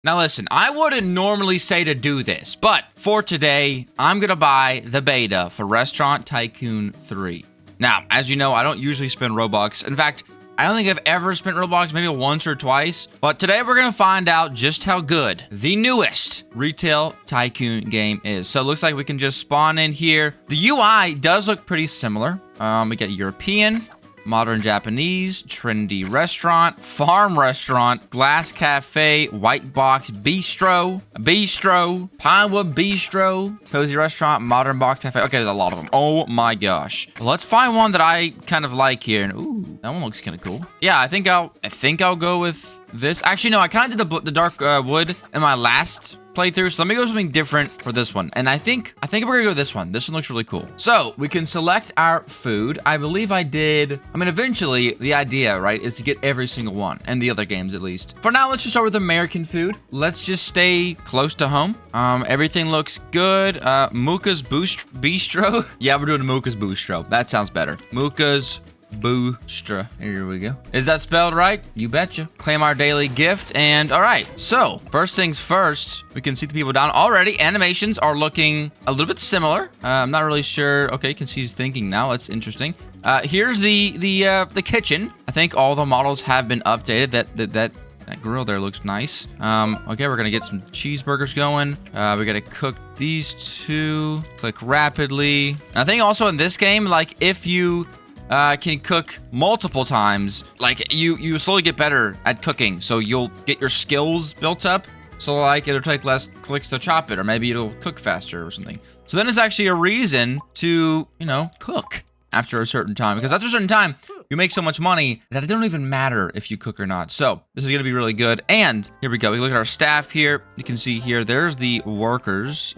Now listen, I wouldn't normally say to do this, but for today, I'm gonna buy the beta for Restaurant Tycoon 3. Now, as you know, I don't usually spend Robux. In fact, I don't think I've ever spent Roblox, maybe once or twice. But today we're going to find out just how good the newest Retail Tycoon game is. So it looks like we can just spawn in here. The UI does look pretty similar. We get European, modern Japanese, trendy restaurant, farm restaurant, glass cafe, white box bistro, pinewood bistro, cozy restaurant, modern box cafe. Okay, there's a lot of them. Oh my gosh. Let's find one that I kind of like here. And ooh, that one looks kind of cool. Yeah, I think I'll go with this. Actually, no, I kind of did the dark wood in my last playthrough, so let me go with something different for this one. And I think we're gonna go with this one. This one looks really cool. So we can select our food. I believe I did. I mean, eventually the idea, right, is to get every single one, and the other games at least. For now, let's just start with American food. Let's just stay close to home. Everything looks good. Moocah's Bistro. Yeah, we're doing Moocah's Bistro. That sounds better. Moocah's Boostra. Here we go. Is that spelled right? You betcha. Claim our daily gift. And all right. So first things first, we can see the people down already. Animations are looking a little bit similar. I'm not really sure. Okay, you can see he's thinking now. That's interesting. Here's the kitchen. I think all the models have been updated. That grill there looks nice. Okay, we're gonna get some cheeseburgers going. We gotta cook these two. Click rapidly. And I think also in this game, like if you can cook multiple times, like you slowly get better at cooking, so you'll get your skills built up, so like it'll take less clicks to chop it, or maybe it'll cook faster or something. So then it's actually a reason to, you know, cook after a certain time, because after a certain time you make so much money that it don't even matter if you cook or not. So this is gonna be really good. And here we go. We look at our staff here. You can see here, there's the workers.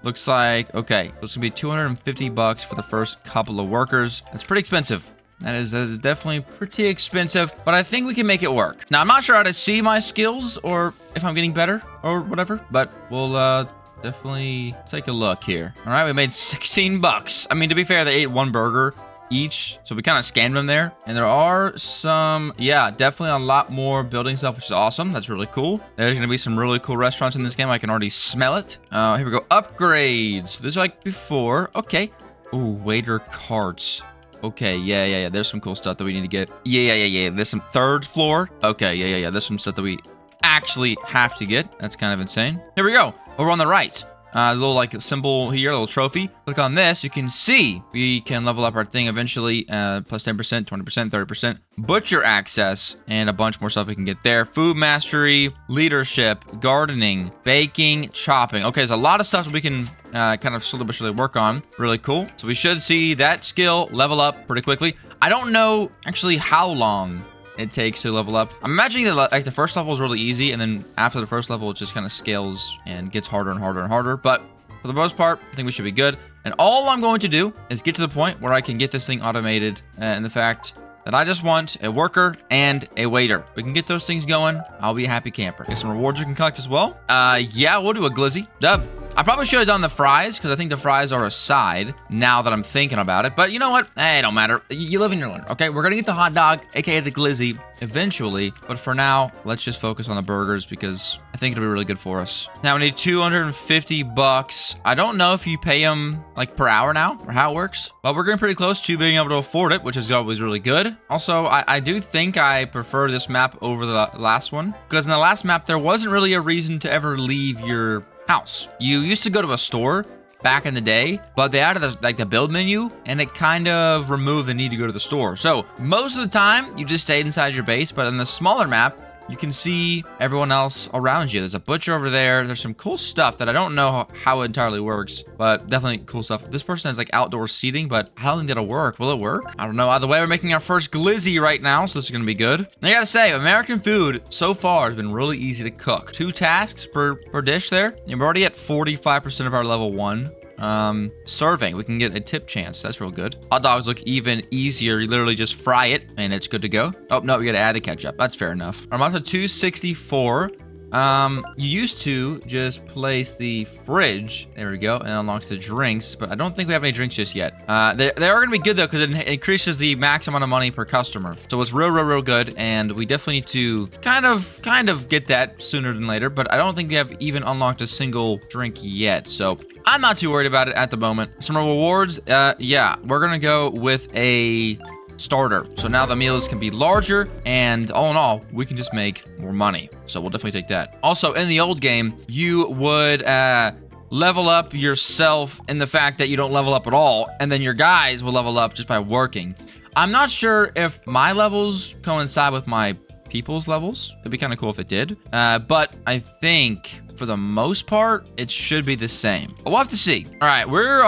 Looks like, okay, so it's gonna be 250 bucks for the first couple of workers. That's pretty expensive. That is definitely pretty expensive, but I think we can make it work. Now, I'm not sure how to see my skills or if I'm getting better or whatever, but we'll definitely take a look here. All right, we made 16 bucks. I mean, to be fair, they ate one burger each, so we kind of scammed them there. And there are some, yeah, definitely a lot more building stuff, which is awesome. That's really cool. There's gonna be some really cool restaurants in this game. I can already smell it. Here we go. Upgrades. This is like before. Okay. Ooh, waiter carts. Okay, yeah. There's some cool stuff that we need to get. Yeah. There's some third floor. Okay, yeah. There's some stuff that we actually have to get. That's kind of insane. Here we go. Over on the right. A little like symbol here, a little trophy. Click on this. You can see we can level up our thing eventually. Plus 10%, 20%, 30%. Butcher access, and a bunch more stuff we can get there. Food mastery, leadership, gardening, baking, chopping. Okay, there's a lot of stuff that we can kind of slowly but surely work on. Really cool. So we should see that skill level up pretty quickly. I don't know actually how long it takes to level up. I'm imagining that like the first level is really easy, and then after the first level it just kind of scales and gets harder and harder and harder. But for the most part, I think we should be good. And all I'm going to do is get to the point where I can get this thing automated, and the fact that I just want a worker and a waiter. We can get those things going. I'll be a happy camper. Get some rewards we can collect as well. Yeah, we'll do a glizzy. Dub. I probably should have done the fries, because I think the fries are a side now that I'm thinking about it. But you know what? Hey, it don't matter. You live and you learn. Okay, we're going to get the hot dog, aka the glizzy, eventually. But for now, let's just focus on the burgers, because I think it'll be really good for us. Now, we need 250 bucks. I don't know if you pay them like per hour now, or how it works. But we're getting pretty close to being able to afford it, which is always really good. Also, I do think I prefer this map over the last one, because in the last map, there wasn't really a reason to ever leave your house. You used to go to a store back in the day, but they added the build menu, and it kind of removed the need to go to the store. So most of the time you just stayed inside your base, but in the smaller map, you can see everyone else around you. There's a butcher over there. There's some cool stuff that I don't know how it entirely works, but definitely cool stuff. This person has like outdoor seating, but I don't think that'll work. Will it work? I don't know. Either way, we're making our first glizzy right now, so this is gonna be good. And I gotta say, American food so far has been really easy to cook. 2 tasks per dish there. And we're already at 45% of our level 1. Serving, we can get a tip chance. That's real good. Hot dogs look even easier. You literally just fry it and it's good to go. Oh no, we gotta add the ketchup. That's fair enough. I'm up to 264. You used to just place the fridge. There we go. And it unlocks the drinks, but I don't think we have any drinks just yet. They are going to be good though, because it increases the max amount of money per customer. So it's real good. And we definitely need to kind of get that sooner than later, but I don't think we have even unlocked a single drink yet. So I'm not too worried about it at the moment. Some rewards. Yeah, we're going to go with a starter. So now the meals can be larger, and all in all, we can just make more money. So we'll definitely take that. Also, in the old game, you would level up yourself in the fact that you don't level up at all, and then your guys will level up just by working. I'm not sure if my levels coincide with my people's levels. It'd be kind of cool if it did. But I think for the most part, it should be the same. We'll have to see. All right, we're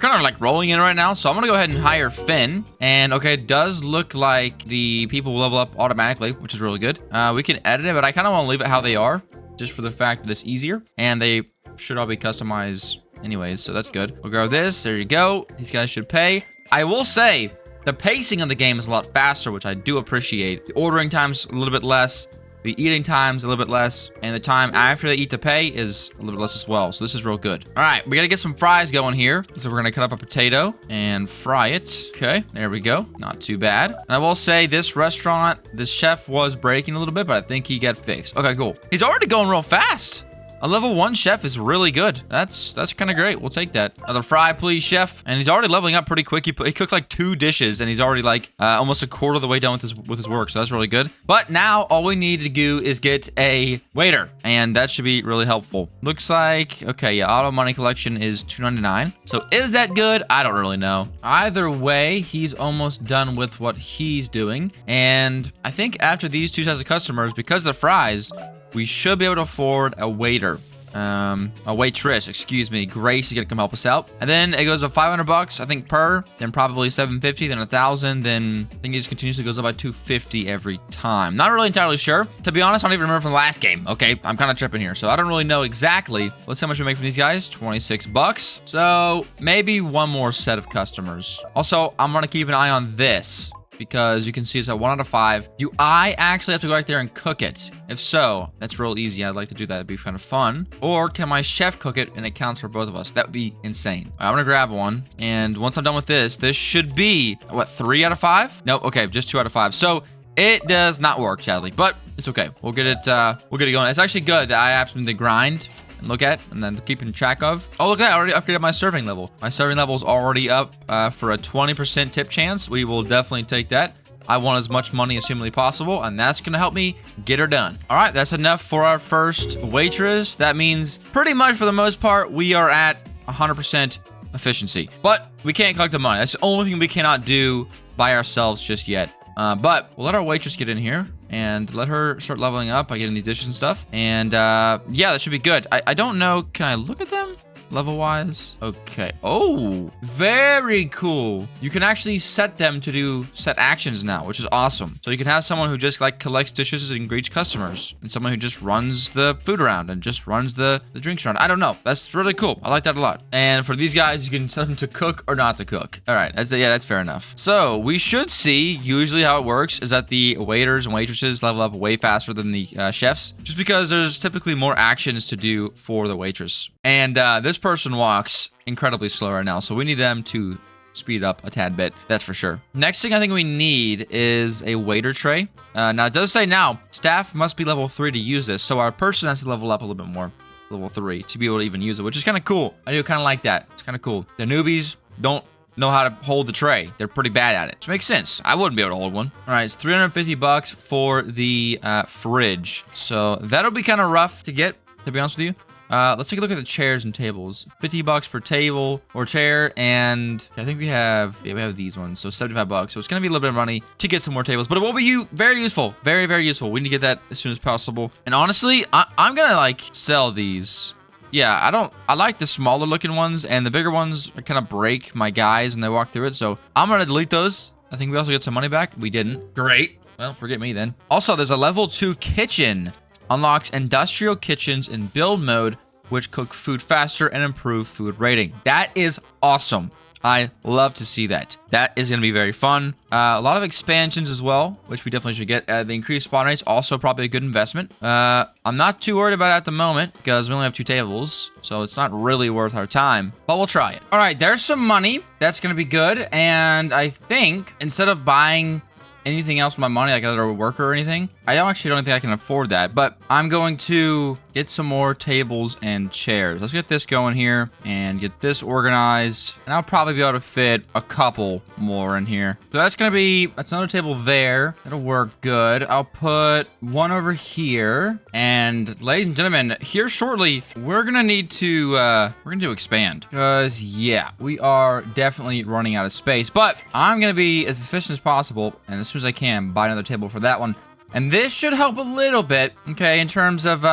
kind of like rolling in right now, so I'm gonna go ahead and hire Finn. And okay, it does look like the people will level up automatically, which is really good. We can edit it, but I kind of want to leave it how they are, just for the fact that it's easier, and they should all be customized anyways, so that's good. We'll grab this. There you go. These guys should pay. I will say the pacing of the game is a lot faster, which I do appreciate. The ordering time's a little bit less. The eating time's a little bit less, and the time after they eat to pay is a little bit less as well. So this is real good. All right, we gotta get some fries going here. So we're gonna cut up a potato and fry it. Okay, there we go. Not too bad. And I will say this restaurant, this chef was breaking a little bit, but I think he got fixed. Okay, cool. He's already going real fast. A level 1 chef is really good. That's kind of great. We'll take that. Another fry, please, chef. And he's already leveling up pretty quick. He cooked like 2 dishes, and he's already like almost a quarter of the way done with his work. So that's really good. But now all we need to do is get a waiter, and that should be really helpful. Looks like, okay, yeah, auto money collection is $2.99. So is that good? I don't really know. Either way, he's almost done with what he's doing. And I think after these 2 sets of customers, because of the fries, we should be able to afford a waiter. A waitress, excuse me. Grace is gonna come help us out. And then it goes to $500, I think, per, then probably $750, then $1,000, then I think it just continuously goes up by $250 every time. Not really entirely sure. To be honest, I don't even remember from the last game. Okay, I'm kind of tripping here, so I don't really know exactly. Let's see how much we make from these guys. $26. So maybe one more set of customers. Also, I'm gonna keep an eye on this, because you can see it's at 1 out of 5. Do I actually have to go back there and cook it? If so, that's real easy. I'd like to do that. It'd be kind of fun. Or can my chef cook it and it counts for both of us? That would be insane. I'm gonna grab one, and once I'm done with this should be, what, 3 out of 5? Nope, okay, just 2 out of 5. So it does not work, sadly, but it's okay. We'll get it going. It's actually good that I have something to grind and look at, and then keeping track of. Oh, look at that, I already upgraded my serving level. My serving level is already up for a 20% tip chance. We will definitely take that. I want as much money as humanly possible, and that's gonna help me get her done. All right, that's enough for our first waitress. That means pretty much for the most part, we are at 100% efficiency, but we can't collect the money. That's the only thing we cannot do by ourselves just yet. But we'll let our waitress get in here and let her start leveling up by getting these dishes and stuff. And yeah, that should be good. I don't know. Can I look at them level wise? Okay. Oh, very cool. You can actually set them to do set actions now, which is awesome. So you can have someone who just like collects dishes and greets customers, and someone who just runs the food around and just runs the drinks around. I don't know. That's really cool. I like that a lot. And for these guys, you can tell them to cook or not to cook. All right. That's fair enough. So we should see, usually how it works is that the waiters and waitresses level up way faster than the chefs, just because there's typically more actions to do for the waitress. And this person walks incredibly slow right now, so we need them to speed up a tad bit, that's for sure. Next thing I think we need is a waiter tray. Now it does say now staff must be level 3 to use this, so our person has to level up a little bit more, level 3, to be able to even use it, which is kind of cool. I do kind of like that. It's kind of cool. The newbies don't know how to hold the tray. They're pretty bad at it, which makes sense. I wouldn't be able to hold one. All right, it's $350 for the fridge, so that'll be kind of rough to get, to be honest with you. Let's take a look at the chairs and tables. $50 per table or chair, and I think we have these ones, so $75. So it's gonna be a little bit of money to get some more tables, but it will be very useful, very, very useful. We need to get that as soon as possible. And honestly, I'm gonna like sell these. Yeah, I like the smaller looking ones, and the bigger ones kind of break my guys when they walk through it. So I'm gonna delete those. I think we also get some money back. We didn't. Great. Well, forget me then. Also, there's a level 2 kitchen. Unlocks industrial kitchens in build mode, which cook food faster and improve food rating. That is awesome. I love to see that. That is going to be very fun. A lot of expansions as well, which we definitely should get. The increased spawn rates, also probably a good investment. I'm not too worried about it at the moment because we only have 2 tables, so it's not really worth our time, but we'll try it. All right, there's some money. That's going to be good, and I think instead of buying anything else with my money, like another worker or anything, I don't think I can afford that, but I'm going to get some more tables and chairs. Let's get this going here and get this organized, and I'll probably be able to fit a couple more in here. So that's another table there. That'll work good. I'll put one over here, and ladies and gentlemen, here shortly, we're gonna need to expand, because yeah, we are definitely running out of space, but I'm gonna be as efficient as possible, and as soon as I can, buy another table for that one. And this should help a little bit, okay, in terms of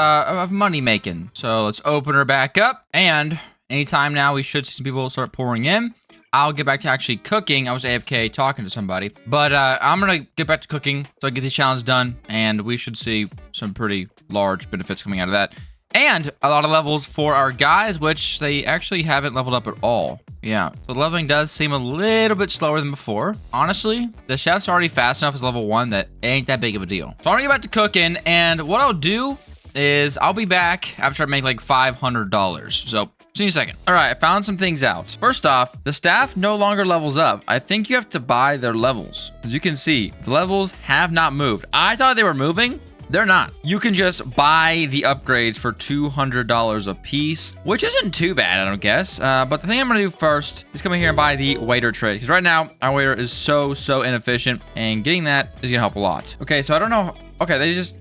money making. So let's open her back up, and anytime now we should see some people start pouring in. I'll get back to actually cooking. I was AFK talking to somebody, but I'm gonna get back to cooking so I get these challenges done, and we should see some pretty large benefits coming out of that. And a lot of levels for our guys, which they actually haven't leveled up at all. Yeah, so leveling does seem a little bit slower than before. Honestly, the chef's already fast enough as level 1 that it ain't that big of a deal. So I'm gonna get back to cooking, and what I'll do is I'll be back after I make like $500. So see you in a second. All right, I found some things out. First off, the staff no longer levels up. I think you have to buy their levels. As you can see, the levels have not moved. I thought they were moving. They're not. You can just buy the upgrades for $200 a piece, which isn't too bad, I don't guess. But the thing I'm gonna do first is come in here and buy the waiter trade, because right now our waiter is so inefficient, and getting that is gonna help a lot. Okay, so I don't know. Okay, they just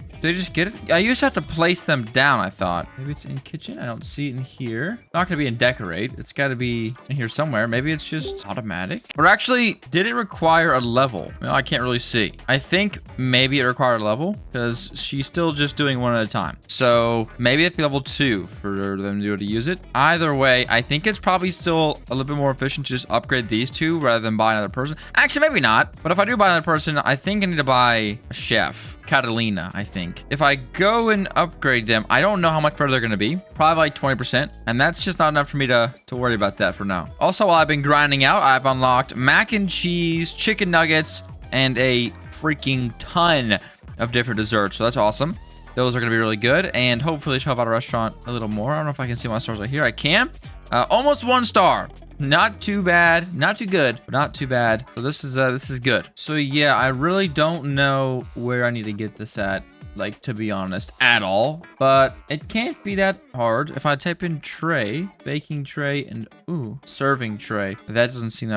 get it? I used to have to place them down, I thought. Maybe it's in kitchen? I don't see it in here. Not gonna be in decorate. It's gotta be in here somewhere. Maybe it's just automatic. Or actually, did it require a level? Well, I can't really see. I think maybe it required a level because she's still just doing one at a time. So maybe it's level 2 for them to be able to use it. Either way, I think it's probably still a little bit more efficient to just upgrade these 2 rather than buy another person. Actually, maybe not. But if I do buy another person, I think I need to buy a chef. Catalina, I think. If I go and upgrade them, I don't know how much better they're going to be. Probably like 20%. And that's just not enough for me to worry about that for now. Also, while I've been grinding out, I've unlocked mac and cheese, chicken nuggets, and a freaking ton of different desserts. So that's awesome. Those are going to be really good. And hopefully show up at a restaurant a little more. I don't know if I can see my stars right here. I can. Almost 1 star. Not too bad, not too good, but not too bad. So this is good. So yeah, I really don't know where I need to get this at, like, to be honest, at all. But it can't be that hard. If I type in tray, baking tray, and serving tray, that doesn't seem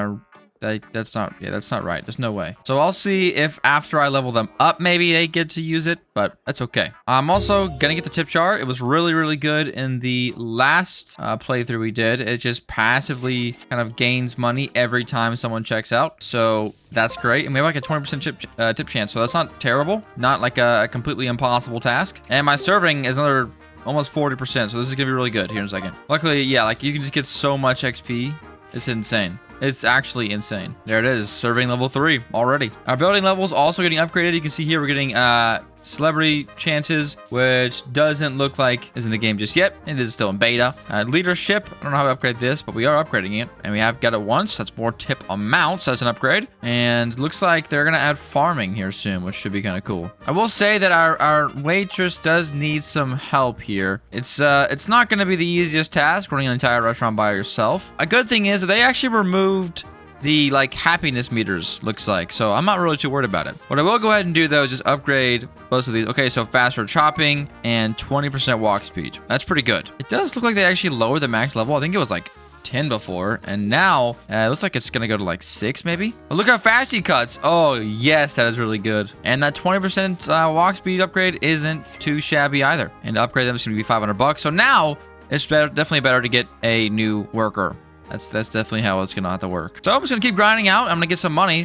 that's not right. There's no way. So I'll see if after I level them up, maybe they get to use it, but that's okay. I'm also gonna get the tip jar. It was really good in the last playthrough we did. It just passively kind of gains money every time someone checks out. So that's great. And we have like a 20% tip chance. So that's not terrible. Not like a completely impossible task. And my serving is another almost 40%. So this is gonna be really good here in a second. Luckily, yeah, like you can just get so much XP. It's insane. It's actually insane. There it is, serving level 3 already. Our building level is also getting upgraded. You can see here we're getting celebrity chances, which doesn't look like is in the game just yet. It is still in beta. Leadership, I don't know how to upgrade this, but we are upgrading it. And we have got it once. That's more tip amounts. That's an upgrade. And looks like they're going to add farming here soon, which should be kind of cool. I will say that our waitress does need some help here. It's not going to be the easiest task running an entire restaurant by yourself. A good thing is that they actually removed the like happiness meters, looks like, so I'm not really too worried about it. What I will go ahead and do though is just upgrade both of these. Okay, so faster chopping and 20% walk speed. That's pretty good. It does look like they actually lowered the max level. I think it was like 10 before, and now it looks like it's gonna go to like 6 maybe. But look how fast he cuts. Oh yes, that is really good. And that 20% walk speed upgrade isn't too shabby either. And to upgrade them is gonna be $500. So now it's definitely better to get a new worker. That's definitely how it's gonna have to work. So I'm just gonna keep grinding out. I'm gonna get some money,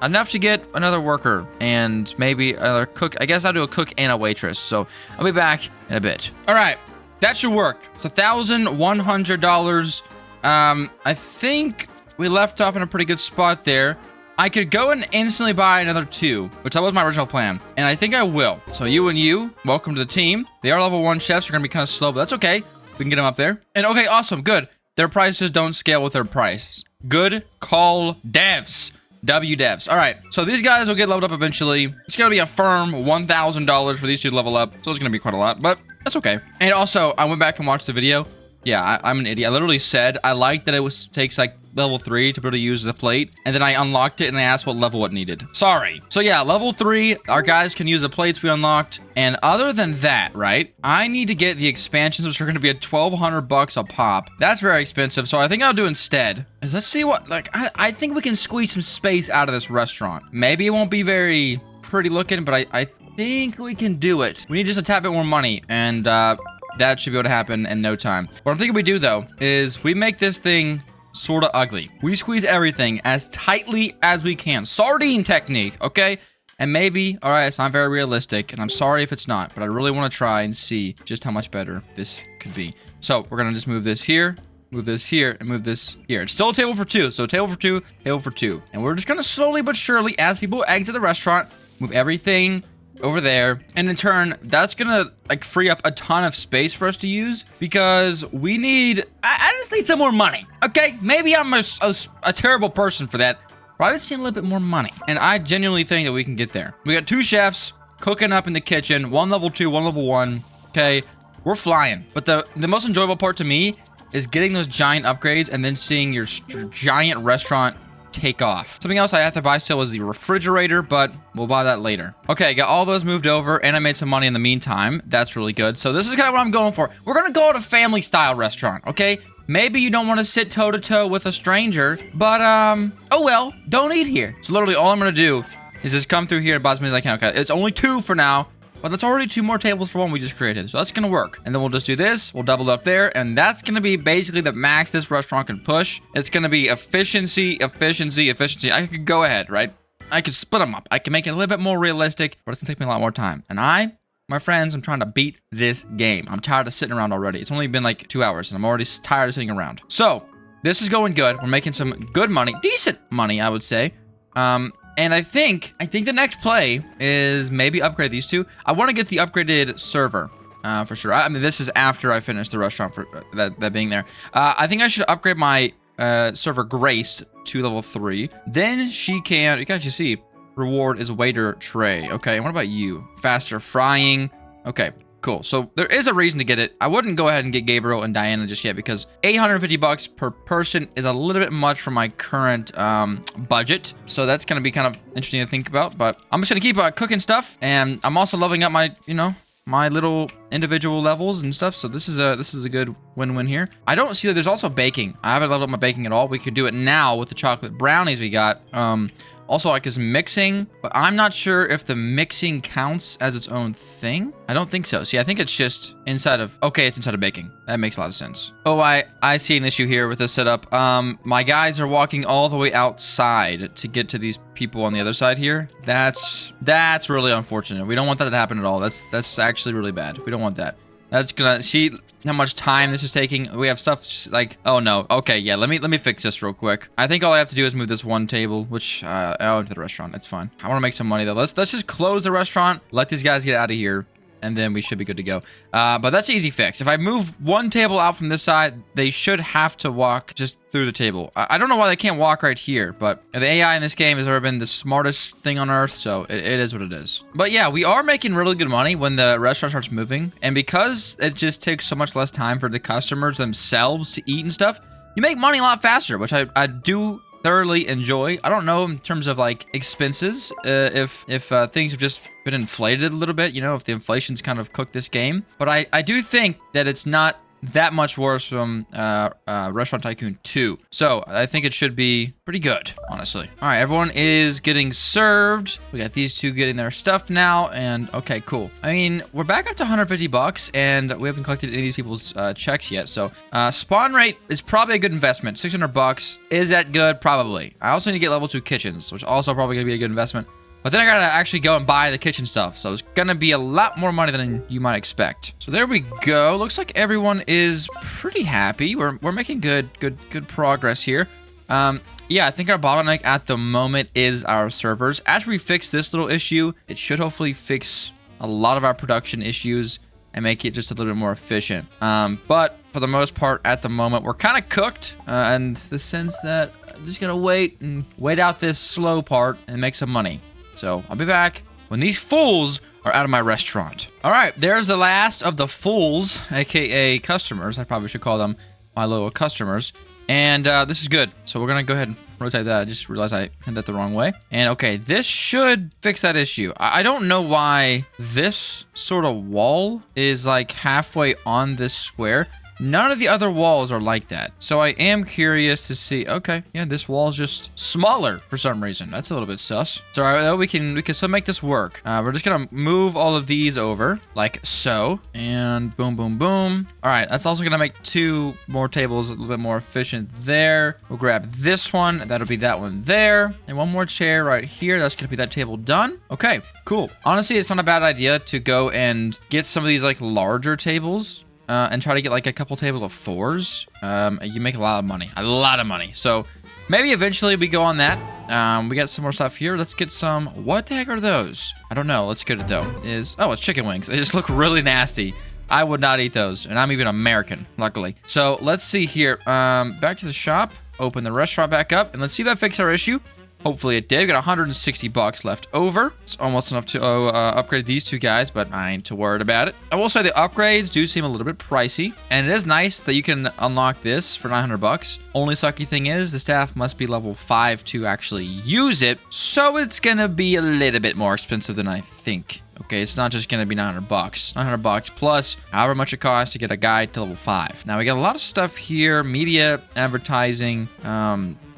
enough to get another worker and maybe another cook. I guess I'll do a cook and a waitress. So I'll be back in a bit. All right, that should work. It's $1,100. I think we left off in a pretty good spot there. I could go and instantly buy another 2, which that was my original plan, and I think I will. So you and you, welcome to the team. They are level 1 chefs. You're gonna be kind of slow, but that's okay. We can get them up there. And okay, awesome, good. their prices don't scale with their price. Good call, devs. W devs. All right, so these guys will get leveled up eventually. It's gonna be a firm $1,000 for these two to level up, so it's gonna be quite a lot, but that's okay. And also, I went back and watched the video. Yeah, I'm an idiot. I literally said I liked that it takes like level 3 to be able to use the plate, and then I unlocked it and I asked what level it needed. Sorry. So yeah, level 3, our guys can use the plates we unlocked, and other than that, right, I need to get the expansions, which are going to be at 1,200 bucks a pop. That's very expensive, so I think I'll do instead is let's see what, like, I think we can squeeze some space out of this restaurant. Maybe it won't be very pretty looking, but I think we can do it. We need just a tad bit more money, and that should be able to happen in no time. What I'm thinking we do, though, is we make this thing sort of ugly. We squeeze everything as tightly as we can. Sardine technique, okay? And maybe, all right, it's not very realistic, and I'm sorry if it's not, but I really want to try and see just how much better this could be. So we're going to just move this here, move this here, and move this here. It's still a table for 2, so table for 2, table for 2. And we're just going to slowly but surely, as people exit the restaurant, move everything over there, and in turn that's gonna like free up a ton of space for us to use, because we need I just need some more money. Okay, maybe I'm a terrible person for that, but I just need a little bit more money, and I genuinely think that we can get there. We got 2 chefs cooking up in the kitchen, 1 level 2, 1 level 1. Okay, we're flying. But the most enjoyable part to me is getting those giant upgrades and then seeing your giant restaurant take off. Something else I have to buy still is the refrigerator, but we'll buy that later. Okay, got all those moved over, and I made some money in the meantime. That's really good. So this is kind of what I'm going for. We're gonna go to a family style restaurant, okay? Maybe you don't want to sit toe to toe with a stranger, but oh well, don't eat here. So literally all I'm gonna do is just come through here and buy as many as I can. Okay, it's only 2 for now, but that's already 2 more tables for 1 we just created. So that's gonna work. And then we'll just do this, we'll double up there, and that's gonna be basically the max this restaurant can push. It's gonna be efficiency, efficiency, efficiency. I could go ahead, right? I could split them up. I can make it a little bit more realistic, but it's gonna take me a lot more time. And my friends, I'm trying to beat this game. I'm tired of sitting around already. It's only been like 2 hours, and I'm already tired of sitting around. So this is going good. We're making some good money, decent money, I would say. And I think the next play is maybe upgrade these 2. I want to get the upgraded server for sure. I mean, this is after I finish the restaurant for that being there. I think I should upgrade my server Grace to level 3. Then she can, you can actually see, reward is waiter tray. Okay, and what about you? Faster frying. Okay, cool. So there is a reason to get it. I wouldn't go ahead and get Gabriel and Diana just yet, because 850 bucks per person is a little bit much for my current budget. So that's going to be kind of interesting to think about, but I'm just going to keep cooking stuff, and I'm also leveling up my, my little individual levels and stuff. So this is a good win-win here. I don't see that there's also baking. I haven't leveled up my baking at all. We could do it now with the chocolate brownies we got. Also, like, is mixing, but I'm not sure if the mixing counts as its own thing. I don't think so. See, I think it's just inside of, okay, it's inside of baking. That makes a lot of sense. Oh, I see an issue here with this setup. My guys are walking all the way outside to get to these people on the other side here. That's really unfortunate. We don't want that to happen at all. That's actually really bad. We don't want that. That's gonna see how much time this is taking. We have stuff like, oh no. Okay, yeah, let me fix this real quick. I think all I have to do is move this 1 table, which I'll into the restaurant. It's fine. I want to make some money though. Let's just close the restaurant, let these guys get out of here, and then we should be good to go. But that's an easy fix. If I move 1 table out from this side, they should have to walk just through the table. I don't know why they can't walk right here, but the AI in this game has never been the smartest thing on earth, so it is what it is. But yeah, we are making really good money when the restaurant starts moving, and because it just takes so much less time for the customers themselves to eat and stuff, you make money a lot faster, which I do thoroughly enjoy. I don't know in terms of like expenses, if things have just been inflated a little bit, if the inflation's kind of cooked this game, but I do think that it's not that much worse from Resturant Tycoon 2. So I think it should be pretty good, honestly. All right, everyone is getting served. We got these 2 getting their stuff now, and okay, cool. I mean, we're back up to 150 bucks, and we haven't collected any of these people's checks yet. So spawn rate is probably a good investment. 600 bucks. Is that good? Probably. I also need to get level 2 kitchens, which also probably gonna be a good investment. But then I gotta actually go and buy the kitchen stuff. So it's gonna be a lot more money than you might expect. So there we go. Looks like everyone is pretty happy. We're making good progress here. Yeah, I think our bottleneck at the moment is our servers. After we fix this little issue, it should hopefully fix a lot of our production issues and make it just a little bit more efficient. But for for the most part at the moment. We're kind of cooked in the sense that I'm just going to wait out this slow part and make some money. So I'll be back when these fools are out of my restaurant. All right, there's the last of the fools, aka customers. I probably should call them my little customers. And this is good. So we're going to go ahead and rotate that. I just realized I had that the wrong way. And okay, this should fix that issue. I don't know why this sort of wall is like halfway on this square. None of the other walls are like that. So I am curious to see. Okay, yeah, this wall is just smaller for some reason. That's a little bit sus. So all right, we can still make this work. We're just gonna move all of these over like so, and boom, boom, boom. All right, that's also gonna make 2 more tables a little bit more efficient there. We'll grab this one. That'll be that one there, and 1 more chair right here. That's gonna be that table done. Okay, cool. Honestly, it's not a bad idea to go and get some of these like larger tables. And try to get like a couple tables of 4s. You make a lot of money. So maybe eventually we go on that. We got some more stuff here. Let's get some. What the heck are those? I don't know. Let's get it though. Oh, it's chicken wings. They just look really nasty. I would not eat those, and I'm even American, luckily. So let's see here. Back to the shop. Open the restaurant back up, and let's see if that fixed our issue. Hopefully it did. We got 160 bucks left over. It's almost enough to upgrade these 2 guys, but I ain't too worried about it. I will say the upgrades do seem a little bit pricey, and it is nice that you can unlock this for 900 bucks. Only sucky thing is the staff must be level 5 to actually use it, so it's gonna be a little bit more expensive than I think. Okay, it's not just gonna be 900 bucks. 900 bucks plus however much it costs to get a guide to level 5. Now we got a lot of stuff here, media, advertising,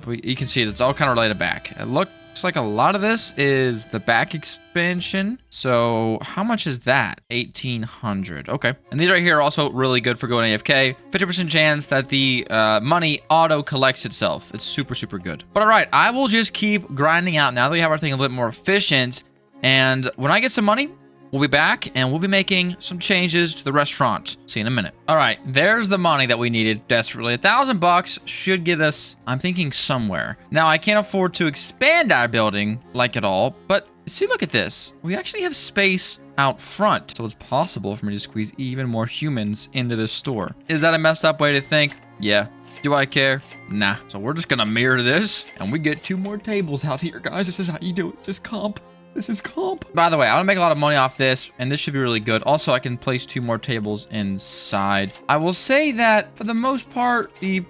you can see it's all kind of related back. It looks like a lot of this is the back expansion. So how much is that? 1,800. Okay. And these right here are also really good for going AFK. 50% chance that the money auto collects itself. It's super, super good. But all right, I will just keep grinding out now that we have everything a little bit more efficient. And when I get some money, we'll be back and we'll be making some changes to the restaurant. See you in a minute. All right, there's the money that we needed desperately. 1,000 bucks should get us, I'm thinking, somewhere. Now, I can't afford to expand our building like at all, but see, look at this. We actually have space out front, so it's possible for me to squeeze even more humans into this store. Is that a messed up way to think? Yeah. Do I care? Nah. So we're just gonna mirror this and we get 2 more tables out here, guys. This is how you do it. Just comp. This is comp. By the way, I want to make a lot of money off this, and this should be really good. Also, I can place 2 more tables inside. I will say that for the most part, the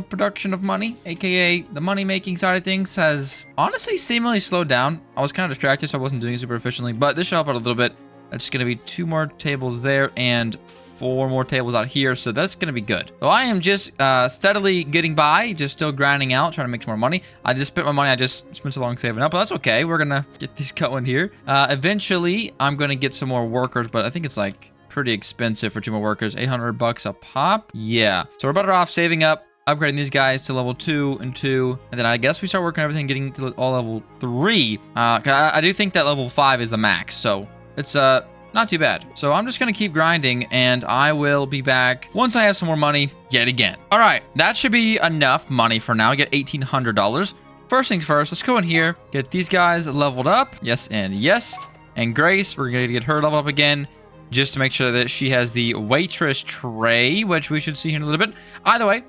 production of money, aka the money-making side of things, has honestly seemingly slowed down. I was kind of distracted, so I wasn't doing it super efficiently, but this should help out a little bit. That's going to be 2 more tables there and 4 more tables out here. So that's going to be good. So I am just steadily getting by, just still grinding out, trying to make some more money. I just spent my money. I just spent so long saving up, but that's okay. We're going to get these going here. Eventually, I'm going to get some more workers, but I think it's like pretty expensive for 2 more workers. 800 bucks a pop. Yeah. So we're better off saving up, upgrading these guys to level 2 and 2, and then I guess we start working on everything, getting to all level 3. I do think that level 5 is the max, so it's not too bad. So I'm just gonna keep grinding, and I will be back once I have some more money yet again. All right, that should be enough money for now. Get $1,800. First things first, let's go in here, get these guys leveled up. Yes and yes. And Grace, we're gonna get her leveled up again, just to make sure that she has the waitress tray, which we should see here in a little bit. Either way,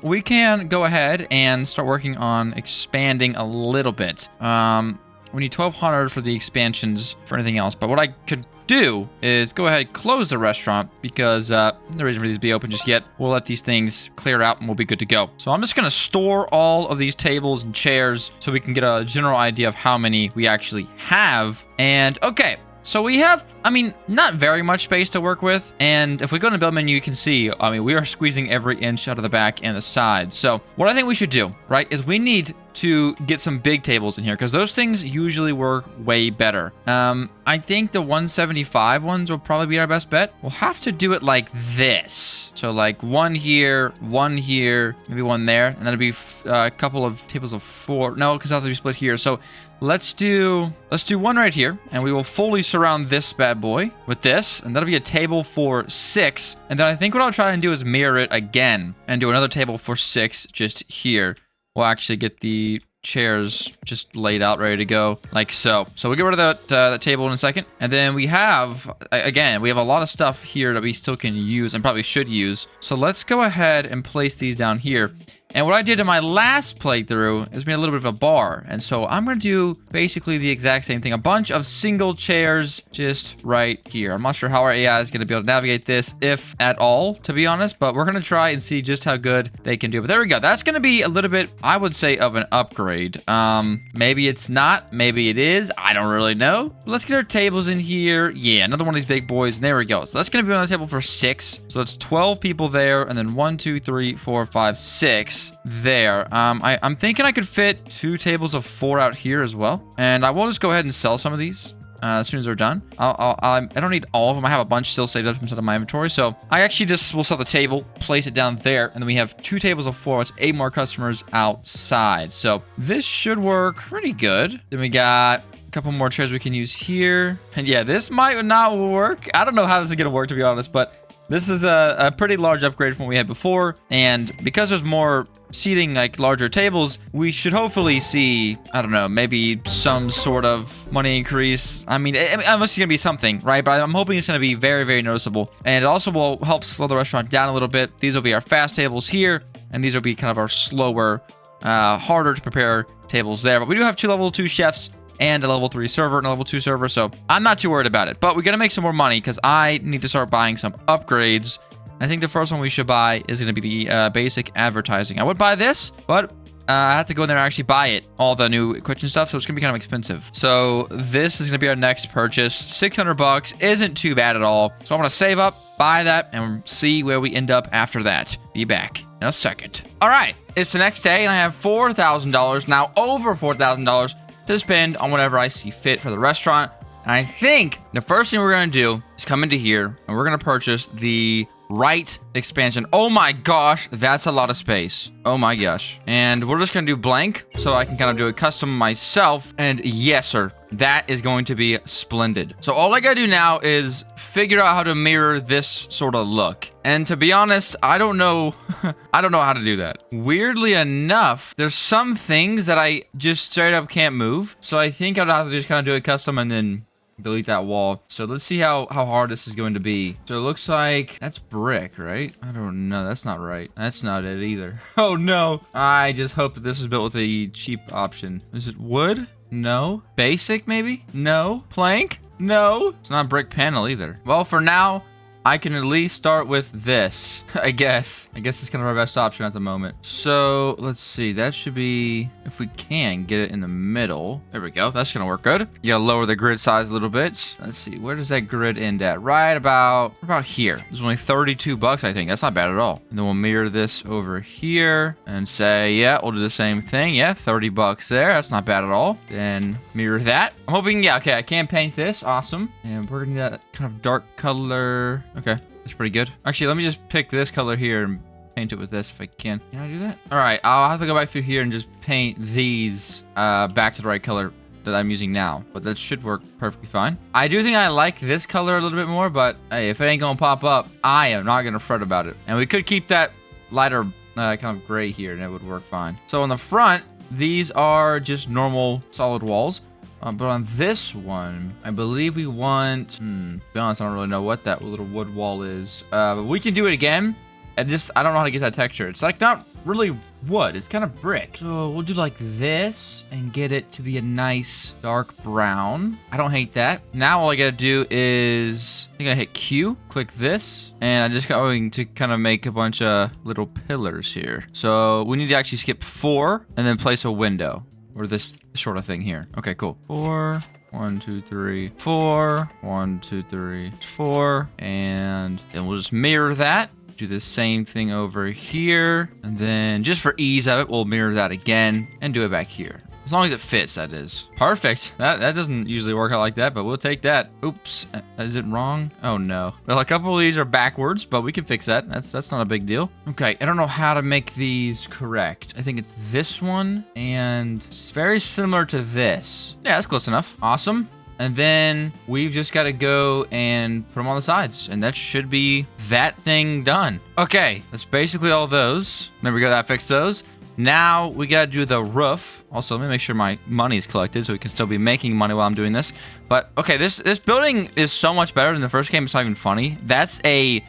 we can go ahead and start working on expanding a little bit. We need 1,200 for the expansions for anything else, but what I could do is go ahead and close the restaurant because no reason for these to be open just yet. We'll let these things clear out and we'll be good to go. So I'm just gonna store all of these tables and chairs so we can get a general idea of how many we actually have. And okay, so we have, not very much space to work with. And if we go in the build menu, you can see, we are squeezing every inch out of the back and the side. So what I think we should do, right, is we need to get some big tables in here because those things usually work way better. I think the 175 ones will probably be our best bet. We'll have to do it like this. So like 1 here, 1 here, maybe 1 there, and that'll be a couple of tables of 4. No, because that'll have to be split here. So let's do 1 right here, and we will fully surround this bad boy with this, and that'll be a table for 6. And then I think what I'll try and do is mirror it again and do another table for 6 just here. We'll actually get the chairs just laid out, ready to go, like so. So we get rid of that table in a second. And then we have, again, we have a lot of stuff here that we still can use and probably should use. So let's go ahead and place these down here. And what I did in my last playthrough is made a little bit of a bar. And so I'm going to do basically the exact same thing. A bunch of single chairs just right here. I'm not sure how our AI is going to be able to navigate this, if at all, to be honest. But we're going to try and see just how good they can do. But there we go. That's going to be a little bit, I would say, of an upgrade. Maybe it's not. Maybe it is. I don't really know. Let's get our tables in here. Yeah, another one of these big boys. And there we go. So that's going to be on the table for 6. So it's 12 people there. And then 1, 2, 3, 4, 5, 6. There. I'm thinking I could fit 2 tables of 4 out here as well. And I will just go ahead and sell some of these as soon as they're done. I don't need all of them. I have a bunch still saved up inside of my inventory. So I actually just will sell the table, place it down there, and then we have 2 tables of 4. It's 8 more customers outside. So this should work pretty good. Then we got a couple more chairs we can use here. And yeah, this might not work. I don't know how this is going to work, to be honest, but this is a pretty large upgrade from what we had before, and because there's more seating, like larger tables, we should hopefully see, I don't know, maybe some sort of money increase. I mean, unless it's going to be something, right? But I'm hoping it's going to be very, very noticeable. And it also will help slow the restaurant down a little bit. These will be our fast tables here, and these will be kind of our slower, harder to prepare tables there. But we do have 2 level 2 chefs and a level 3 server and a level 2 server, so I'm not too worried about it. But we gotta make some more money because I need to start buying some upgrades. I think the first one we should buy is gonna be the basic advertising. I would buy this, but I have to go in there and actually buy it, all the new kitchen stuff, so it's gonna be kind of expensive. So this is gonna be our next purchase. 600 bucks isn't too bad at all. So I'm gonna save up, buy that, and see where we end up after that. Be back in a second. All right, it's the next day, and I have $4,000, now over $4,000 to spend on whatever I see fit for the restaurant. And I think the first thing we're going to do is come into here and we're going to purchase the right expansion. Oh my gosh, that's a lot of space. Oh my gosh. And we're just going to do blank so I can kind of do a custom myself. And yes, sir, that is going to be splendid. So all I got to do now is figure out how to mirror this sort of look. And to be honest, I don't know. I don't know how to do that. Weirdly enough, there's some things that I just straight up can't move. So I think I'd have to just kind of do it custom and then delete that wall. So let's see how hard this is going to be. So it looks like that's brick, right? I don't know. That's not right. That's not it either. Oh no. I just hope that this is built with a cheap option. Is it wood? No. Basic maybe? No. Plank? No. It's not brick panel either. Well, for now, I can at least start with this, I guess. I guess it's kind of our best option at the moment. So let's see, that should be, if we can get it in the middle. There we go, that's gonna work good. You gotta lower the grid size a little bit. Let's see, where does that grid end at? Right about here. There's only 32 bucks, I think. That's not bad at all. And then we'll mirror this over here and say, yeah, we'll do the same thing. Yeah, 30 bucks there. That's not bad at all. Then mirror that. I'm hoping, yeah, okay, I can paint this. Awesome. And we're gonna need that kind of dark color. Okay, that's pretty good. Actually, let me just pick this color here and paint it with this if I can. Can I do that? All right, I'll have to go back through here and just paint these back to the right color that I'm using now. But that should work perfectly fine. I do think I like this color a little bit more, but hey, if it ain't gonna pop up, I am not gonna fret about it. And we could keep that lighter kind of gray here and it would work fine. So on the front, these are just normal solid walls. But on this one, I believe we want, to be honest, I don't really know what that little wood wall is. But we can do it again. And just, I don't know how to get that texture. It's like not really wood, it's kind of brick. So we'll do like this and get it to be a nice dark brown. I don't hate that. Now all I gotta do is, I think I hit Q, click this, and I'm just going to kind of make a bunch of little pillars here. So we need to actually skip 4 and then place a window. Or this sort of thing here. Okay, cool. 4, 1, 2, 3, 4, 1, 2, 3, 4, and then we'll just mirror that. Do the same thing over here, and then just for ease of it, we'll mirror that again and do it back here. As long as it fits, that is. Perfect. That doesn't usually work out like that, but we'll take that. Oops. Is it wrong? Oh, no. Well, a couple of these are backwards, but we can fix that. That's not a big deal. Okay, I don't know how to make these correct. I think it's this one, and it's very similar to this. Yeah, that's close enough. Awesome. And then we've just got to go and put them on the sides. And that should be that thing done. Okay, that's basically all those. There we go, that fixed those. Now we gotta do the roof. Also, let me make sure my money is collected so we can still be making money while I'm doing this. But okay, this building is so much better than the first game. It's not even funny. That's a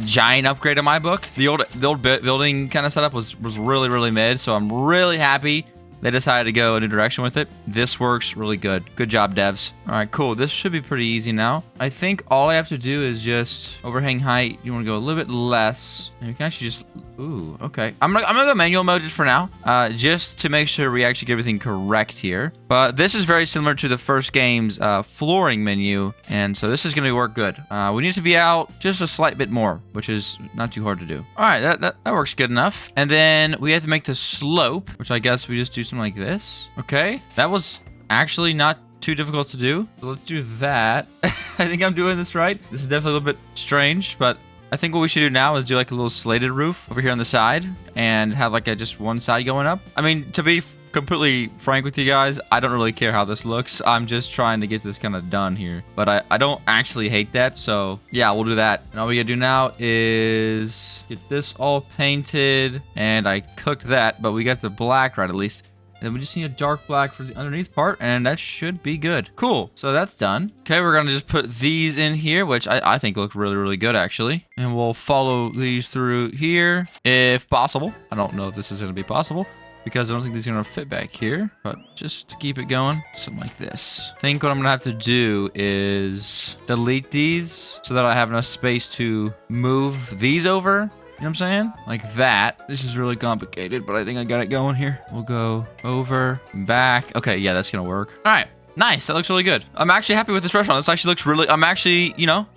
giant upgrade in my book. The old building kind of setup was really mid. So I'm really happy they decided to go a new direction with it. This works really good. Good job, devs. All right, cool. This should be pretty easy now. I think all I have to do is just overhang height. You want to go a little bit less. And you can actually just... Ooh, okay. I'm gonna go manual mode just for now, just to make sure we actually get everything correct here. But this is very similar to the first game's flooring menu, and so this is gonna work good. We need to be out just a slight bit more, which is not too hard to do. All right, that works good enough. And then we have to make the slope, which I guess we just do something like this. Okay, that was actually not too difficult to do. So let's do that. I think I'm doing this right. This is definitely a little bit strange, but I think what we should do now is do like a little slated roof over here on the side and have like just one side going up. I mean, to be completely frank with you guys, I don't really care how this looks. I'm just trying to get this kind of done here. But I don't actually hate that. So yeah, we'll do that. And all we gotta do now is get this all painted. And I cooked that, but we got the black right at least. And we just need a dark black for the underneath part, and that should be good. Cool, so that's done. Okay, we're gonna just put these in here, which I think look really good, actually. And we'll follow these through here, if possible. I don't know if this is gonna be possible, because I don't think these are gonna fit back here, but just to keep it going, something like this. I think what I'm gonna have to do is delete these so that I have enough space to move these over. You know what I'm saying? Like that. This is really complicated, but I think I got it going here. We'll go over, back. Okay, yeah, that's gonna work. All right, nice. That looks really good. I'm actually happy with this restaurant. This actually looks really,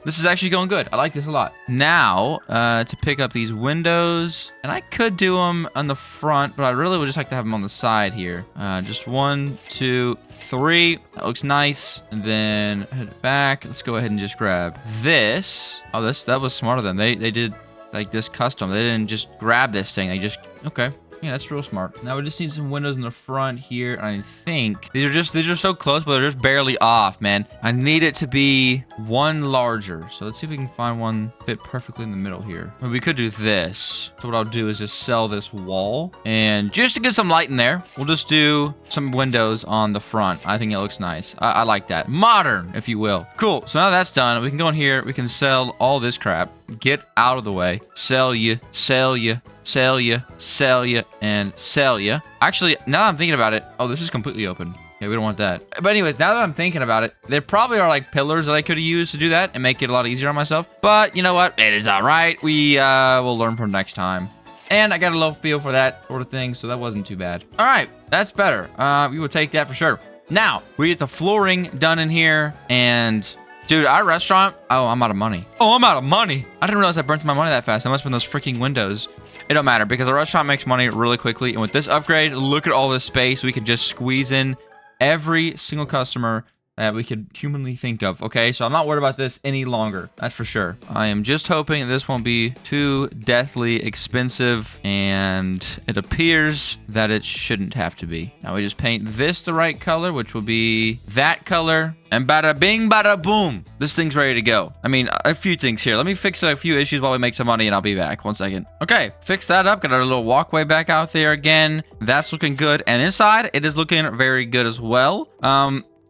this is actually going good. I like this a lot. Now, to pick up these windows, and I could do them on the front, but I really would just like to have them on the side here. Just 1, 2, 3. That looks nice. And then head back. Let's go ahead and just grab this. Oh, that was smart of them. They did like this custom. They didn't just grab this thing. They just, okay. Yeah, that's real smart. Now we just need some windows in the front here. I think these are so close, but they're just barely off, man. I need it to be one larger. So let's see if we can find one fit perfectly in the middle here. Well, we could do this. So what I'll do is just sell this wall, and just to get some light in there, we'll just do some windows on the front. I think it looks nice. I like that. Modern, if you will. Cool. So now that's done, we can go in here. We can sell all this crap. Get out of the way. Sell you, sell you, sell you, sell you, and sell you. Actually, now that I'm thinking about it, oh, this is completely open. Yeah, we don't want that. But anyways, now that I'm thinking about it, there probably are like pillars that I could have used to do that and make it a lot easier on myself. But you know what? It is all right. We will learn from next time. And I got a low feel for that sort of thing, so that wasn't too bad. All right, that's better. We will take that for sure. Now, we get the flooring done in here, and dude, our restaurant... Oh, I'm out of money. Oh, I'm out of money. I didn't realize I burnt my money that fast. It must have been those freaking windows. It don't matter because our restaurant makes money really quickly. And with this upgrade, look at all this space. We could just squeeze in every single customer that we could humanly think of. Okay, so I'm not worried about this any longer. That's for sure. I am just hoping this won't be too deathly expensive, and it appears that it shouldn't have to be. Now we just paint this the right color, which will be that color, and bada bing, bada boom. This thing's ready to go. I mean, a few things here. Let me fix a few issues while we make some money, and I'll be back. 1 second. Okay, fix that up. Got our little walkway back out there again. That's looking good. And inside, it is looking very good as well.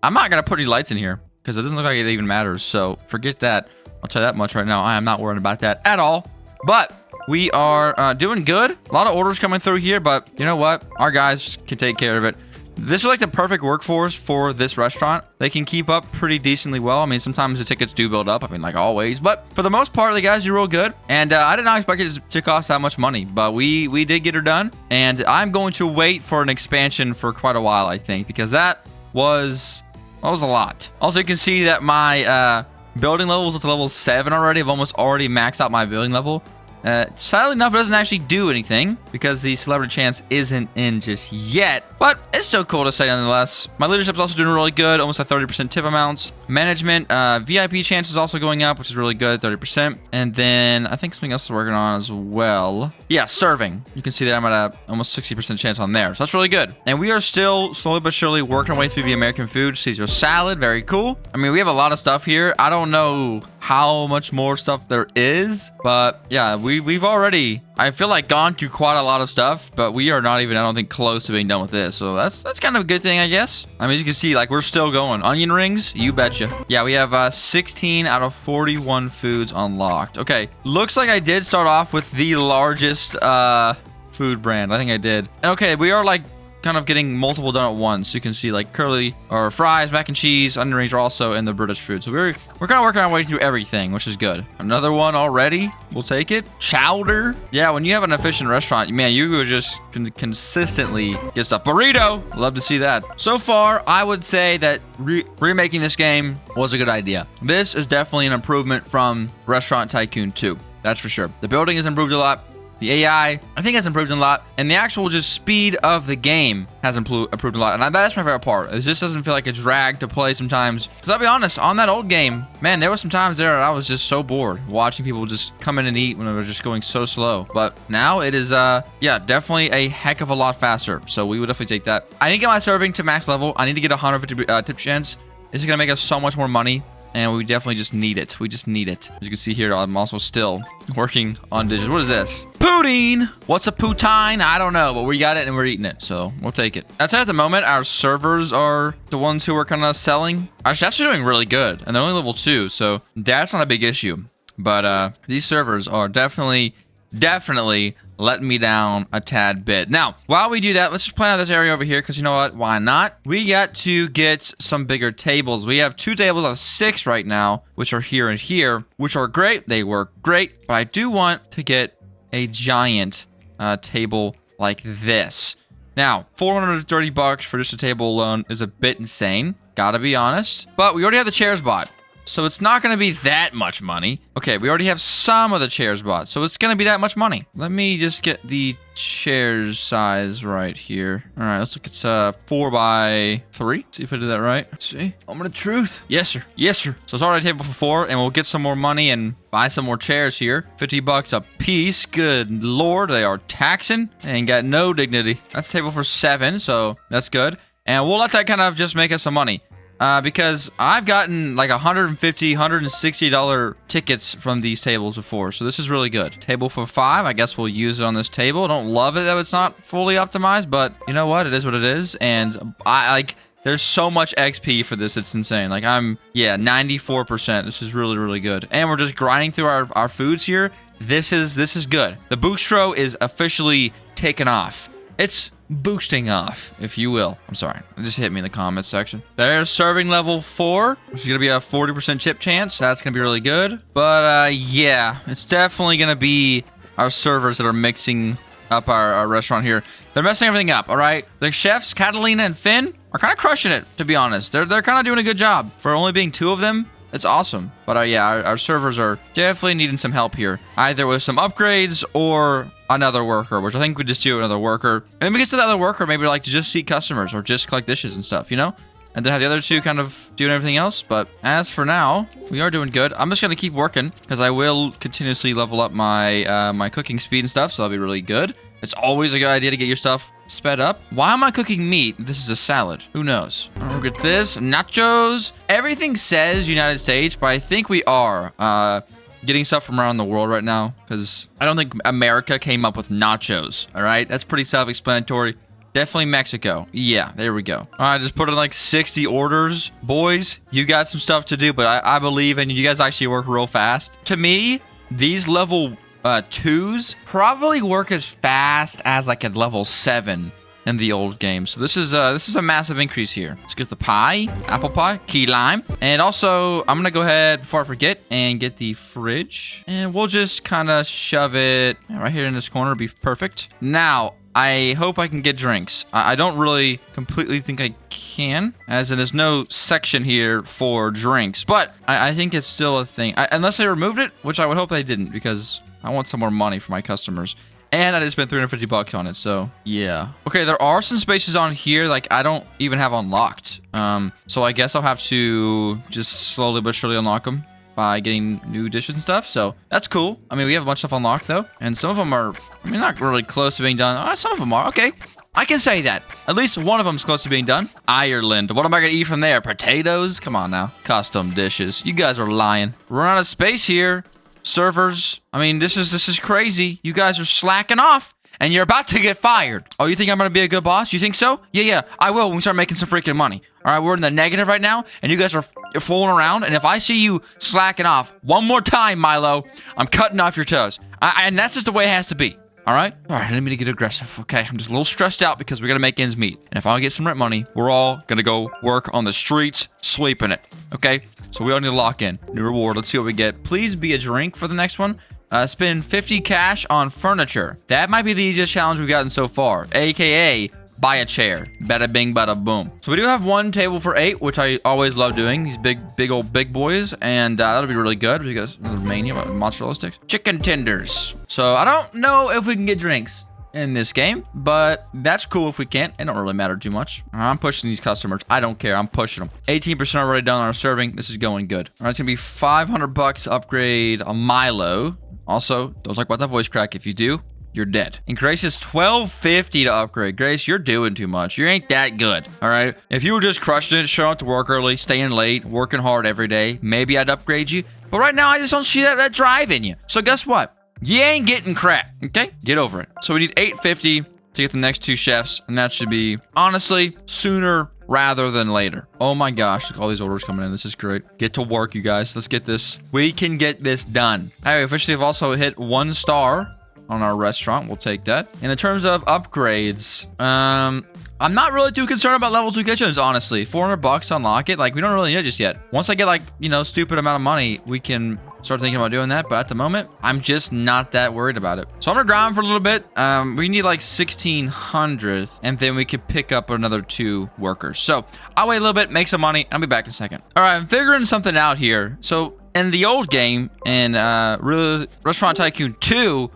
I'm not going to put any lights in here because it doesn't look like it even matters. So forget that. I'll tell you that much right now. I am not worried about that at all. But we are doing good. A lot of orders coming through here, but you know what? Our guys can take care of it. This is like the perfect workforce for this restaurant. They can keep up pretty decently well. I mean, sometimes the tickets do build up. I mean, like always. But for the most part, the guys do real good. And I did not expect it to cost that much money. But we did get her done. And I'm going to wait for an expansion for quite a while, I think. Because that was a lot. Also, you can see that my building level is at level 7 already. I've almost already maxed out my building level. Sadly enough, it doesn't actually do anything because the celebrity chance isn't in just yet, but it's still cool to say nonetheless. My leadership's also doing really good, almost at 30% tip amounts. Management, VIP chance is also going up, which is really good, 30%. And then I think something else is working on as well. Yeah, serving. You can see that I'm at a almost 60% chance on there, so that's really good. And we are still slowly but surely working our way through the American food. Caesar salad, very cool. I mean, we have a lot of stuff here. I don't know how much more stuff there is, but yeah, we've already I feel like gone through quite a lot of stuff, but we are not even, I don't think, close to being done with this. So that's kind of a good thing, I guess. I mean, as you can see, like, we're still going. Onion rings, you betcha. Yeah, we have 16 out of 41 foods unlocked. Okay, looks like I did start off with the largest food brand. I think I did. And okay, we are like kind of getting multiple done at once. You can see like curly or fries, mac and cheese, onion rings are also in the British food. So we're kind of working our way through everything, which is good. Another one already. We'll take it. Chowder. Yeah, when you have an efficient restaurant, man, you will just consistently get stuff. Burrito. Love to see that. So far, I would say that remaking this game was a good idea. This is definitely an improvement from Restaurant Tycoon 2. That's for sure. The building has improved a lot. The AI, I think, has improved a lot. And the actual just speed of the game has improved a lot. And that's my favorite part. It just doesn't feel like a drag to play sometimes. Because I'll be honest, on that old game, man, there were some times there I was just so bored watching people just come in and eat when it was just going so slow. But now it is, yeah, definitely a heck of a lot faster. So we would definitely take that. I need to get my serving to max level. I need to get 150 tip chance. This is going to make us so much more money. And we definitely just need it. We just need it. As you can see here, I'm also still working on dishes. What is this? Poutine! What's a poutine? I don't know, but we got it and we're eating it, so we'll take it. I'd say at the moment, our servers are the ones who are kind of selling. Our chefs are doing really good, and they're only level 2, so that's not a big issue. But these servers are definitely letting me down a tad bit. Now, while we do that, let's just plan out this area over here, because you know what? Why not? We got to get some bigger tables. We have 2 tables of 6 right now, which are here and here, which are great. They work great, but I do want to get a giant table like this. Now, $430 for just a table alone is a bit insane, gotta be honest. But we already have the chairs bought, so it's not going to be that much money. Okay, we already have some of the chairs bought, so it's going to be that much money. Let me just get the chairs size right here. All right, let's look. It's 4 by 3. See if I did that right. Let's see. Moment of truth. Yes, sir. Yes, sir. So it's already a table for 4, and we'll get some more money and buy some more chairs here. $50 a piece. Good lord, they are taxing. They ain't got no dignity. That's a table for 7, so that's good. And we'll let that kind of just make us some money. Because I've gotten like $150, $160 tickets from these tables before. So this is really good. Table for 5. I guess we'll use it on this table. I don't love it that it's not fully optimized, but you know what? It is what it is. And there's so much XP for this. It's insane. Like yeah, 94%. This is really, really good. And we're just grinding through our foods here. This is good. The bistro is officially taken off. It's boosting off, if you will. I'm sorry. It just hit me in the comments section. There's serving level 4, which is going to be a 40% chip chance. That's going to be really good. But, yeah, it's definitely going to be our servers that are mixing up our restaurant here. They're messing everything up, all right? The chefs, Catalina and Finn, are kind of crushing it, to be honest. They're kind of doing a good job. For only being 2 of them, it's awesome. But, yeah, our servers are definitely needing some help here. Either with some upgrades or another worker, which I think we just do another worker. And then we get to the other worker, maybe like to just seat customers or just collect dishes and stuff, you know? And then have the other 2 kind of doing everything else. But as for now, we are doing good. I'm just going to keep working because I will continuously level up my my cooking speed and stuff. So that'll be really good. It's always a good idea to get your stuff sped up. Why am I cooking meat? This is a salad. Who knows? We'll get this. Nachos. Everything says United States, but I think we are getting stuff from around the world right now because I don't think America came up with nachos. All right, that's pretty self-explanatory. Definitely Mexico. Yeah, there we go. All right, just put in like 60 orders. Boys, you got some stuff to do, but I believe in you. You guys actually work real fast. To me, these level 2s probably work as fast as like a level 7 in the old game. So this is a massive increase here. Let's get the pie, apple pie, key lime. And also, I'm going to go ahead before I forget and get the fridge. And we'll just kind of shove it right here in this corner. Be perfect. Now, I hope I can get drinks. I don't really completely think I can, as in there's no section here for drinks. But I think it's still a thing. Unless they removed it, which I would hope they didn't, because I want some more money for my customers. And I just spent $350 on it, so yeah. Okay, there are some spaces on here like I don't even have unlocked. So I guess I'll have to just slowly but surely unlock them by getting new dishes and stuff. So that's cool. I mean, we have a bunch of stuff unlocked though, and some of them are, I mean, not really close to being done. Some of them are. Okay, I can say that. At least one of them's close to being done. Ireland. What am I gonna eat from there? Potatoes? Come on now. Custom dishes. You guys are lying. We're out of space here. servers, I mean, this is crazy. You guys are slacking off. And you're about to get fired. Oh, you think I'm going to be a good boss? You think so? Yeah, I will when we start making some freaking money. All right, we're in the negative right now, and you guys are fooling around. And if I see you slacking off one more time, Milo, I'm cutting off your toes. And that's just the way it has to be. All right? All right, I didn't mean to get aggressive. Okay, I'm just a little stressed out because we got to make ends meet. And if I want to get some rent money, we're all going to go work on the streets, sweeping it. Okay? So we all need to lock in. New reward. Let's see what we get. Please be a drink for the next one. Spend 50 cash on furniture. That might be the easiest challenge we've gotten so far, aka buy a chair. Bada bing, bada boom. So we do have one table for 8, which I always love doing. These big old boys, and that'll be really good because the mania mozzarella sticks, chicken tenders. So I don't know if we can get drinks in this game, but that's cool if we can't. It don't really matter too much. I'm pushing these customers. I don't care. I'm pushing them. 18% already done on our serving. This is going good. All right, it's gonna be $500 to upgrade a Milo. Also, don't talk about that voice crack. If you do, you're dead. And Grace is $12.50 to upgrade. Grace, you're doing too much. You ain't that good. All right. If you were just crushing it, showing up to work early, staying late, working hard every day, maybe I'd upgrade you. But right now, I just don't see that drive in you. So guess what? You ain't getting crap. Okay? Get over it. So we need $8.50 to get the next 2 chefs, and that should be, honestly, sooner rather than later. Oh my gosh, look, all these orders coming in. This is great. Get to work, you guys. Let's get this. We can get this done. All right, we officially have also hit 1 star on our restaurant. We'll take that. And in terms of upgrades, I'm not really too concerned about level 2 kitchens, honestly. $400 to unlock it. Like, we don't really need it just yet. Once I get, like, you know, stupid amount of money, we can start thinking about doing that. But at the moment, I'm just not that worried about it. So I'm gonna grind for a little bit. We need like 1,600, and then we could pick up another 2 workers. So I'll wait a little bit, make some money. I'll be back in a second. All right, I'm figuring something out here. So in the old game, in Resturant Tycoon 2,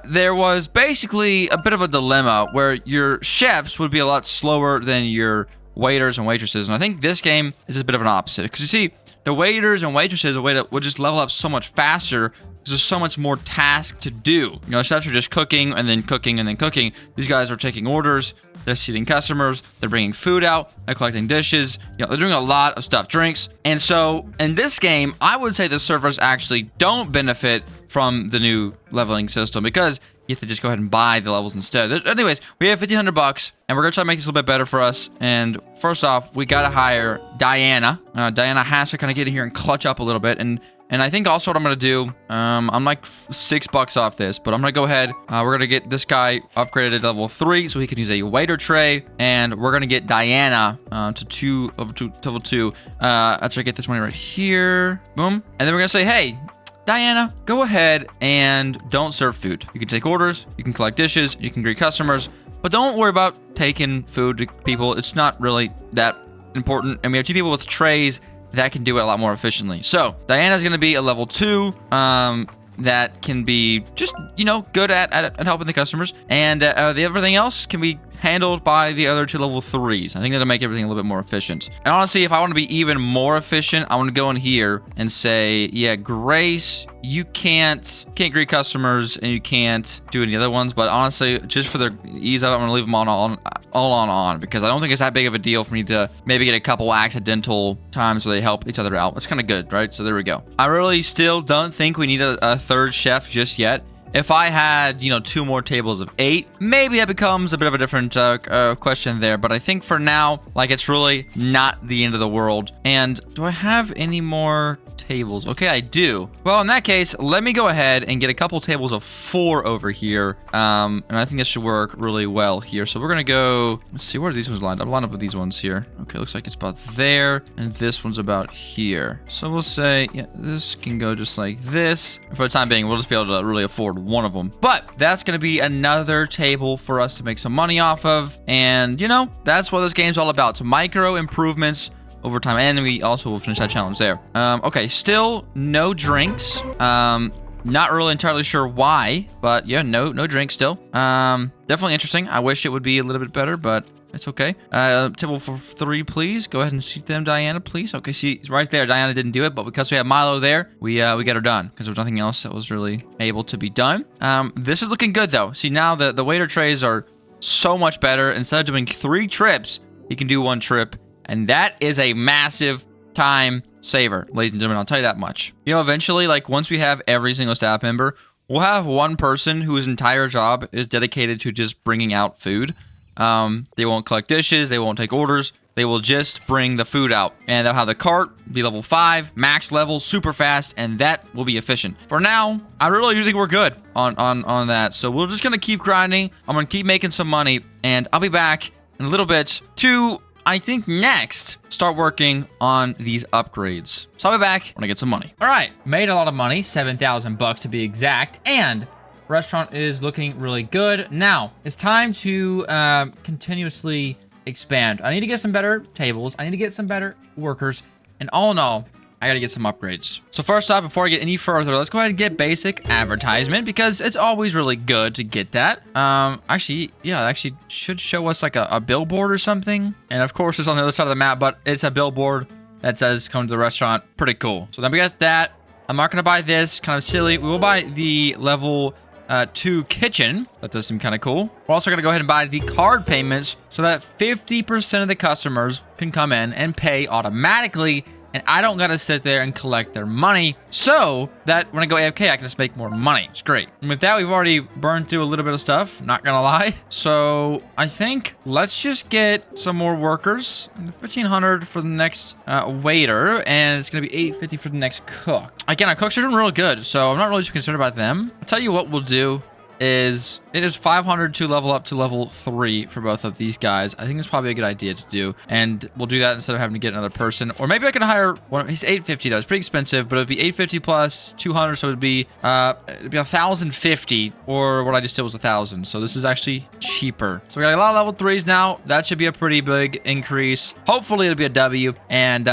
there was basically a bit of a dilemma where your chefs would be a lot slower than your waiters and waitresses. And I think this game is a bit of an opposite. Because you see, the waiters and waitresses would just level up so much faster because there's so much more task to do. You know, chefs are just cooking and then cooking and then cooking. These guys are taking orders. They're seating customers. They're bringing food out. They're collecting dishes. You know, they're doing a lot of stuff, drinks. And so in this game, I would say the servers actually don't benefit from the new leveling system because you have to just go ahead and buy the levels instead. Anyways, we have $1,500, and we're gonna try to make this a little bit better for us. And first off, we gotta hire Diana. Diana has to kind of get in here and clutch up a little bit. And I think also what I'm gonna do, I'm like $6 off this, but I'm gonna go ahead. We're gonna get this guy upgraded to level 3 so he can use a waiter tray, and we're gonna get Diana to level 2. After I get this money right here, boom, and then we're gonna say, hey, Diana, go ahead and don't serve food. You can take orders, you can collect dishes, you can greet customers, but don't worry about taking food to people. It's not really that important. And we have 2 people with trays that can do it a lot more efficiently. So Diana's going to be a level 2 that can be just, you know, good at helping the customers. And everything else can be handled by the other 2 level 3s. I think that'll make everything a little bit more efficient. And honestly, if I want to be even more efficient, I want to go in here and say, yeah, Grace, you can't greet customers and you can't do any other ones. But honestly, just for the ease of it, I'm going to leave them all on because I don't think it's that big of a deal for me to maybe get a couple accidental times where they help each other out. It's kind of good, right? So there we go. I really still don't think we need a 3rd chef just yet. If I had, you know, 2 more tables of 8, maybe that becomes a bit of a different question there. But I think for now, like, it's really not the end of the world. And do I have any more tables? Okay, I do. Well, in that case, let me go ahead and get a couple tables of 4 over here. And I think this should work really well here. So we're going to go, let's see, where are these ones lined up? Line up with these ones here. Okay, looks like it's about there. And this one's about here. So we'll say, yeah, this can go just like this. For the time being, we'll just be able to really afford one of them. But that's going to be another table for us to make some money off of. And, you know, that's what this game's all about. It's micro improvements over time. And we also will finish that challenge there. Okay, still no drinks. Not really entirely sure why, but yeah, no drinks still. Definitely interesting. I wish it would be a little bit better, but it's okay. Table for 3, please. Go ahead and seat them, Diana, please. Okay, see, right there. Diana didn't do it, but because we have Milo there, we got her done because there was nothing else that was really able to be done. This is looking good though. See, now the waiter trays are so much better. Instead of doing 3 trips, you can do 1 trip, and that is a massive time saver, ladies and gentlemen. I'll tell you that much. You know, eventually, like once we have every single staff member, we'll have one person whose entire job is dedicated to just bringing out food. They won't collect dishes. They won't take orders. They will just bring the food out, and they'll have the cart be level 5, max level, super fast, and that will be efficient. For now, I really do think we're good on that. So we're just gonna keep grinding. I'm gonna keep making some money, and I'll be back in a little bit to, I think, next start working on these upgrades. So I'll be back when I get some money. All right, made a lot of money, 7,000 bucks to be exact, and restaurant is looking really good. Now it's time to continuously expand. I need to get some better tables. I need to get some better workers. And all in all, I gotta get some upgrades. So first off, before I get any further, let's go ahead and get basic advertisement because it's always really good to get that. Actually, yeah, it actually should show us like a billboard or something. And of course, it's on the other side of the map, but it's a billboard that says come to the restaurant. Pretty cool. So then we got that. I'm not gonna buy this, kind of silly. We will buy the level 2 kitchen. That does seem kind of cool. We're also going to go ahead and buy the card payments so that 50% of the customers can come in and pay automatically, and I don't got to sit there and collect their money, so that when I go AFK, I can just make more money. It's great. And with that, we've already burned through a little bit of stuff, not gonna lie. So I think let's just get some more workers. 1,500 for the next waiter, and it's gonna be 850 for the next cook. Again, our cooks are doing real good, so I'm not really too concerned about them. I'll tell you what we'll do is it is 500 to level up to level 3 for both of these guys. I think it's probably a good idea to do, and we'll do that instead of having to get another person. Or maybe I can hire one. He's 850 though. It's pretty expensive, but it'd be 850 plus 200, so it'd be 1,050, or what I just did was 1,000. So this is actually cheaper. So we got a lot of level 3s now. That should be a pretty big increase. Hopefully it'll be a W, and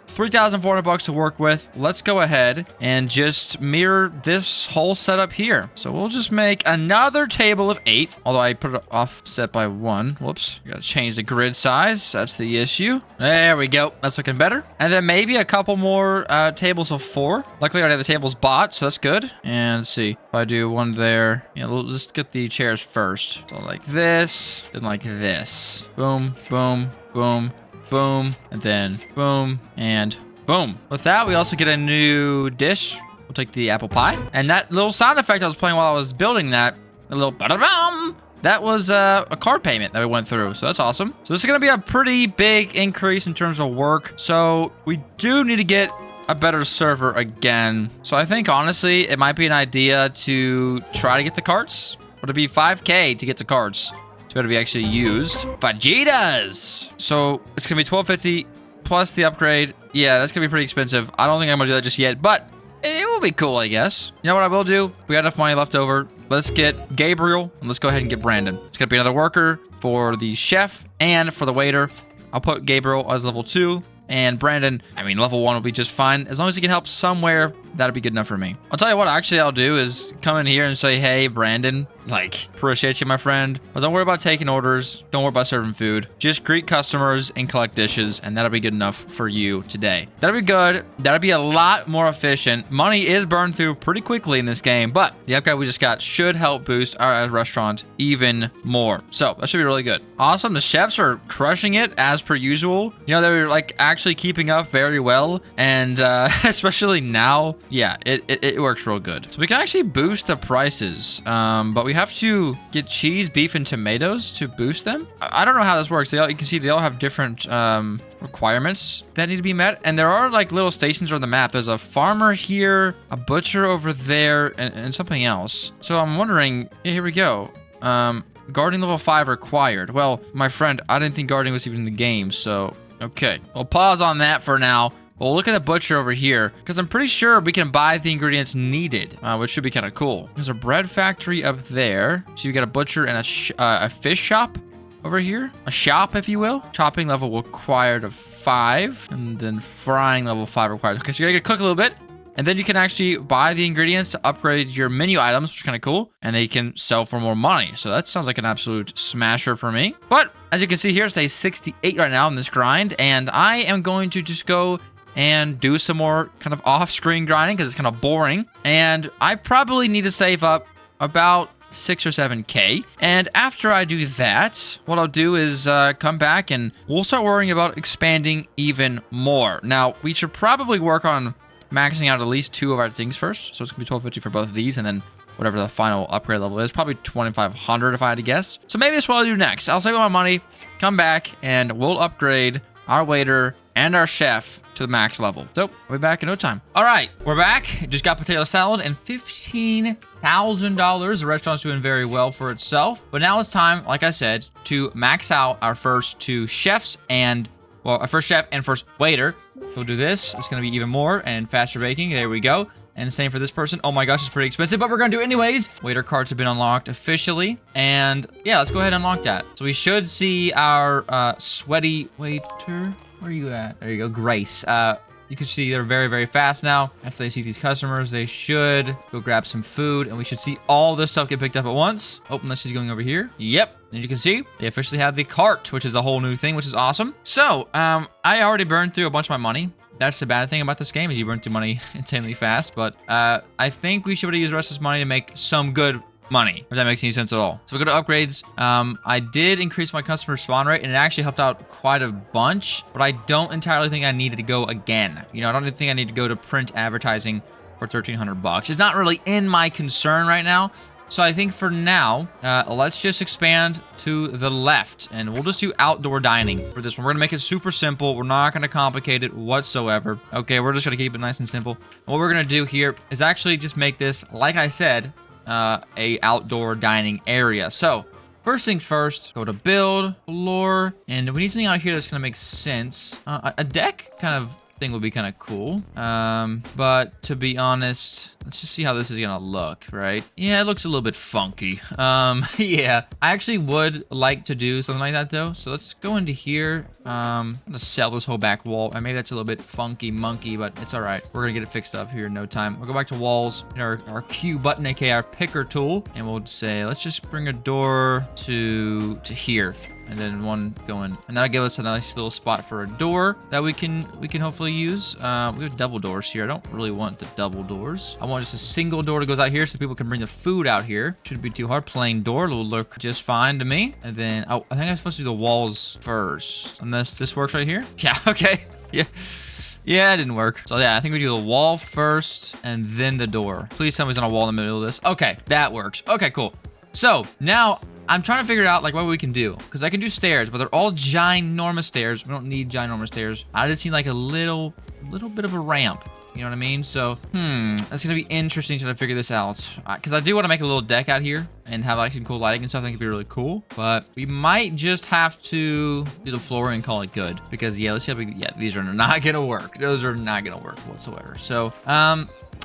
3,400 bucks to work with. Let's go ahead and just mirror this whole setup here. So we'll just make another table of 8, although I put it offset by 1. Whoops. Gotta change the grid size. That's the issue. There we go. That's looking better. And then maybe a couple more tables of 4. Luckily, I already have the tables bought, so that's good. And let's see. If I do one there, yeah, we'll just get the chairs first. So like this, then like this. Boom, boom, boom, boom, and then boom, and boom. With that, we also get a new dish. We'll take the apple pie. And that little sound effect I was playing while I was building that, a little ba-da-bum, that was a card payment that we went through. So that's awesome. So this is going to be a pretty big increase in terms of work. So we do need to get a better server again. So I think, honestly, it might be an idea to try to get the carts. Would it be 5K to get the carts to better be actually used? Fajitas! So it's going to be 1,250 plus the upgrade. Yeah, that's going to be pretty expensive. I don't think I'm going to do that just yet, but it will be cool, I guess. You know what I will do? We got enough money left over. Let's get Gabriel, and let's go ahead and get Brandon. It's going to be another worker for the chef and for the waiter. I'll put Gabriel as level 2. And Brandon, I mean, level 1 will be just fine. As long as he can help somewhere, that'll be good enough for me. I'll tell you what, actually, I'll do is come in here and say, hey, Brandon, like, appreciate you, my friend. But don't worry about taking orders. Don't worry about serving food. Just greet customers and collect dishes, and that'll be good enough for you today. That'll be good. That'll be a lot more efficient. Money is burned through pretty quickly in this game, but the upgrade we just got should help boost our restaurant even more. So that should be really good. Awesome. The chefs are crushing it as per usual. You know, they're like actually keeping up very well, and especially now, yeah, it works real good. So we can actually boost the prices, but we have to get cheese, beef, and tomatoes to boost them. I don't know how this works. You can see they all have different requirements that need to be met, and there are like little stations on the map. There's a farmer here, a butcher over there, and something else. So I'm wondering, yeah, here we go. Gardening level 5 required. Well, my friend, I didn't think gardening was even in the game, so okay. We'll pause on that for now. We'll look at the butcher over here, because I'm pretty sure we can buy the ingredients needed, which should be kind of cool. There's a bread factory up there. So you got a butcher and a fish shop over here. A shop, if you will. Chopping level required of 5, and then frying level 5 required. Okay, so you're gonna cook a little bit, and then you can actually buy the ingredients to upgrade your menu items, which is kind of cool, and they can sell for more money. So that sounds like an absolute smasher for me. But as you can see here, it's a 68 right now in this grind, and I am going to just go and do some more kind of off-screen grinding because it's kind of boring. And I probably need to save up about 6 or 7K. And after I do that, what I'll do is come back and we'll start worrying about expanding even more. Now, we should probably work on maxing out at least 2 of our things first. So it's gonna be 1250 for both of these, and then whatever the final upgrade level is, probably 2500 if I had to guess. So maybe that's what I'll do next. I'll save all my money, come back, and we'll upgrade our waiter and our chef to the max level. So we'll be back in no time. All right, we're back. Just got potato salad and $15,000. The restaurant's doing very well for itself. But now it's time, like I said, to max out our first 2 chefs and, well, our first chef and first waiter. So we'll do this. It's going to be even more and faster baking. There we go. And same for this person. Oh my gosh, it's pretty expensive, but we're gonna do it anyways. Waiter cards have been unlocked officially. And yeah, let's go ahead and unlock that. So we should see our sweaty waiter. Where are you at? There you go, Grace. You can see they're very, very fast now. After they see these customers, they should go grab some food, and we should see all this stuff get picked up at once. Oh, unless she's going over here. Yep. And you can see they officially have the cart, which is a whole new thing, which is awesome. So, I already burned through a bunch of my money. That's the bad thing about this game, is you burn through money insanely fast. But I think we should be able to use the rest of this money to make some good money, if that makes any sense at all. So we go to upgrades. I did increase my customer spawn rate, and it actually helped out quite a bunch. But I don't entirely think I needed to go again. You know, I don't even think I need to go to print advertising for 1,300 bucks. It's not really in my concern right now. So I think for now, let's just expand to the left, and we'll just do outdoor dining for this one. We're gonna make it super simple. We're not gonna complicate it whatsoever. Okay, we're just gonna keep it nice and simple. What we're gonna do here is actually just make this, like I said, a outdoor dining area. So first things first, go to build, floor, and we need something out here that's gonna make sense. A deck kind of thing would be kind of cool. But to be honest, let's just see how this is gonna look, right? Yeah, it looks a little bit funky. Yeah, I actually would like to do something like that though. So let's go into here. I'm gonna sell this whole back wall, and maybe that's a little bit funky monkey, but it's all right. We're gonna get it fixed up here in no time. We'll go back to walls, our Q button, aka our picker tool, and we'll say, let's just bring a door to here. And then one going, and that'll give us a nice little spot for a door that we can hopefully use. We have double doors here. I don't really want the double doors. I want just a single door that goes out here so people can bring the food out here. Shouldn't be too hard. Plain door will look just fine to me. And then, oh, I think I'm supposed to do the walls first, unless this works right here. Yeah, okay, yeah. Yeah, it didn't work. So yeah, I think we do the wall first and then the door. Please tell me there's not a wall in the middle of this. Okay, that works. Okay, cool. So now I'm trying to figure out like what we can do, because I can do stairs, but they're all ginormous stairs. We don't need ginormous stairs. I just need like a little bit of a ramp. You know what I mean? So, that's gonna be interesting to figure this out. Because I do want to make a little deck out here and have like some cool lighting and stuff. I think it'd be really cool. But we might just have to do the floor and call it good. Because yeah, let's see how yeah, these are not gonna work. Those are not gonna work whatsoever. So,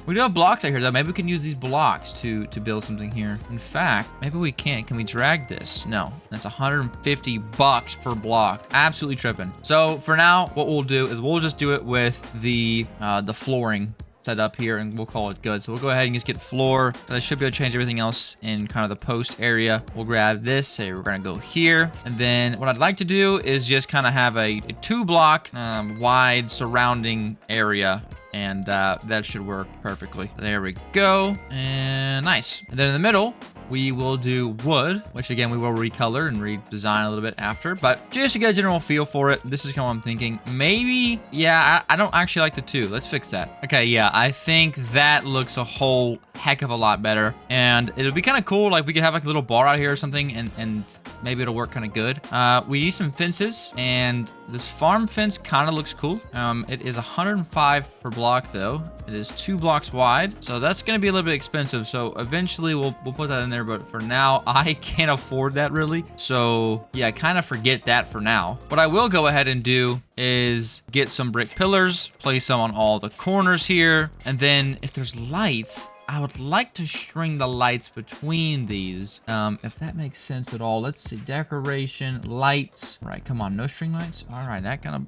we do have blocks out here though. Maybe we can use these blocks to build something here. In fact, maybe we can't. Can we drag this? No, that's 150 bucks per block. Absolutely tripping. So for now, what we'll do is we'll just do it with the flooring set up here, and we'll call it good. So we'll go ahead and just get floor. I should be able to change everything else in kind of the post area. We'll grab this, say we're gonna go here. And then what I'd like to do is just kind of have a 2-block wide surrounding area. And that should work perfectly. There we go. And nice. And then in the middle, we will do wood, which again, we will recolor and redesign a little bit after. But just to get a general feel for it, this is kind of what I'm thinking. Maybe, yeah, I don't actually like the 2. Let's fix that. Okay, yeah, I think that looks a whole heck of a lot better. And it'll be kind of cool. Like we could have like a little bar out here or something, and maybe it'll work kind of good. We need some fences, and this farm fence kind of looks cool. It is 105 per block though. It is 2 blocks wide, so that's gonna be a little bit expensive. So eventually we'll put that in there, but for now I can't afford that really. So yeah, I kind of forget that for now. What I will go ahead and do is get some brick pillars, place them on all the corners here, and then if there's lights, I would like to string the lights between these, if that makes sense at all. Let's see, decoration, lights. All right, come on, no string lights. All right, that kind of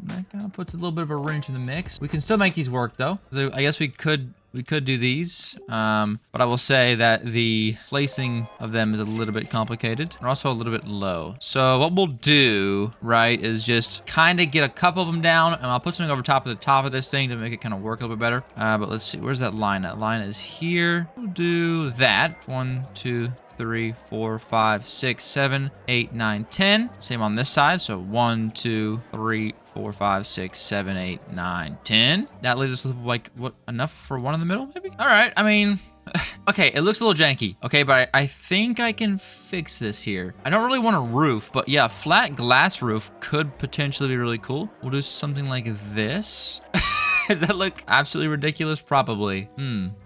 puts a little bit of a wrench in the mix. We can still make these work though. So I guess we could do these, but I will say that the placing of them is a little bit complicated. They're also a little bit low. So what we'll do, right, is just kind of get a couple of them down, and I'll put something over top of this thing to make it kind of work a little bit better. But let's see, where's that line at? Line is here. We'll do that. 1, 2, 3, 4, 5, 6, 7, 8, 9, 10. Same on this side. So 1, 2, 3, 4, 5, 6, 7, 8, 9, 10. That leaves us with like what, enough for one in the middle, maybe? All right. I mean, okay, it looks a little janky. Okay, but I think I can fix this here. I don't really want a roof, but yeah, flat glass roof could potentially be really cool. We'll do something like this. Does that look absolutely ridiculous? Probably.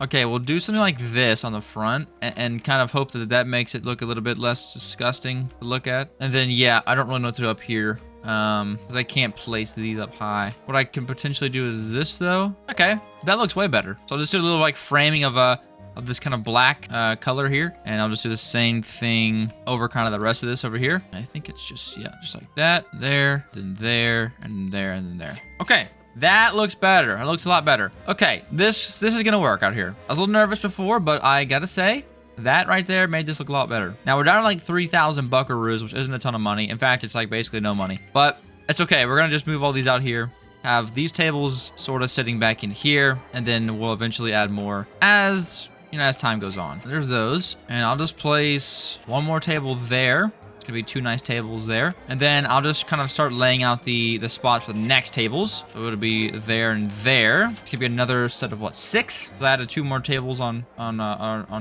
Okay, we'll do something like this on the front and kind of hope that that makes it look a little bit less disgusting to look at. And then, yeah, I don't really know what to do up here. Because I can't place these up high. What I can potentially do is this, though. Okay, that looks way better. So I'll just do a little, like, framing of this kind of black color here. And I'll just do the same thing over kind of the rest of this over here. I think it's just, yeah, just like that. There, then there, and there, and then there. Okay. That looks better. It looks a lot better. Okay, this is gonna work out here. I was a little nervous before, but I gotta say, that right there made this look a lot better. Now, we're down to like 3,000 buckaroos, which isn't a ton of money. In fact, it's like basically no money. But it's okay. We're gonna just move all these out here. Have these tables sort of sitting back in here. And then we'll eventually add more as, you know, as time goes on. There's those. And I'll just place one more table there. It's gonna be 2 nice tables there. And then I'll just kind of start laying out the spots for the next tables. So it'll be there and there. It's gonna be another set of what, 6? So I added 2 more tables on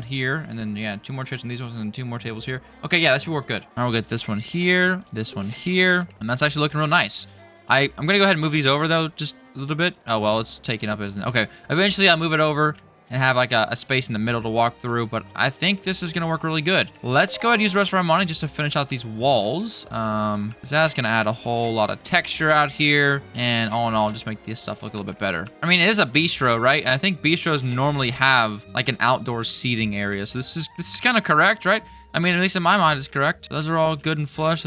here. And then yeah, 2 more chairs on these ones and then 2 more tables here. Okay, yeah, that should work good. Now we'll get this one here, and that's actually looking real nice. I'm gonna go ahead and move these over though, just a little bit. Oh, well, it's taken up, isn't it? Okay, eventually I'll move it over and have like a space in the middle to walk through, but I think this is gonna work really good. Let's go ahead and use the rest of our money just to finish out these walls. That's gonna add a whole lot of texture out here, and all in all, just make this stuff look a little bit better. I mean, it is a bistro, right? And I think bistros normally have like an outdoor seating area, so this is kind of correct, right? I mean, at least in my mind, it's correct. Those are all good and flush.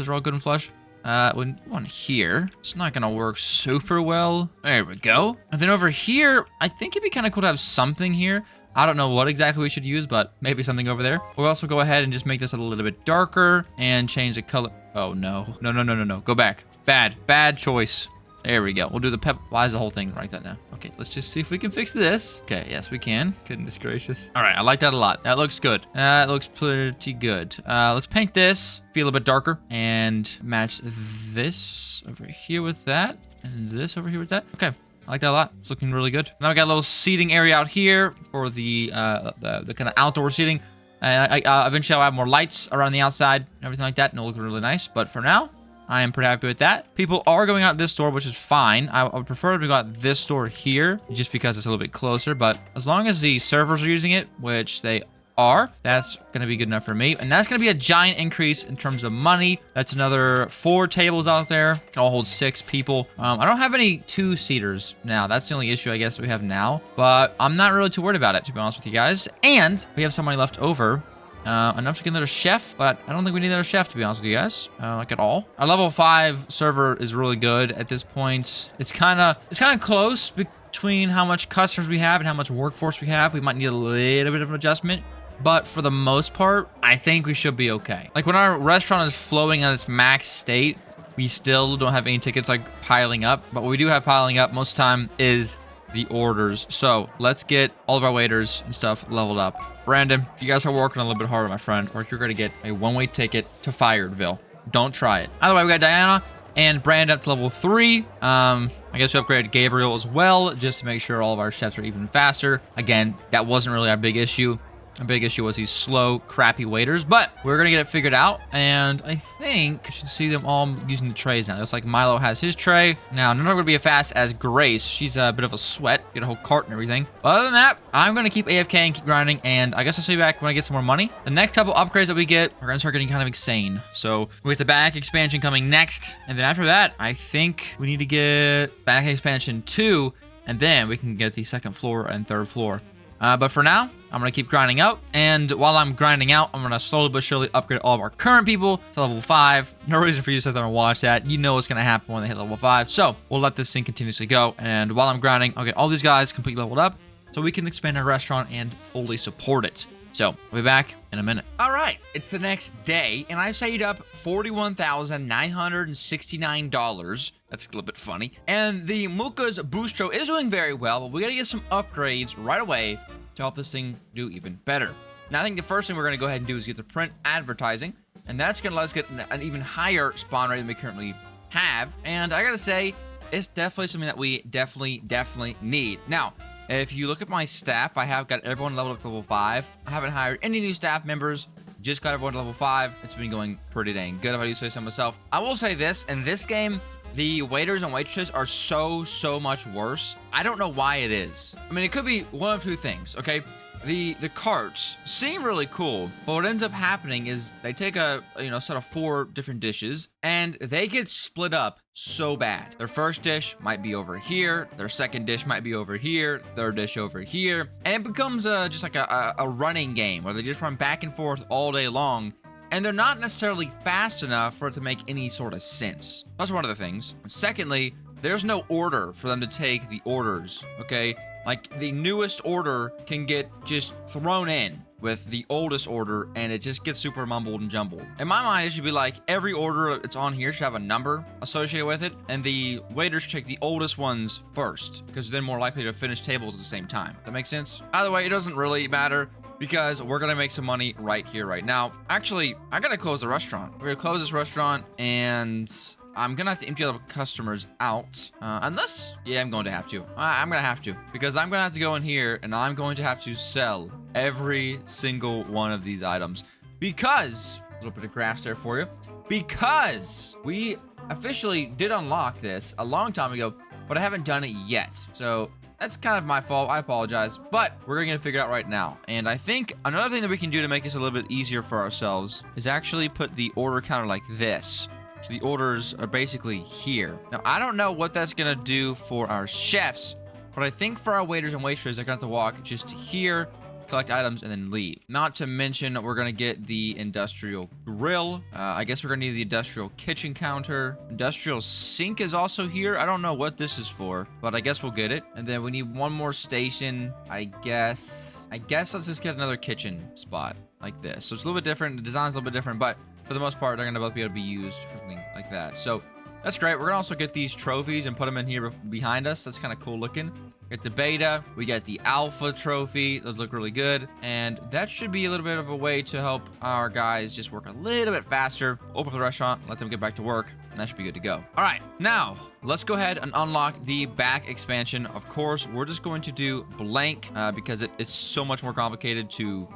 One here. It's not gonna work super well. There we go. And then over here, I think it'd be kind of cool to have something here. I don't know what exactly we should use, but maybe something over there. We'll also go ahead and just make this a little bit darker and change the color. Oh, no. No. Go back. Bad choice. There we go. We'll do the pep. Why is the whole thing like that now? Okay, let's just see if we can fix this. Okay, yes, we can. Goodness gracious. All right, I like that a lot. That looks good. That looks pretty good. Let's paint this, be a little bit darker, and match this over here with that, and this over here with that. Okay, I like that a lot. It's looking really good. Now we got a little seating area out here for the kind of outdoor seating. And eventually I'll have more lights around the outside and everything like that, and it'll look really nice. But for now, I am pretty happy with that. People are going out this door, which is fine. I would prefer to go out this door here, just because it's a little bit closer. But as long as the servers are using it, which they are, that's going to be good enough for me. And that's going to be a giant increase in terms of money. That's another 4 tables out there. Can all hold 6 people. I don't have any 2-seaters now. That's the only issue I guess we have now. But I'm not really too worried about it, to be honest with you guys. And we have some money left over. Enough to get another chef, but I don't think we need another chef, to be honest with you guys, like at all. Our level 5 server is really good at this point. It's kind of close between how much customers we have and how much workforce we have. We might need a little bit of an adjustment, but for the most part, I think we should be okay. Like when our restaurant is flowing at its max state, we still don't have any tickets like piling up, but what we do have piling up most of the time is the orders. So let's get all of our waiters and stuff leveled up. Brandon, you guys are working a little bit harder, my friend, or you're gonna get a 1-way ticket to Firedville. Don't try it. Either way, we got Diana and Brandon up to level 3. I guess we upgraded Gabriel as well, just to make sure all of our chefs are even faster. Again, that wasn't really our big issue. A big issue was these slow, crappy waiters, but we're gonna get it figured out. And I think you should see them all using the trays now. It's like Milo has his tray. Now, none of them are gonna be as fast as Grace. She's a bit of a sweat, get a whole cart and everything. But other than that, I'm gonna keep AFK and keep grinding. And I guess I'll see you back when I get some more money. The next couple upgrades that we get, we're gonna start getting kind of insane. So with the back expansion coming next, and then after that, I think we need to get back expansion 2, and then we can get the 2nd floor and 3rd floor. But for now, I'm going to keep grinding out. And while I'm grinding out, I'm going to slowly but surely upgrade all of our current people to level 5. No reason for you to sit there and watch that. You know what's going to happen when they hit level 5. So we'll let this thing continuously go. And while I'm grinding, I'll get all these guys completely leveled up so we can expand our restaurant and fully support it. So we'll be back in a minute. All right, it's the next day, and I've saved up $41,969. That's a little bit funny. And the Moocah's Bistro is doing very well, but we got to get some upgrades right away to help this thing do even better. Now, I think the first thing we're going to go ahead and do is get the print advertising, and that's going to let us get an even higher spawn rate than we currently have. And I got to say, it's definitely something that we definitely need. Now, if you look at my staff, I have got everyone leveled up to level 5. I haven't hired any new staff members. Just got everyone to level 5. It's been going pretty dang good, if I do say so myself. I will say this, in this game, the waiters and waitresses are so much worse. I don't know why it is. I mean, it could be one of two things, okay? The carts seem really cool, but what ends up happening is they take a, set of 4 different dishes, and they get split up so bad. Their first dish might be over here, their second dish might be over here, third dish over here, and it becomes just like a running game where they just run back and forth all day long, and they're not necessarily fast enough for it to make any sort of sense. That's one of the things. And secondly, there's no order for them to take the orders, okay? Like, the newest order can get just thrown in with the oldest order, and it just gets super mumbled and jumbled. In my mind, it should be like every order that's on here should have a number associated with it, and the waiters should take the oldest ones first, because they're more likely to finish tables at the same time. That makes sense? Either way, it doesn't really matter, because we're gonna make some money right here, right now. Actually, I gotta close the restaurant. We're gonna close this restaurant, and I'm gonna have to empty all the customers out. Unless, yeah, I'm going to have to. I'm gonna have to, because I'm gonna have to go in here, and I'm going to have to sell every single one of these items. Because, a little bit of grass there for you, because we officially did unlock this a long time ago, but I haven't done it yet. So that's kind of my fault. I apologize, but we're gonna figure it out right now. And I think another thing that we can do to make this a little bit easier for ourselves is actually put the order counter like this. So the orders are basically here. Now, I don't know what that's gonna do for our chefs, but I think for our waiters and waitresses, they're gonna have to walk just here, collect items, and then leave. Not to mention, we're gonna get the industrial grill. I guess we're gonna need the industrial kitchen counter. Industrial sink is also here. I don't know what this is for, but I guess we'll get it. And then we need one more station, I guess let's just get another kitchen spot like this. So it's a little bit different. The design's a little bit different, but for the most part, they're gonna both be able to be used for something like that. So that's great. We're gonna also get these trophies and put them in here behind us. That's kind of cool looking. Get the beta, we get the alpha trophy. Those look really good. And that should be a little bit of a way to help our guys just work a little bit faster. Open up the restaurant, let them get back to work, and that should be good to go. All right, now let's go ahead and unlock the back expansion. Of course, we're just going to do blank because it's so much more complicated to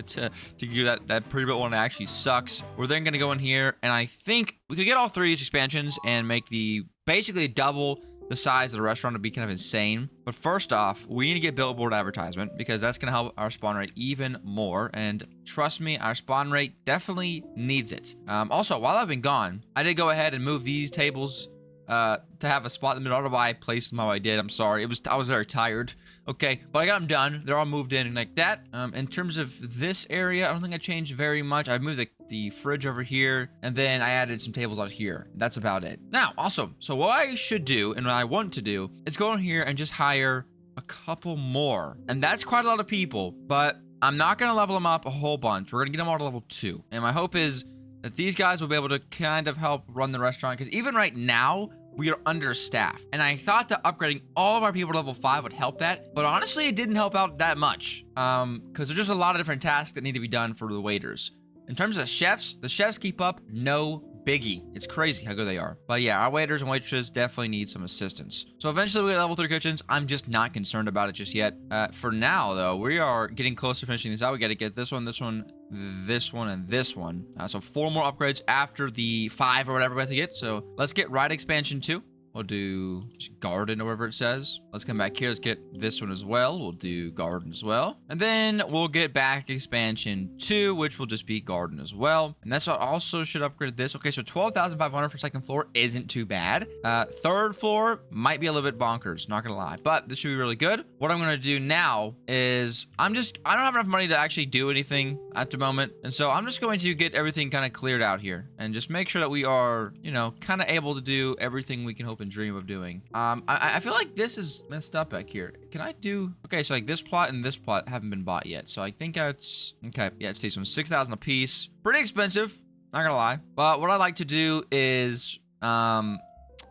to do that pre-built one that actually sucks. We're then gonna go in here, and I think we could get all 3 of these expansions and make the basically double the size of the restaurant to be kind of insane. But first off, we need to get billboard advertisement, because that's gonna help our spawn rate even more. And trust me, our spawn rate definitely needs it. Also, while I've been gone, I did go ahead and move these tables to have a spot in the middle. I don't know why I placed them how I did. I'm sorry. I was very tired. Okay, but I got them done. They're all moved in like that. In terms of this area, I don't think I changed very much. I moved the fridge over here, and then I added some tables out here. That's about it. Now, also, so what I should do, and what I want to do, is go in here and just hire a couple more. And that's quite a lot of people, but I'm not going to level them up a whole bunch. We're going to get them all to level 2. And my hope is that these guys will be able to kind of help run the restaurant, because even right now, we are understaffed. And I thought that upgrading all of our people to level 5 would help that, but honestly, it didn't help out that much, because there's just a lot of different tasks that need to be done for the waiters. In terms of chefs, the chefs keep up, no biggie. It's crazy how good they are. But yeah, our waiters and waitresses definitely need some assistance. So eventually we get level 3 kitchens. I'm just not concerned about it just yet. For now, though, we are getting close to finishing this out. We got to get this one, this one, this one, and this one. So 4 more upgrades after the 5 or whatever we have to get. So let's get right expansion 2. We'll do garden or whatever it says. Let's come back here. Let's get this one as well. We'll do garden as well. And then we'll get back expansion 2, which will just be garden as well. And that's what also should upgrade this. Okay, so 12,500 for second floor isn't too bad. Third floor might be a little bit bonkers, not gonna lie, but this should be really good. What I'm gonna do now is I don't have enough money to actually do anything at the moment. And so I'm just going to get everything kind of cleared out here and just make sure that we are, kind of able to do everything we can hope and dream of doing. I feel like this is messed up back here. Can I do... Okay, so like this plot and this plot haven't been bought yet. So I think that's... Okay, yeah, it's these ones. 6,000 a piece. Pretty expensive, not gonna lie. But what I like to do is...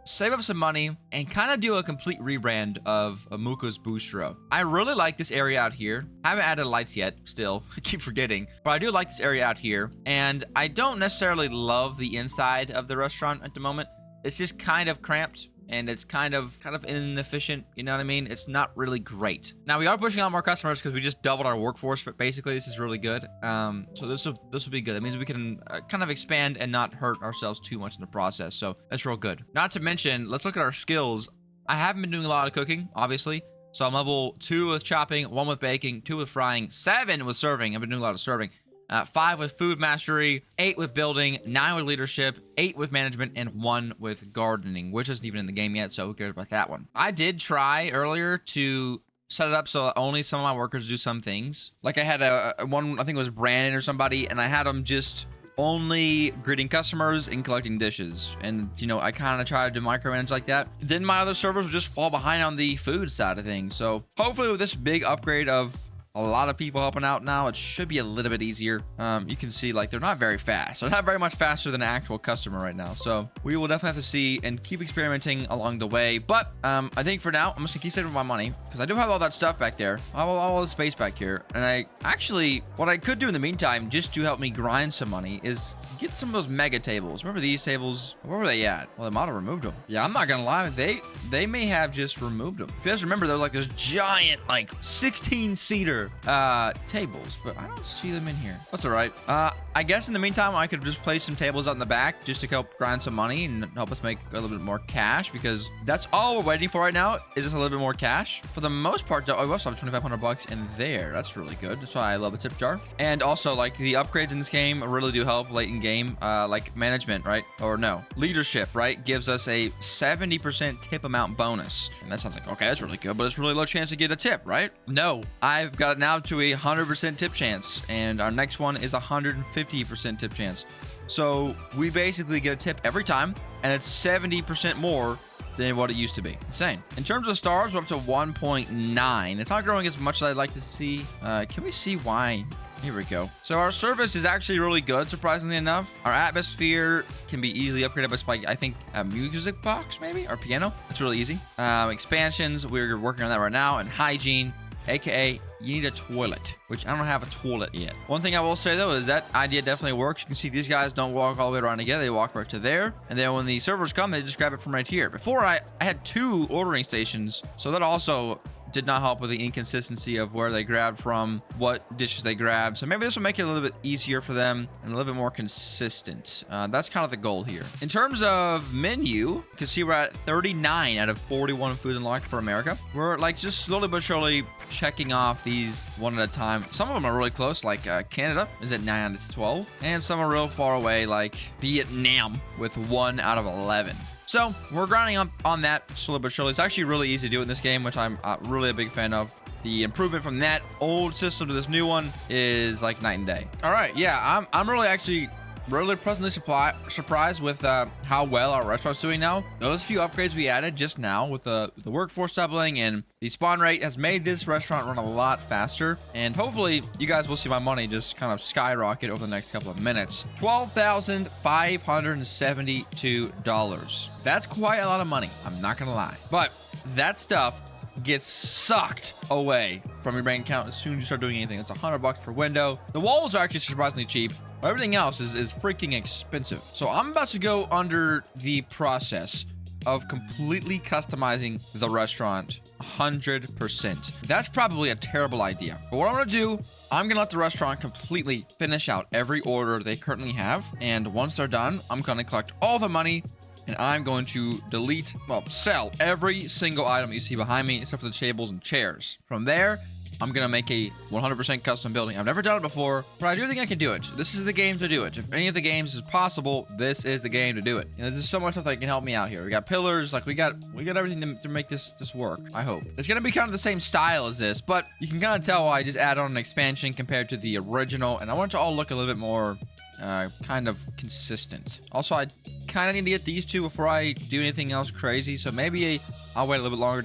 save up some money, and kind of do a complete rebrand of Moocah's Bistro. I really like this area out here. I haven't added lights yet, still. I keep forgetting. But I do like this area out here. And I don't necessarily love the inside of the restaurant at the moment. It's just kind of cramped. And it's kind of inefficient, you know what I mean? It's not really great. Now, we are pushing out more customers because we just doubled our workforce, but basically this is really good. So this will be good. That means we can kind of expand and not hurt ourselves too much in the process. So that's real good. Not to mention, let's look at our skills. I haven't been doing a lot of cooking, obviously. So I'm level 2 with chopping, 1 with baking, 2 with frying, 7 with serving. I've been doing a lot of serving. 5 with food mastery, 8 with building, 9 with leadership, 8 with management, and 1 with gardening, which isn't even in the game yet, so who cares about that one? I did try earlier to set it up so only some of my workers do some things. Like I had one, I think it was Brandon or somebody, and I had them just only greeting customers and collecting dishes. And, you know, I kind of tried to micromanage like that. Then my other servers would just fall behind on the food side of things. So hopefully with this big upgrade of a lot of people helping out now, it should be a little bit easier. You can see, like, they're not very fast. They're not very much faster than an actual customer right now. So we will definitely have to see and keep experimenting along the way. But I think for now, I'm just gonna keep saving my money because I do have all that stuff back there. I have all the space back here. And I actually, what I could do in the meantime, just to help me grind some money, is get some of those mega tables. Remember these tables? Where were they at? Well, they might have removed them. Yeah, I'm not gonna lie. They may have just removed them. If you guys remember, they're like those giant, like 16-seater tables, but I don't see them in here. That's all right. I guess in the meantime, I could just place some tables out in the back just to help grind some money and help us make a little bit more cash, because that's all we're waiting for right now is just a little bit more cash. For the most part, though, I also have 2,500 bucks in there. That's really good. That's why I love the tip jar. And also, like, the upgrades in this game really do help late in game. Like management, right? Or no, leadership, right? Gives us a 70% tip amount bonus. And that sounds like, okay, that's really good, but it's really low chance to get a tip, right? No, I've got it now to a 100% tip chance, and our next one is 150% tip chance. So we basically get a tip every time, and it's 70% more than what it used to be. Insane. In terms of stars, we're up to 1.9. It's not growing as much as I'd like to see. Can we see why? Here we go. So our service is actually really good, surprisingly enough. Our atmosphere can be easily upgraded by, I think, a music box, maybe, or piano. It's really easy. Expansions, we're working on that right now. And hygiene, aka you need a toilet, which I don't have a toilet yet. One thing I will say though is that idea definitely works. You can see these guys don't walk all the way around together. They walk right to there. And then when the servers come, they just grab it from right here. Before I had 2 ordering stations. So that also did not help with the inconsistency of where they grabbed from, what dishes they grabbed. So maybe this will make it a little bit easier for them and a little bit more consistent. That's kind of the goal here. In terms of menu, you can see we're at 39 out of 41 foods unlocked for America. We're like just slowly but surely checking off these one at a time. Some of them are really close, like Canada is at 9 out of 12. And some are real far away, like Vietnam with 1 out of 11. So we're grinding up on that slowly but surely. It's actually really easy to do in this game, which I'm really a big fan of. The improvement from that old system to this new one is like night and day. All right, yeah, I'm really actually really pleasantly surprised with how well our restaurant's doing now. Those few upgrades we added just now with the workforce doubling and the spawn rate has made this restaurant run a lot faster. And hopefully you guys will see my money just kind of skyrocket over the next couple of minutes. $12,572. That's quite a lot of money, I'm not gonna lie. But that stuff gets sucked away from your bank account as soon as you start doing anything. It's $100 per window. The walls are actually surprisingly cheap. Everything else is freaking expensive. So I'm about to go under the process of completely customizing the restaurant 100%. That's probably a terrible idea. But what I'm gonna do, I'm gonna let the restaurant completely finish out every order they currently have. And once they're done, I'm gonna collect all the money and I'm going to delete, well, sell every single item you see behind me except for the tables and chairs. From there, I'm going to make a 100% custom building. I've never done it before, but I do think I can do it. This is the game to do it. If any of the games is possible, this is the game to do it. You know, there's so much stuff that can help me out here. We got pillars, like we got everything to make this work, I hope. It's going to be kind of the same style as this, but you can kind of tell why I just add on an expansion compared to the original, and I want it to all look a little bit more kind of consistent. Also, I kind of need to get these two before I do anything else crazy, so maybe I'll wait a little bit longer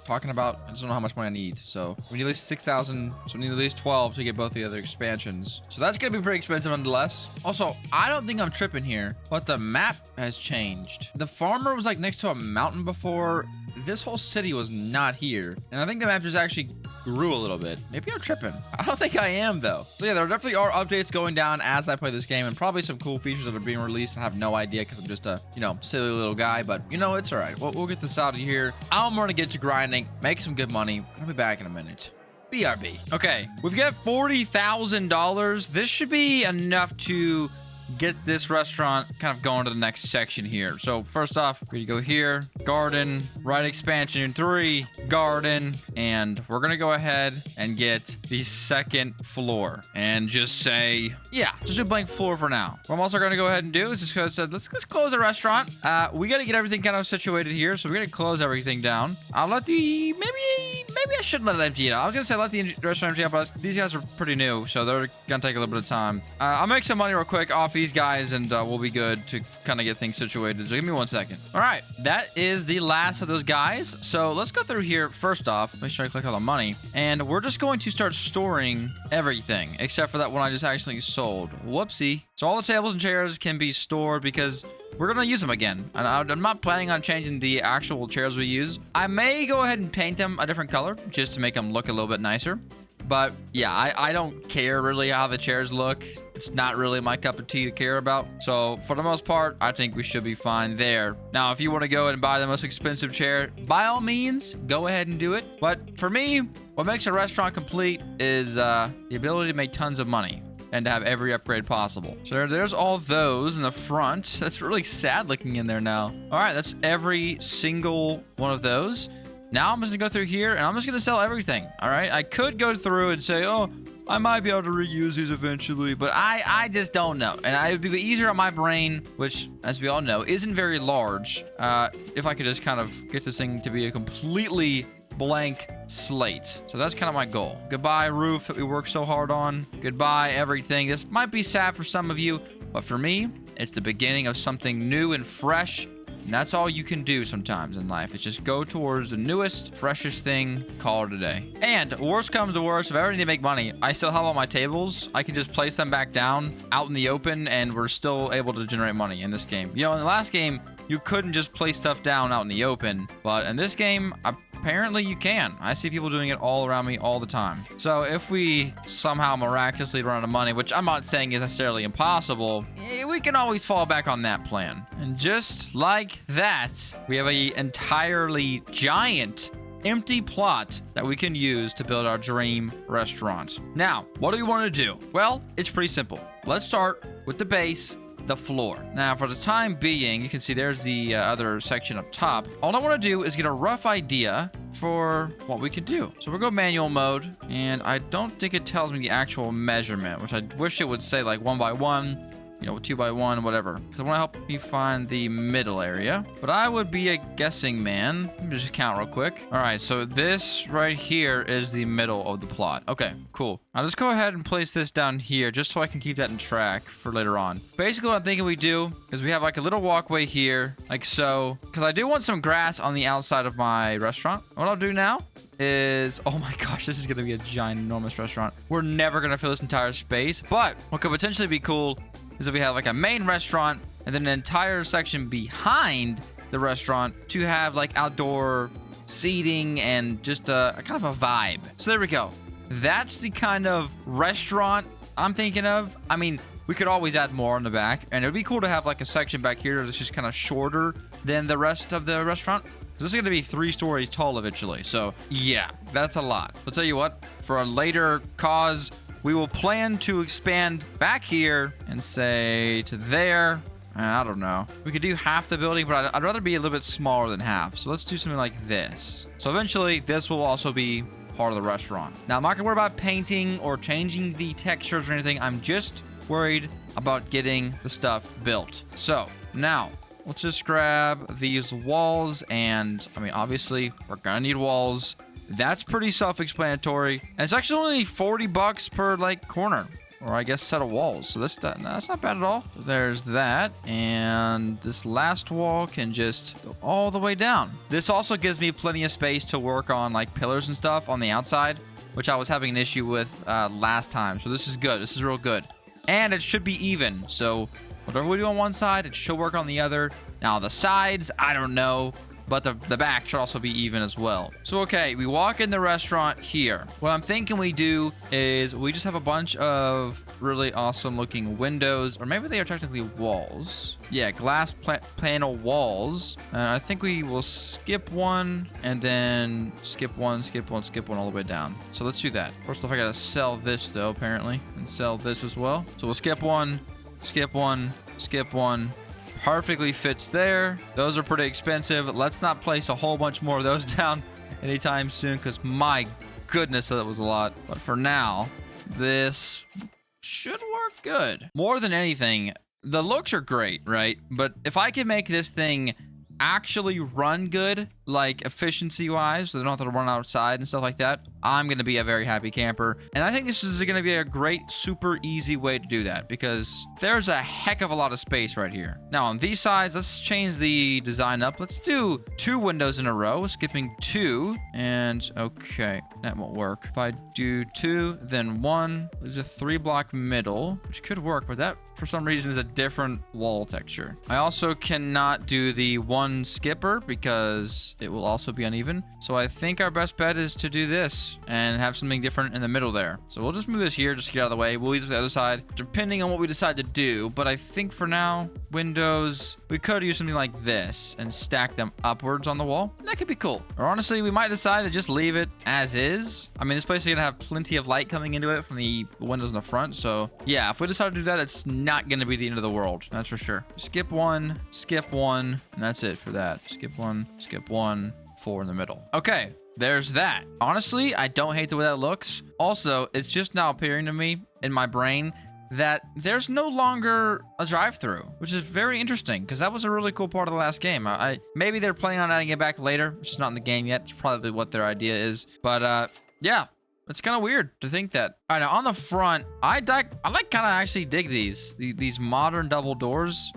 talking about, I just don't know how much money I need. So we need at least 6,000. So we need at least 12 to get both the other expansions. So that's going to be pretty expensive nonetheless. Also, I don't think I'm tripping here, but the map has changed. The farmer was like next to a mountain before. This whole city was not here. And I think the map just actually grew a little bit. Maybe I'm tripping. I don't think I am though. So yeah, there definitely are updates going down as I play this game, and probably some cool features that are being released. I have no idea because I'm just a, you know, silly little guy, but you know, it's all right. We'll get this out of here. I'm going to get to grinding, make some good money. I'll be back in a minute. BRB. Okay, we've got $40,000. This should be enough to get this restaurant kind of going to the next section here. So first off, we're gonna go here, garden, right expansion 3, garden, and we're gonna go ahead and get the second floor and just say, yeah, just a blank floor for now. What I'm also gonna go ahead and do is just go said, let's close the restaurant. We gotta get everything kind of situated here, so we're gonna close everything down. I'll let the maybe I shouldn't let it empty out. I was gonna say let the restaurant empty out, but these guys are pretty new, so they're gonna take a little bit of time. I'll make some money real quick off these guys, and we'll be good to kind of get things situated. So give me 1 second. All right, that is the last of those guys. So let's go through here. First off, make sure I click on the money, and we're just going to start storing everything except for that one I just actually sold. Whoopsie. So all the tables and chairs can be stored because we're gonna use them again. And I'm not planning on changing the actual chairs we use. I may go ahead and paint them a different color just to make them look a little bit nicer. But yeah, I don't care really how the chairs look. It's not really my cup of tea to care about. So for the most part, I think we should be fine there. Now, if you want to go and buy the most expensive chair, by all means, go ahead and do it. But for me, what makes a restaurant complete is the ability to make tons of money and to have every upgrade possible. So there's all those in the front. That's really sad looking in there now. All right, that's every single one of those. Now I'm just gonna go through here and I'm just gonna sell everything. All right, I could go through and say, oh, I might be able to reuse these eventually, but I just don't know. And it would be easier on my brain, which, as we all know, isn't very large, if I could just kind of get this thing to be a completely blank slate. So that's kind of my goal. Goodbye, roof that we worked so hard on. Goodbye, everything. This might be sad for some of you, but for me, it's the beginning of something new and fresh. And that's all you can do sometimes in life. It's just go towards the newest, freshest thing, call it a day. And worst comes to worst, if I ever need to make money, I still have all my tables. I can just place them back down out in the open, and we're still able to generate money in this game. You know, in the last game, you couldn't just place stuff down out in the open, but in this game, apparently you can. I see people doing it all around me all the time. So if we somehow miraculously run out of money, which I'm not saying is necessarily impossible, we can always fall back on that plan. And just like that, we have an entirely giant empty plot that we can use to build our dream restaurant. Now, what do we want to do? Well, it's pretty simple. Let's start with the base, the floor. Now, for the time being, you can see there's the other section up top. All I want to do is get a rough idea for what we could do. So we'll go manual mode, and I don't think it tells me the actual measurement, which I wish it would say like 1 by 1, you know, 2 by 1, whatever. Because I want to help me find the middle area. But I would be a guessing man. Let me just count real quick. All right, so this right here is the middle of the plot. Okay, cool. I'll just go ahead and place this down here just so I can keep that in track for later on. Basically, what I'm thinking we do is we have like a little walkway here, like so. Because I do want some grass on the outside of my restaurant. What I'll do now is, oh my gosh, this is going to be a giant, enormous restaurant. We're never going to fill this entire space. But what could potentially be cool is if we have like a main restaurant and then an entire section behind the restaurant to have like outdoor seating and just a kind of a vibe. So there we go. That's the kind of restaurant I'm thinking of. I mean, we could always add more in the back, and it would be cool to have like a section back here that's just kind of shorter than the rest of the restaurant. This is going to be 3 stories tall eventually. So yeah, that's a lot. I'll tell you what, for a later cause, we will plan to expand back here and say to there. I don't know. We could do half the building, but I'd rather be a little bit smaller than half. So let's do something like this. So eventually, this will also be part of the restaurant. Now, I'm not going to worry about painting or changing the textures or anything. I'm just worried about getting the stuff built. So now, let's just grab these walls. And, I mean, obviously, we're going to need walls. That's pretty self-explanatory. And it's actually only $40 per, like, corner. or I guess set of walls. So that's not bad at all. There's that. And this last wall can just go all the way down. This also gives me plenty of space to work on like pillars and stuff on the outside, which I was having an issue with last time. So this is good. This is real good. And it should be even. So whatever we do on one side, it should work on the other. Now the sides, I don't know. But the back should also be even as well. So, okay, we walk in the restaurant here. What I'm thinking we do is we just have a bunch of really awesome looking windows, or maybe they are technically walls. Yeah, glass panel walls. And I think we will skip one and then skip one all the way down. So let's do that. First off, I gotta sell this though, apparently, and sell this as well. So we'll skip one, skip one, skip one. Perfectly fits there. Those are pretty expensive. Let's not place a whole bunch more of those down anytime soon, because my goodness, that was a lot. But for now, this should work good. More than anything, the looks are great, right? But if I can make this thing actually run good, like efficiency wise, so they don't have to run outside and stuff like that, I'm gonna be a very happy camper. And I think this is gonna be a great, super easy way to do that, because there's a heck of a lot of space right here. Now on these sides, let's change the design up. Let's do 2 windows in a row, skipping 2, and okay, that won't work. If I do 2, then 1, there's a 3-block middle, which could work, but that for some reason is a different wall texture. I also cannot do the 1 skipper because it will also be uneven. So I think our best bet is to do this and have something different in the middle there. So we'll just move this here just to get out of the way. We'll use it the other side, depending on what we decide to do. But I think for now, windows, we could use something like this and stack them upwards on the wall. That could be cool. Or honestly, we might decide to just leave it as is. I mean, this place is gonna have plenty of light coming into it from the windows in the front. So yeah, if we decide to do that, it's not gonna be the end of the world. That's for sure. Skip 1, and that's it for that. Skip 1, 4 in the middle. Okay, there's that. Honestly, I don't hate the way that looks. Also, it's just now appearing to me in my brain that there's no longer a drive-through, which is very interesting because that was a really cool part of the last game. Maybe they're planning on adding it back later, which is not in the game yet. It's probably what their idea is. But yeah, it's kind of weird to think that. All right, now on the front, I kind of actually dig these modern double doors.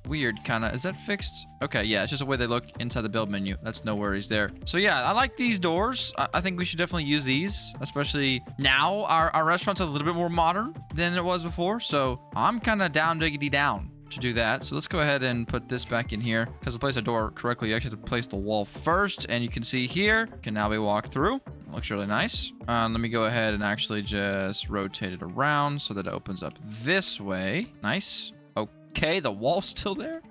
Weird kind of. Is that fixed? Okay, yeah, it's just the way they look inside the build menu. That's no worries there. So yeah, I like these doors. I think we should definitely use these, especially now. Our restaurant's a little bit more modern than it was before, so I'm kind of down diggity down to do that. So let's go ahead and put this back in here, because to place a door correctly, you actually have to place the wall first, and you can see here, can now be walked through. It looks really nice. Let me go ahead and actually just rotate it around so that it opens up this way. Nice. Okay, the wall's still there.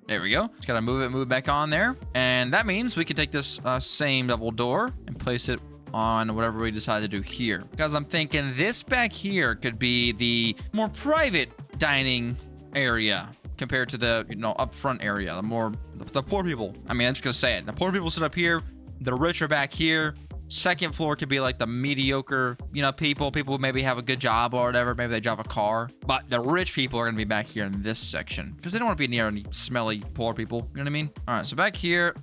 There we go. Just gotta move it back on there. And that means we can take this same double door and place it on whatever we decide to do here. Because I'm thinking this back here could be the more private dining area compared to the, up front area, the poor people. I mean, I'm just gonna say it. The poor people sit up here, the rich are back here. Second floor could be like the mediocre, people who maybe have a good job or whatever. Maybe they drive a car. But the rich people are going to be back here in this section because they don't want to be near any smelly poor people. You know what I mean? All right, so back here,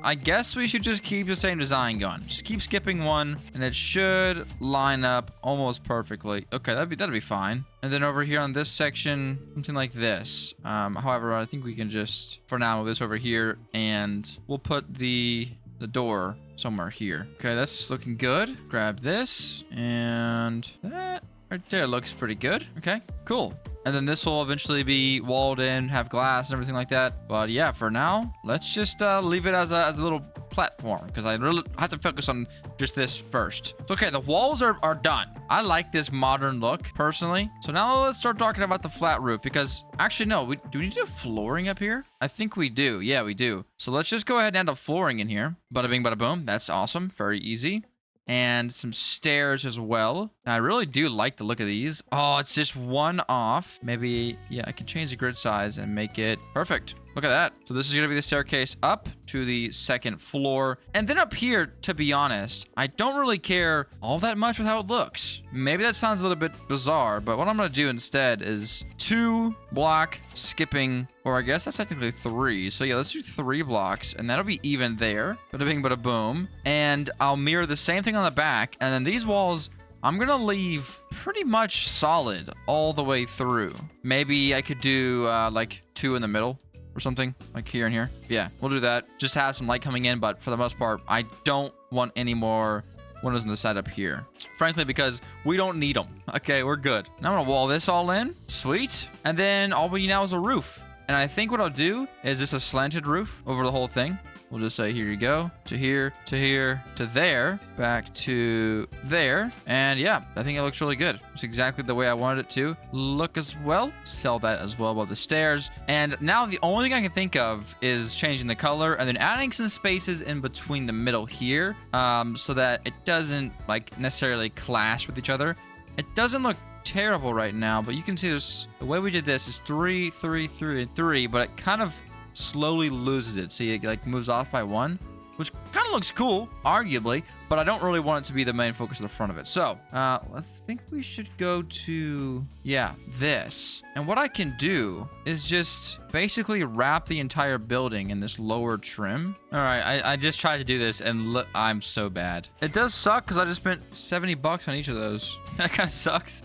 I guess we should just keep the same design going. Just keep skipping 1 and it should line up almost perfectly. Okay, that'd be fine. And then over here on this section, something like this. However, I think we can just, for now, move this over here and we'll put the door somewhere here. Okay, that's looking good. Grab this, and that right there looks pretty good. Okay, cool. And then this will eventually be walled in, have glass and everything like that. But yeah, for now, let's just leave it as a little platform, because I really have to focus on just this first. So, okay, the walls are done. I like this modern look personally. So now let's start talking about the flat roof, because actually no, do we need to do flooring up here? I think we do. Yeah, we do. So let's just go ahead and add a flooring in here. Bada bing, bada boom. That's awesome. Very easy. And some stairs as well. And I really do like the look of these. Oh, it's just 1 off. Maybe, yeah, I can change the grid size and make it perfect. Look at that. So this is going to be the staircase up to the 2nd floor. And then up here, to be honest, I don't really care all that much with how it looks. Maybe that sounds a little bit bizarre, but what I'm going to do instead is 2 block skipping, or I guess that's technically 3. So yeah, let's do 3 blocks, and that'll be even there. Bada bing, bada boom. And I'll mirror the same thing on the back, and then these walls I'm gonna leave pretty much solid all the way through. Maybe I could do like 2 in the middle or something, like here and here. Yeah, we'll do that. Just have some light coming in, but for the most part, I don't want any more windows on the side up here. Frankly, because we don't need them. Okay, we're good. Now I'm gonna wall this all in. Sweet. And then all we need now is a roof. And I think what I'll do is just a slanted roof over the whole thing. We'll just say, here you go, to here, to here, to there, back to there. And yeah, I think it looks really good. It's exactly the way I wanted it to look as well. Sell that as well above the stairs. And now the only thing I can think of is changing the color and then adding some spaces in between the middle here, so that it doesn't like necessarily clash with each other. It doesn't look terrible right now, but you can see there's the way we did this is 3, 3, 3, and 3, but it kind of slowly loses it. See, it like moves off by 1, which kind of looks cool, arguably, but I don't really want it to be the main focus of the front of it. So I think we should go to, yeah, this. And what I can do is just basically wrap the entire building in this lower trim. All right, I just tried to do this and look, I'm so bad. It does suck because I just spent $70 on each of those. That kind of sucks.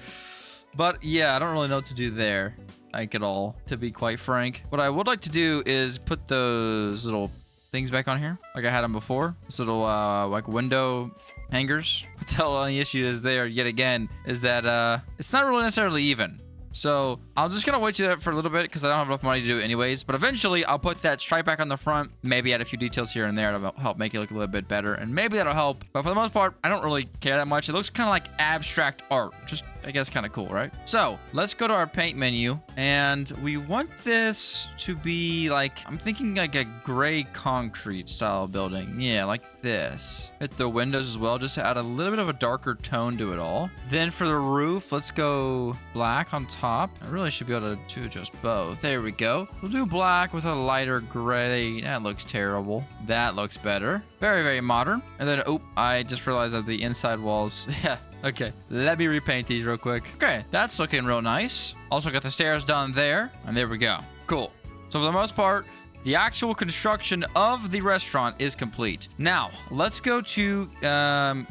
But yeah, I don't really know what to do there, like at all, to be quite frank. What I would like to do is put those little things back on here, like I had them before. This little like window hangers. But the only issue is there yet again is that it's not really necessarily even. So I'm just gonna wait to that for a little bit because I don't have enough money to do it anyways. But eventually I'll put that stripe back on the front, maybe add a few details here and there to help make it look a little bit better, and maybe that'll help. But for the most part, I don't really care that much. It looks kind of like abstract art, just I guess kind of cool, right? So let's go to our paint menu, and we want this to be like, I'm thinking like a gray concrete style building. Yeah, like this. Hit the windows as well, just to add a little bit of a darker tone to it all. Then for the roof, let's go black on top. I really should be able to adjust both. There we go. We'll do black with a lighter gray. That looks terrible. That looks better. Very, very modern. And then, oh, I just realized that the inside walls, yeah. Okay, let me repaint these real quick. Okay, that's looking real nice. Also got the stairs done there, and there we go. Cool. So for the most part, the actual construction of the restaurant is complete. Now, let's go to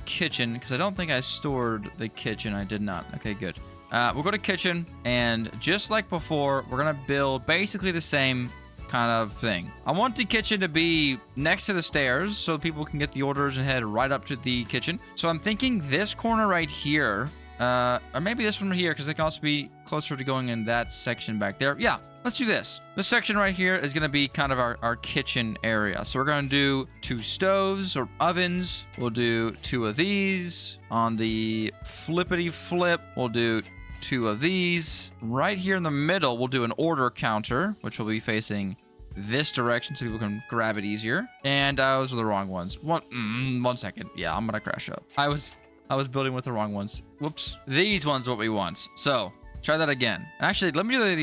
kitchen, because I don't think I stored the kitchen. I did not. Okay, good. We'll go to kitchen, and just like before, we're going to build basically the same kind of thing. I want the kitchen to be next to the stairs so people can get the orders and head right up to the kitchen. So I'm thinking this corner right here, or maybe this one right here, because it can also be closer to going in that section back there. Yeah, let's do this. This section right here is going to be kind of our kitchen area. So we're going to do 2 stoves or ovens. We'll do 2 of these. On the flippity flip, we'll do 2 of these. Right here in the middle, we'll do an order counter, which will be facing this direction so people can grab it easier. And those are the wrong ones. One second. Yeah, I'm gonna crash up. I was building with the wrong ones. Whoops. These ones are what we want. So try that again. Actually, let me do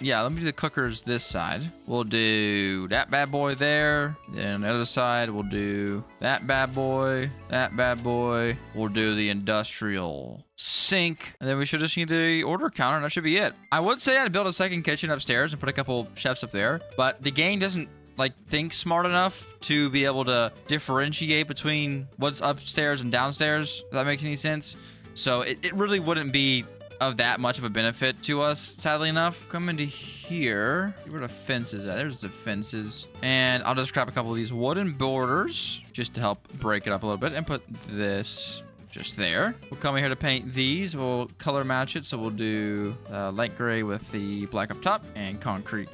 the cookers this side. We'll do that bad boy there. Then on the other side, we'll do that bad boy, that bad boy. We'll do the industrial sink. And then we should just need the order counter, and that should be it. I would say I'd build a second kitchen upstairs and put a couple chefs up there, but the game doesn't like think smart enough to be able to differentiate between what's upstairs and downstairs, if that makes any sense. So it really wouldn't be of that much of a benefit to us, sadly enough. Come into here. Where the fences at? There's the fences. And I'll just grab a couple of these wooden borders just to help break it up a little bit and put this just there. We'll come in here to paint these. We'll color match it. So we'll do light gray with the black up top and concrete,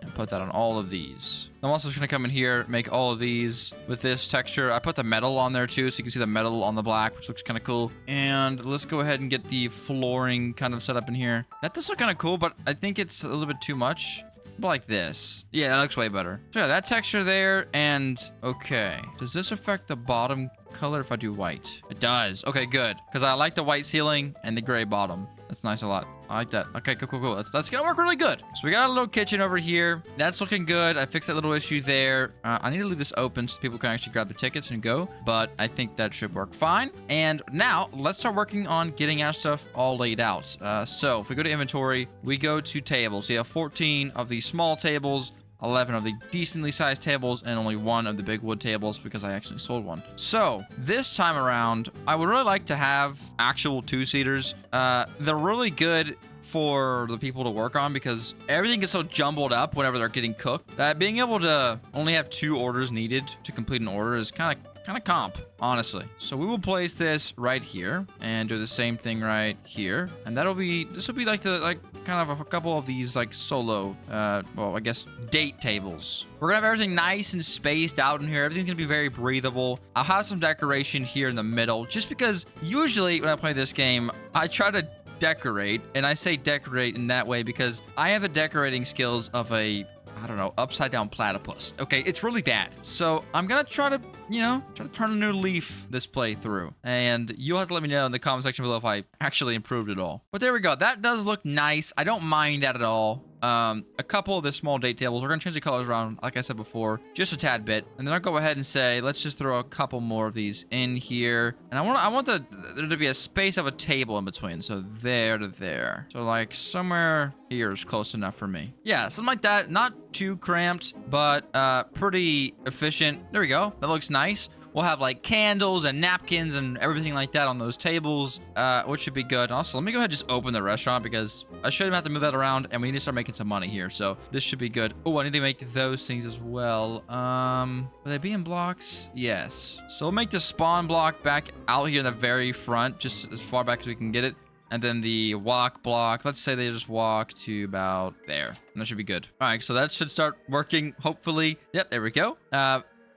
and put that on all of these. I'm also just going to come in here, make all of these with this texture. I put the metal on there too, so you can see the metal on the black, which looks kind of cool. And let's go ahead and get the flooring kind of set up in here. That does look kind of cool, but I think it's a little bit too much. Like this. Yeah, that looks way better. So yeah, that texture there, and okay. Does this affect the bottom color if I do white? It does. Okay, good. Because I like the white ceiling and the gray bottom. That's nice a lot. I like that. Okay, cool. That's gonna work really good. So we got a little kitchen over here. That's looking good. I fixed that little issue there. I need to leave this open so people can actually grab the tickets and go, but I think that should work fine. And now let's start working on getting our stuff all laid out. So if we go to inventory, we go to tables. We have 14 of these small tables. 11 of the decently sized tables and only 1 of the big wood tables because I actually sold one. So this time around, I would really like to have actual 2-seaters. They're really good for the people to work on because everything gets so jumbled up whenever they're getting cooked that being able to only have 2 orders needed to complete an order is kind of comp, honestly. So we will place this right here and do the same thing right here, and this will be like kind of a couple of these like solo well, I guess date tables. We're gonna have everything nice and spaced out in here. Everything's gonna be very breathable. I'll have some decoration here in the middle just because usually when I play this game I try to decorate, and I say decorate in that way because I have the decorating skills of a, I don't know, upside down platypus. Okay, it's really bad. So I'm gonna try to, try to turn a new leaf this playthrough. And you'll have to let me know in the comment section below if I actually improved it all. But there we go. That does look nice. I don't mind that at all. A couple of the small date tables, we're gonna change the colors around, like I said before, just a tad bit. And then I'll go ahead and say, let's just throw a couple more of these in here. And I want there to be a space of a table in between. So there to there. So like somewhere here is close enough for me. Yeah, something like that. Not too cramped, but pretty efficient. There we go. That looks nice. We'll have like candles and napkins and everything like that on those tables, which should be good. Also, let me go ahead and just open the restaurant because I shouldn't have to move that around and we need to start making some money here. So this should be good. Oh, I need to make those things as well. Will they be in blocks? Yes. So we'll make the spawn block back out here in the very front, just as far back as we can get it. And then the walk block, let's say they just walk to about there. And that should be good. All right, so that should start working, hopefully. Yep, there we go.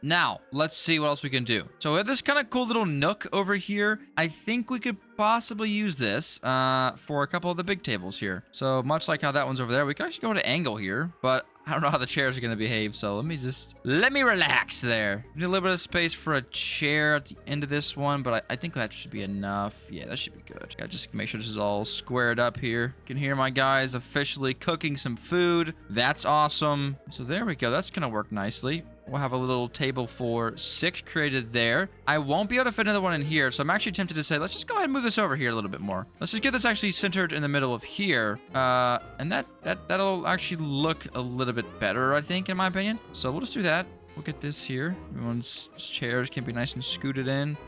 Now, let's see what else we can do. So we have this kind of cool little nook over here. I think we could possibly use this for a couple of the big tables here. So much like how that one's over there, we can actually go to angle here, but I don't know how the chairs are going to behave. So let me relax there. We need a little bit of space for a chair at the end of this one, but I think that should be enough. Yeah, that should be good. Gotta just make sure this is all squared up here. You can hear my guys officially cooking some food. That's awesome. So there we go. That's going to work nicely. We'll have a little table for 6 created there. I won't be able to fit another one in here, so I'm actually tempted to say, let's just go ahead and move this over here a little bit more. Let's just get this actually centered in the middle of here. And that'll actually look a little bit better, I think, in my opinion. So we'll just do that. We'll get this here. Everyone's chairs can be nice and scooted in.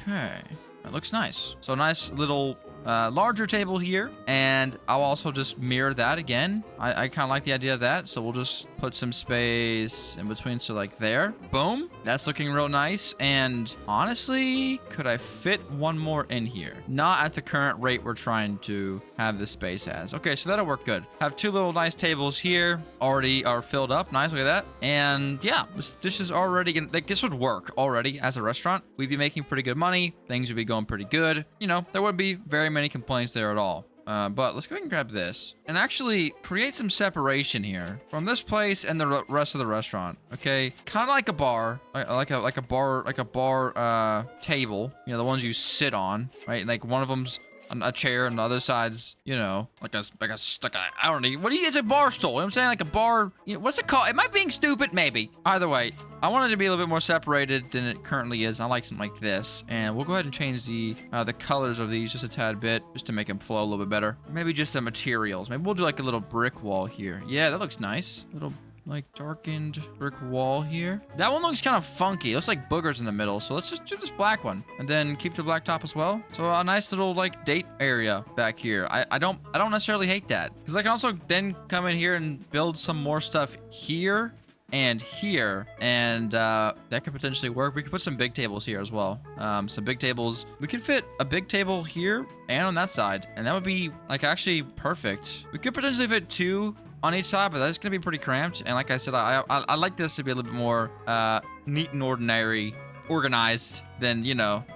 Okay. That looks nice. So nice little larger table here, and I'll also just mirror that again. I kind of like the idea of that, so we'll just put some space in between, so like there. Boom. That's looking real nice, and honestly, could I fit one more in here? Not at the current rate we're trying to have this space as. Okay, so that'll work good. Have 2 little nice tables here, already are filled up. Nice, look at that. And yeah, this is already gonna, like, this would work already as a restaurant. We'd be making pretty good money. Things would be going pretty good. There wouldn't be very many complaints there at all. But let's go ahead and grab this and actually create some separation here from this place and the rest of the restaurant. Okay, kind of like a bar, like a bar table. The ones you sit on, right? Like one of them's a chair and the other side's, like a I don't know. It's a bar stool. You know what I'm saying? Like a bar, what's it called? Am I being stupid? Maybe. Either way, I want it to be a little bit more separated than it currently is. I like something like this. And we'll go ahead and change the colors of these just a tad bit, just to make them flow a little bit better. Maybe just the materials. Maybe we'll do like a little brick wall here. Yeah, that looks nice. Little like darkened brick wall here. That one looks kind of funky. It looks like boogers in the middle. So let's just do this black one and then keep the black top as well. So a nice little like date area back here. I don't necessarily hate that because I can also then come in here and build some more stuff here and here, and that could potentially work. We could put some big tables here as well. Some big tables. We could fit a big table here and on that side, and that would be like actually perfect. We could potentially fit 2 on each side, but that's gonna be pretty cramped. And like I said, I like this to be a little bit more neat and ordinary, organized than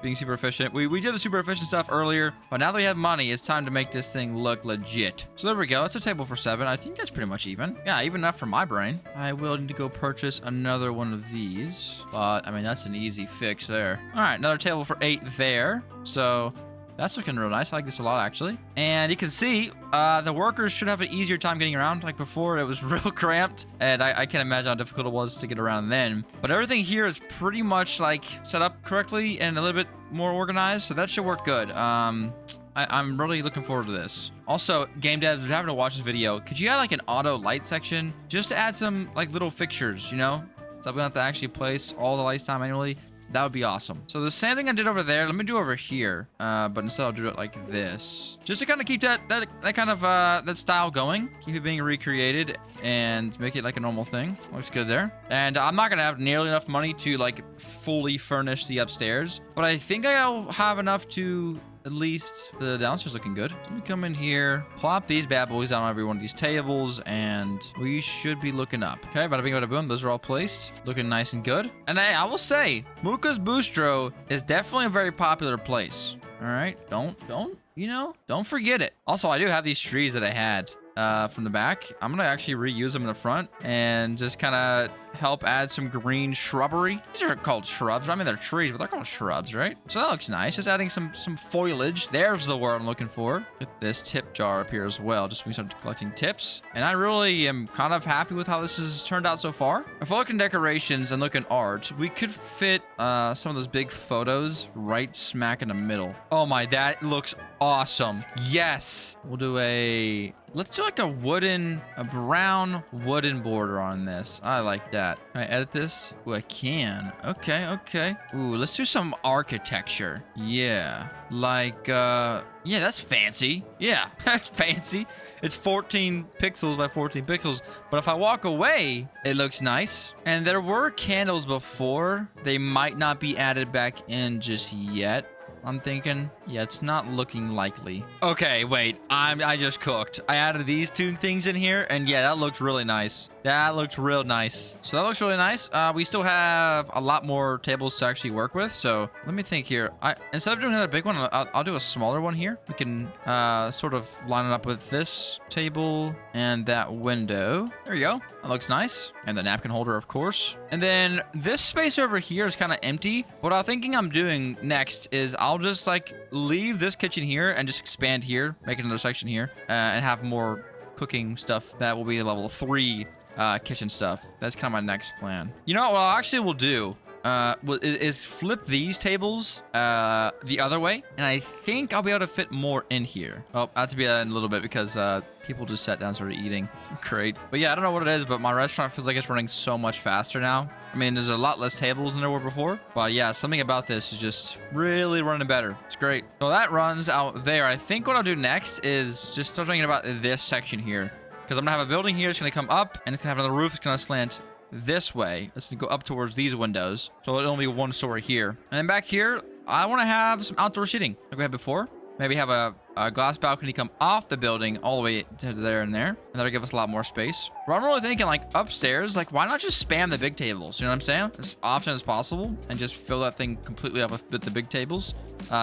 being super efficient. We did the super efficient stuff earlier, but now that we have money, it's time to make this thing look legit. So there we go. That's a table for 7. I think that's pretty much even. Yeah, even enough for my brain. I will need to go purchase another one of these, but I mean that's an easy fix there. All right, another table for 8 there. So that's looking real nice. I like this a lot, actually. And you can see the workers should have an easier time getting around. Like before, it was real cramped, and I can't imagine how difficult it was to get around then. But everything here is pretty much like set up correctly and a little bit more organized, so that should work good. I'm really looking forward to this. Also, game devs, if you're having to watch this video, could you add like an auto light section just to add some like little fixtures, you know? So we don't have to actually place all the lights down manually. That would be awesome. So the same thing I did over there, let me do over here. But instead I'll do it like this. Just to kind of keep that kind of that style going. Keep it being recreated and make it like a normal thing. Looks good there. And I'm not gonna have nearly enough money to like fully furnish the upstairs, but I think I'll have enough to at least the downstairs looking good. Let me come in here, plop these bad boys down on every one of these tables, and we should be looking up. Okay, bada bing, bada boom. Those are all placed, looking nice and good. And I will say, Moocah's Bistro is definitely a very popular place. All right, don't forget it. Also, I do have these trees that I had from the back. I'm gonna actually reuse them in the front and just kind of help add some green shrubbery. These are called shrubs. I mean, they're trees, but they're called shrubs, right? So that looks nice. Just adding some foliage. There's the word I'm looking for. Get this tip jar up here as well, just so we start collecting tips. And I really am kind of happy with how this has turned out so far. If I look in decorations and look in art, we could fit some of those big photos right smack in the middle. Oh my, that looks awesome. Yes. We'll do let's do like a brown wooden border on this. I like that. Can I edit this? Oh, I can. Okay. Ooh, let's do some architecture. Yeah. Like, yeah, that's fancy. Yeah, that's fancy. It's 14 pixels by 14 pixels. But if I walk away, it looks nice. And there were candles before. They might not be added back in just yet. I'm thinking, yeah, it's not looking likely. Okay, wait, I just cooked. I added these two things in here, and yeah, that looks really nice. That looks real nice. So that looks really nice. We still have a lot more tables to actually work with. So let me think here. Instead of doing another big one, I'll do a smaller one here. We can sort of line it up with this table and that window. There you go. That looks nice. And the napkin holder, of course. And then this space over here is kind of empty. What I'm thinking I'm doing next is I'll just like leave this kitchen here and just expand here, make another section here, and have more cooking stuff. That will be level 3 kitchen stuff. That's kind of my next plan. You know what I actually will do is flip these tables the other way, and I think I'll be able to fit more in here. Oh, I have to be that in a little bit because people just sat down and started eating. Great. But yeah, I don't know what it is, but my restaurant feels like it's running so much faster now. I mean, there's a lot less tables than there were before, but yeah, something about this is just really running better. It's great. So that runs out there. I think what I'll do next is just start thinking about this section here, because I'm gonna have a building here. It's gonna come up, and it's gonna have another roof. It's gonna slant this way. It's gonna go up towards these windows, so it'll only be one story here. And then back here, I want to have some outdoor seating like we had before. Maybe have a glass balcony come off the building all the way to there and there, and that'll give us a lot more space. But I'm really thinking, like, upstairs, like, why not just spam the big tables? You know what I'm saying? As often as possible, and just fill that thing completely up with the big tables,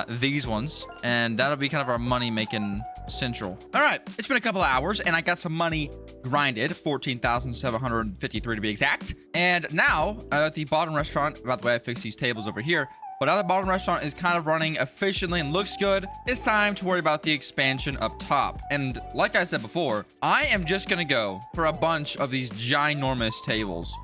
these ones, and that'll be kind of our money-making central. All right, it's been a couple of hours, and I got some money grinded, 14,753 to be exact. And now, at the bottom restaurant, by the way, I fixed these tables over here, but now the bottom restaurant is kind of running efficiently and looks good. It's time to worry about the expansion up top. And like I said before, I am just gonna go for a bunch of these ginormous tables.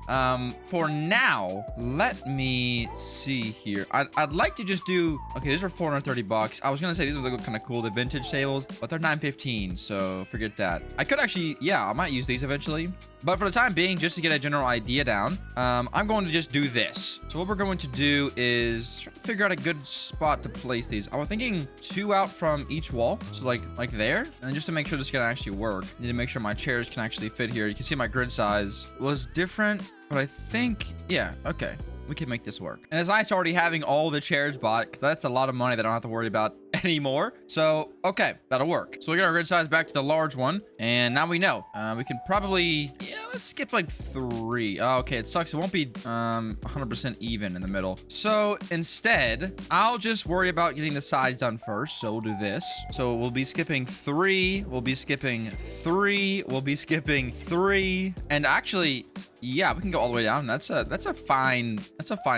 For now, let me see here. I'd like to just do, okay, these are 430 bucks. I was gonna say these ones look kind of cool, the vintage tables, but they're 915, so forget that. I could actually, yeah, I might use these eventually. But for the time being, just to get a general idea down, I'm going to just do this. So what we're going to do is try to figure out a good spot to place these. I was thinking 2 out from each wall. So like there. And just to make sure this is going to actually work, I need to make sure my chairs can actually fit here. You can see my grid size was different, but I think, yeah, okay. We can make this work. And it's nice already having all the chairs bought, because that's a lot of money that I don't have to worry about anymore. So, okay, that'll work. So we get our grid size back to the large one, and now we know. We can probably, yeah, let's skip like 3. Oh, okay, it sucks. It won't be 100% even in the middle. So instead, I'll just worry about getting the sides done first. So we'll do this. So we'll be skipping 3. We'll be skipping 3. We'll be skipping 3. And actually, yeah, we can go all the way down. That's a fine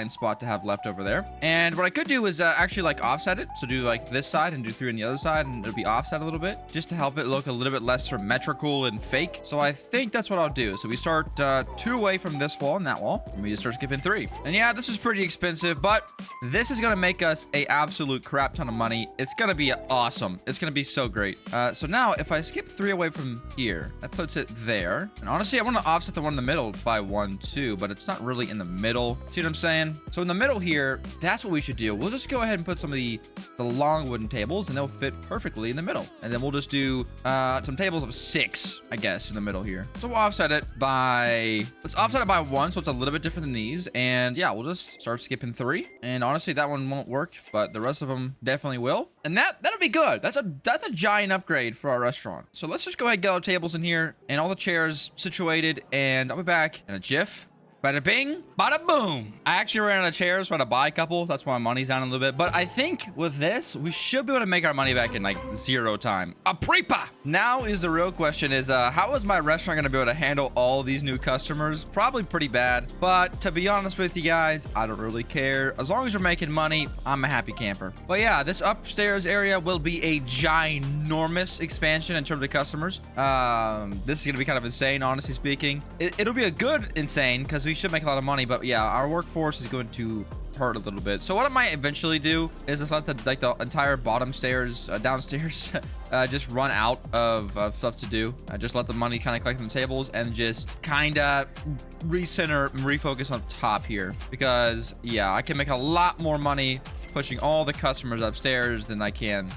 spot to have left over there. And what I could do is actually like offset it. So do like this side and do 3 on the other side, and it'll be offset a little bit just to help it look a little bit less symmetrical and fake. So I think that's what I'll do. So we start 2 away from this wall and that wall, and we just start skipping 3. And yeah, this is pretty expensive, but This is gonna make us a absolute crap ton of money. It's gonna be awesome. It's gonna be so great. So now if I skip 3 away from here, that puts it there. And honestly, I want to offset the one in the middle by 1 too, but it's not really in the middle. See what I'm saying? So in the middle here, that's what we should do. We'll just go ahead and put some of the long wooden tables, and they'll fit perfectly in the middle. And then we'll just do some tables of 6, I guess, in the middle here. So we'll offset it by, let's offset it by 1, so it's a little bit different than these. And yeah, we'll just start skipping 3. And honestly, that one won't work, but the rest of them definitely will. And that'll be good. That's a giant upgrade for our restaurant. So let's just go ahead and get all the tables in here and all the chairs situated, and I'll be back in a jiff. Bada bing, bada boom. I actually ran out of chairs, so I had to buy a couple. That's why my money's down a little bit. But I think with this, we should be able to make our money back in like 0 time. A prepa. Now is the real question is, how is my restaurant gonna be able to handle all these new customers? Probably pretty bad. But to be honest with you guys, I don't really care. As long as we're making money, I'm a happy camper. But yeah, this upstairs area will be a ginormous expansion in terms of customers. This is gonna be kind of insane, honestly speaking. It'll be a good insane because we should make a lot of money, but yeah, our workforce is going to hurt a little bit. So what I might eventually do is just let the entire bottom stairs, downstairs, just run out of stuff to do. Just let the money kind of collect on the tables and just kind of recenter and refocus on top here, because yeah, I can make a lot more money pushing all the customers upstairs than I can,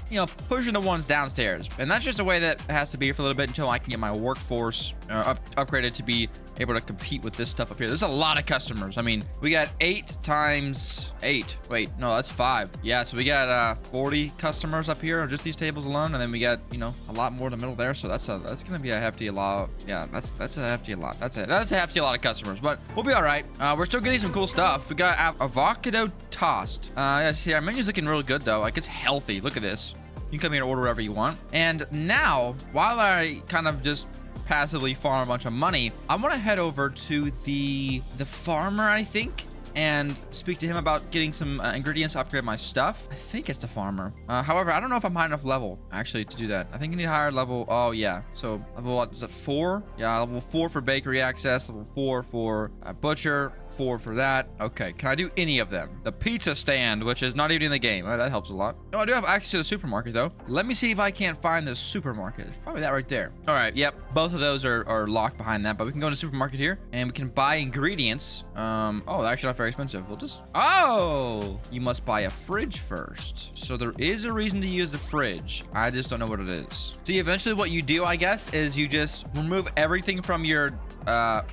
pushing the ones downstairs. And that's just a way that has to be for a little bit until I can get my workforce upgraded to be able to compete with this stuff up here. There's a lot of customers. I mean, we got 8 times 8. Wait, no, that's 5. Yeah, so we got 40 customers up here, just these tables alone, and then we got, a lot more in the middle there. So that's gonna be a hefty lot. Yeah, that's a hefty lot. That's a hefty lot of customers, but we'll be all right. We're still getting some cool stuff. We got avocado toast. Yeah, see, our menu's looking really good though. Like, it's healthy. Look at this. You can come here and order whatever you want. And now, while I kind of just passively farm a bunch of money, I want to head over to the farmer, I think, and speak to him about getting some ingredients to upgrade my stuff. I think it's the farmer. However, I don't know if I'm high enough level actually to do that. I think I need a higher level. Oh yeah, so level, what is it, 4? Yeah, level 4 for bakery access, level 4 for butcher, 4 for that. Okay, can I do any of them? The pizza stand, which is not even in the game. Oh, that helps a lot. No, I do have access to the supermarket though. Let me see if I can't find the supermarket. It's probably that right there. All right, yep, both of those are locked behind that, but we can go to the supermarket here and we can buy ingredients. Oh, they're actually not very expensive. We'll just, oh, you must buy a fridge first. So there is a reason to use the fridge. I just don't know what it is. See, eventually what you do, I guess, is you just remove everything from your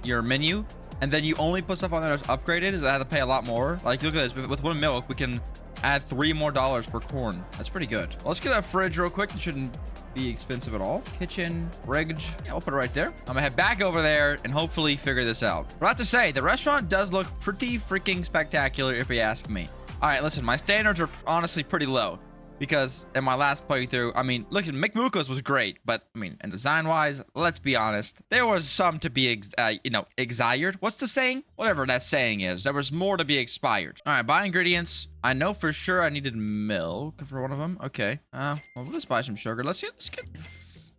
menu, and then you only put stuff on there that's upgraded. I have to pay a lot more. Like, look at this. With 1 milk, we can add $3 more per corn. That's pretty good. Well, let's get a fridge real quick. It shouldn't be expensive at all. Kitchen, fridge. Yeah, we'll put it right there. I'm gonna head back over there and hopefully figure this out. But I have to say, the restaurant does look pretty freaking spectacular if you ask me. All right, listen, my standards are honestly pretty low, because in my last playthrough, I mean, look, Moocah's was great, but I mean, and design-wise, let's be honest, there was some to be, expired. What's the saying? Whatever that saying is, there was more to be expired. All right, buy ingredients. I know for sure I needed milk for one of them. Okay. Well, we'll just buy some sugar. Let's get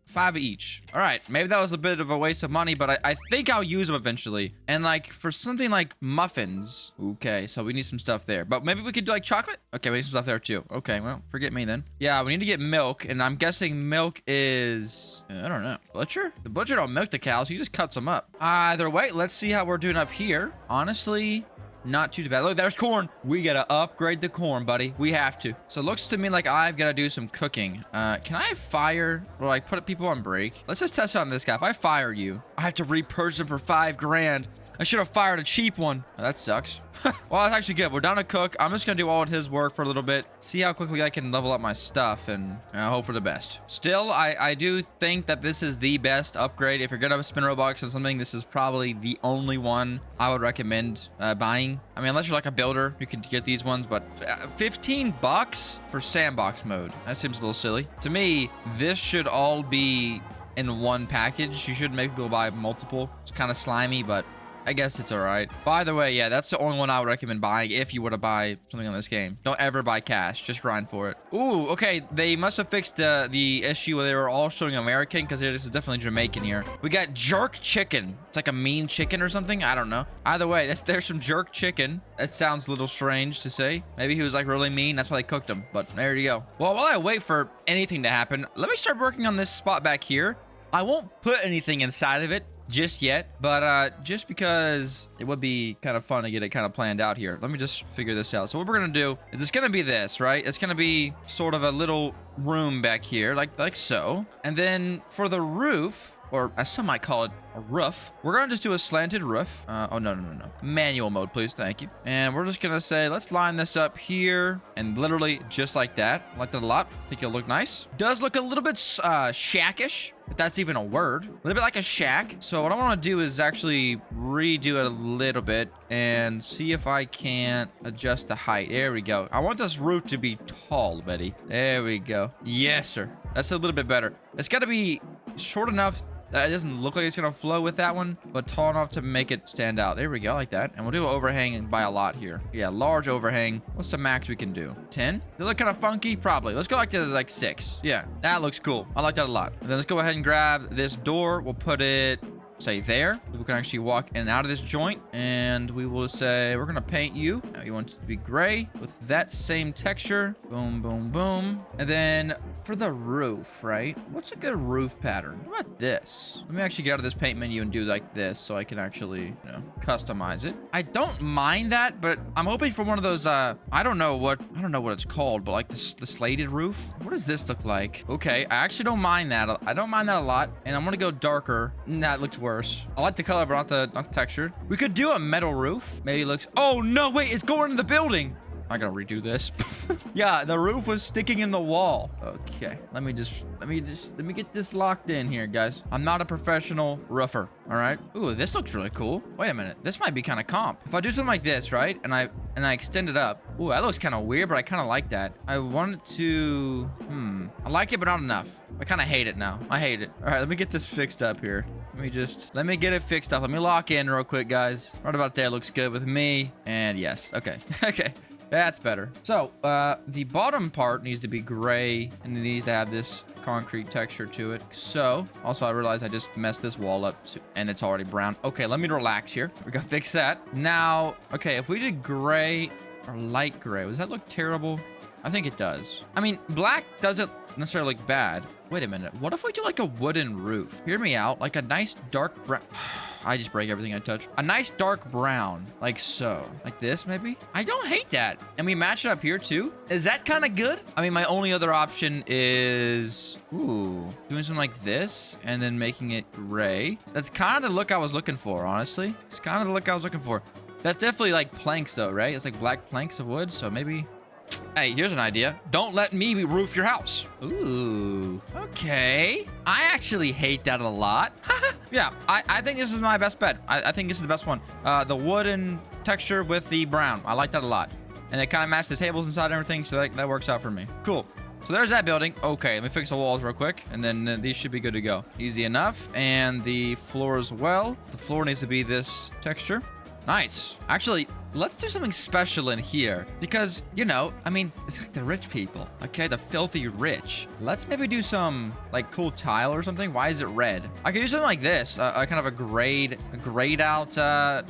5 each. All right, maybe that was a bit of a waste of money, but I think I'll use them eventually. And like for something like muffins, okay, so we need some stuff there. But maybe we could do like chocolate. Okay, we need some stuff there too. Okay, well, forget me then. Yeah, we need to get milk, and I'm guessing milk is, I don't know, butcher. The butcher don't milk the cows, he just cuts them up. Either way, let's see how we're doing up here. Honestly, not too bad. Look, there's corn. We gotta upgrade the corn, buddy. We have to. So it looks to me like I've got to do some cooking. Can I fire or like put people on break? Let's just test on this guy. If I fire you, I have to repurchase him for $5 grand. I should have fired a cheap one. Oh, that sucks. Well, that's actually good. We're down to cook. I'm just gonna do all of his work for a little bit, see how quickly I can level up my stuff, and hope for the best. Still, I do think that this is the best upgrade. If you're gonna spend Robux on something, this is probably the only one I would recommend buying. I mean, unless you're like a builder, you can get these ones, but 15 bucks for sandbox mode. That seems a little silly. To me, this should all be in one package. You should make people buy multiple. It's kind of slimy, but I guess it's all right. By the way, yeah, that's the only one I would recommend buying if you were to buy something on this game. Don't ever buy cash. Just grind for it. Ooh, okay. They must have fixed the issue where they were all showing American because this is definitely Jamaican here. We got jerk chicken. It's like a mean chicken or something. I don't know. Either way, there's some jerk chicken. That sounds a little strange to say. Maybe he was like really mean. That's why they cooked him. But there you go. Well, while I wait for anything to happen, let me start working on this spot back here. I won't put anything inside of it just yet, but just because it would be kind of fun to get it kind of planned out here. Let me just figure this out. So what we're gonna do is it's gonna be this, right? It's gonna be sort of a little room back here, like so. And then for the roof, or as some might call it, a roof, we're gonna just do a slanted roof. Oh, no. Manual mode, please, thank you. And we're just gonna say, let's line this up here, and literally just like that. I like that a lot. Think it'll look nice. Does look a little bit shackish, if that's even a word. A little bit like a shack. So what I wanna do is actually redo it a little bit and see if I can't adjust the height. There we go. I want this roof to be tall, Betty. There we go. Yes, sir. That's a little bit better. It's gotta be short enough that it doesn't look like it's gonna flow with that one, but tall enough to make it stand out. There we go, like that. And we'll do an overhang by a lot here. Yeah, large overhang. What's the max we can do? 10? They look kind of funky? Probably. Let's go like this, like 6. Yeah, that looks cool. I like that a lot. And then let's go ahead and grab this door. We'll put it, say, there. People can actually walk in and out of this joint. And we will say, we're gonna paint you. Now you want it to be gray with that same texture. Boom, boom, boom. And then for the roof, right? What's a good roof pattern? What about this? Let me actually get out of this paint menu and do like this so I can actually, you know, customize it. I don't mind that, but I'm hoping for one of those, I don't know what it's called, but like the slated roof. What does this look like? Okay, I actually don't mind that. I don't mind that a lot. And I'm gonna go darker. That looks worse. I like the color, but not the texture. We could do a metal roof. Maybe it looks, oh no, wait, it's going into the building. I gotta redo this. Yeah, the roof was sticking in the wall. Okay, let me get this locked in here, guys. I'm not a professional roofer, all right? Ooh, this looks really cool. Wait a minute, this might be kind of comp. If I do something like this, right, and I extend it up. Ooh, that looks kind of weird, but I kind of like that. I want it to, I like it, but not enough. I kind of hate it now. I hate it. All right, let me get this fixed up here. Let me get it fixed up. Let me lock in real quick, guys. Right about there looks good with me. And yes, okay, okay. That's better. So, the bottom part needs to be gray, and it needs to have this concrete texture to it. So, also, I realized I just messed this wall up, and it's already brown. Okay, let me relax here. We gotta fix that. Now, okay, if we did gray or light gray, does that look terrible? I think it does. I mean, black doesn't necessarily look bad. Wait a minute. What if we do like a wooden roof? Hear me out. Like a nice dark brown. I just break everything I touch. A nice dark brown, like so. Like this, maybe? I don't hate that. And we match it up here, too. Is that kind of good? I mean, my only other option is, ooh, doing something like this and then making it gray. That's kind of the look I was looking for, honestly. It's kind of the look I was looking for. That's definitely like planks, though, right? It's like black planks of wood, so maybe... Hey, here's an idea. Don't let me roof your house. Ooh, okay. I actually hate that a lot. Yeah, I think this is my best bet. I think this is the best one. The wooden texture with the brown. I like that a lot. And they kind of match the tables inside and everything, so that works out for me. Cool. So there's that building. Okay, let me fix the walls real quick, and then these should be good to go. Easy enough. And the floor as well. The floor needs to be this texture. Nice. Actually, let's do something special in here because, you know, I mean, it's like the rich people, okay? The filthy rich. Let's maybe do some like cool tile or something. Why is it red? I could do something like this, kind of a grayed out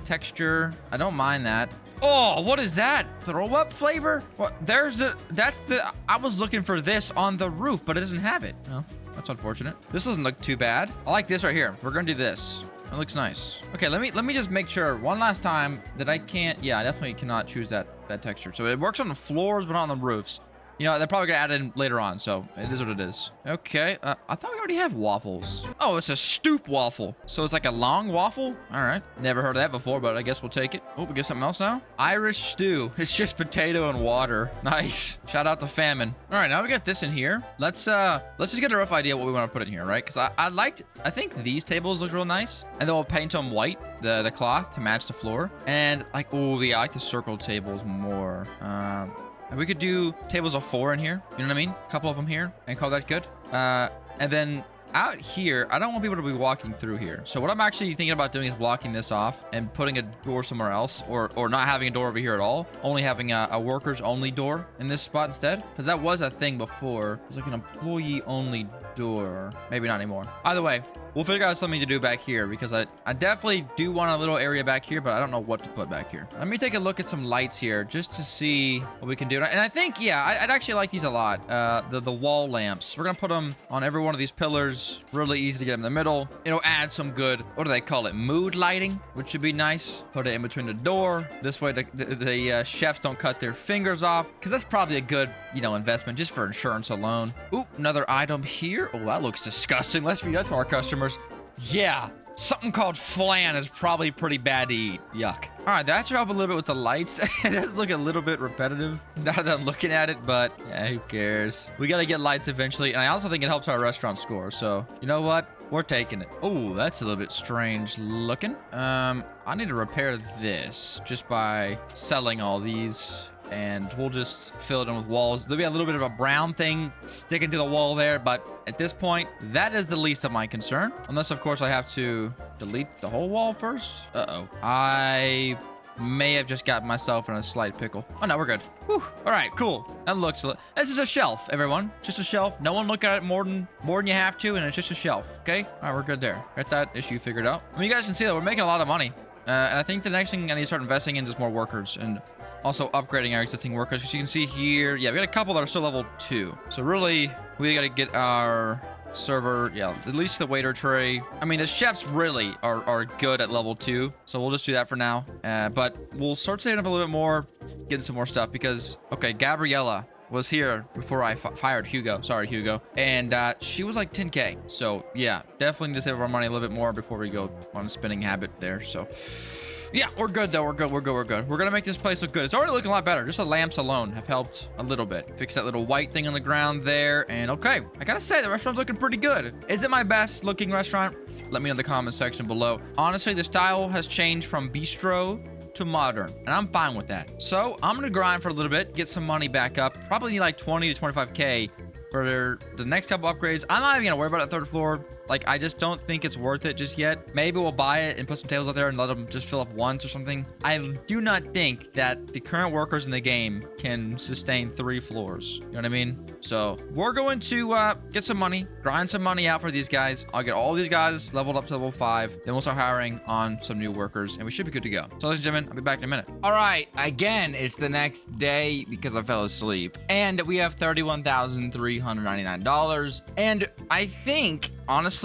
texture. I don't mind that. Oh, what is that? Throw up flavor? What? I was looking for this on the roof, but it doesn't have it. Oh, that's unfortunate. This doesn't look too bad. I like this right here. We're gonna do this. It looks nice. Okay, let me just make sure one last time that I can't. Yeah, I definitely cannot choose that texture. So it works on the floors, but not on the roofs. You know, they're probably gonna add it in later on, so it is what it is. Okay, I thought we already have waffles. Oh, it's a stoop waffle. So it's like a long waffle? All right, never heard of that before, but I guess we'll take it. Oh, we get something else now? Irish stew. It's just potato and water. Nice. Shout out to famine. All right, now we got this in here. Let's just get a rough idea what we want to put in here, right? Because I think these tables look real nice, and then we'll paint them white, the cloth to match the floor. And like, oh yeah, I like the circle tables more. We could do tables of 4 in here. You know what I mean? A couple of them here and call that good. And then out here, I don't want people to be walking through here. So what I'm actually thinking about doing is blocking this off and putting a door somewhere else, or not having a door over here at all. Only having a workers only door in this spot instead, because that was a thing before. It was like an employee only door. Maybe not anymore. Either way, we'll figure out something to do back here, because I definitely do want a little area back here, but I don't know what to put back here. Let me take a look at some lights here just to see what we can do. And I think, yeah, I'd actually like these a lot. The wall lamps. We're going to put them on every one of these pillars. Really easy to get them in the middle. It'll add some good, what do they call it? Mood lighting, which should be nice. Put it in between the door. This way the chefs don't cut their fingers off, because that's probably a good, investment just for insurance alone. Oop, another item here. Oh, that looks disgusting. Let's feed that to our customers. Yeah, something called flan is probably pretty bad to eat. Yuck. All right, that should help a little bit with the lights. It does look a little bit repetitive now that I'm looking at it, but yeah, who cares? We got to get lights eventually, and I also think it helps our restaurant score. So, you know what? We're taking it. Oh, that's a little bit strange looking. I need to repair this just by selling all these. And we'll just fill it in with walls. There'll be a little bit of a brown thing sticking to the wall there, but at this point, that is the least of my concern. Unless, of course, I have to delete the whole wall first. Uh-oh. I may have just got myself in a slight pickle. Oh, no, we're good. Whew. All right, cool. That looks... This is a shelf, everyone. Just a shelf. No one look at it more than you have to, and it's just a shelf, okay? All right, we're good there. Got that issue figured out. I mean, you guys can see that we're making a lot of money. And I think the next thing I need to start investing in is more workers, and also upgrading our existing workers. Because you can see here, yeah, we got a couple that are still level 2. So really, we got to get our server, yeah, at least the waiter tray. I mean, the chefs really are good at level 2. So we'll just do that for now. But we'll start saving up a little bit more, getting some more stuff. Because, okay, Gabriella was here before I fired Hugo. Sorry, Hugo. And she was like 10K. So yeah, definitely need to save our money a little bit more before we go on a spending habit there. So yeah, we're good though. We're good. We're gonna make this place look good. It's already looking a lot better. Just the lamps alone have helped a little bit. Fix that little white thing on the ground there. And okay, I gotta say the restaurant's looking pretty good. Is it my best looking restaurant? Let me know in the comment section below. Honestly, the style has changed from bistro to modern, and I'm fine with that. So I'm gonna grind for a little bit, get some money back up. Probably need like 20 to 25K for the next couple upgrades. I'm not even gonna worry about that third floor. Like, I just don't think it's worth it just yet. Maybe we'll buy it and put some tables out there and let them just fill up once or something. I do not think that the current workers in the game can sustain 3 floors. You know what I mean? So we're going to get some money, grind some money out for these guys. I'll get all these guys leveled up to level 5. Then we'll start hiring on some new workers, and we should be good to go. So, ladies and gentlemen, I'll be back in a minute. All right, again, it's the next day because I fell asleep, and we have $31,399. And I think, honestly,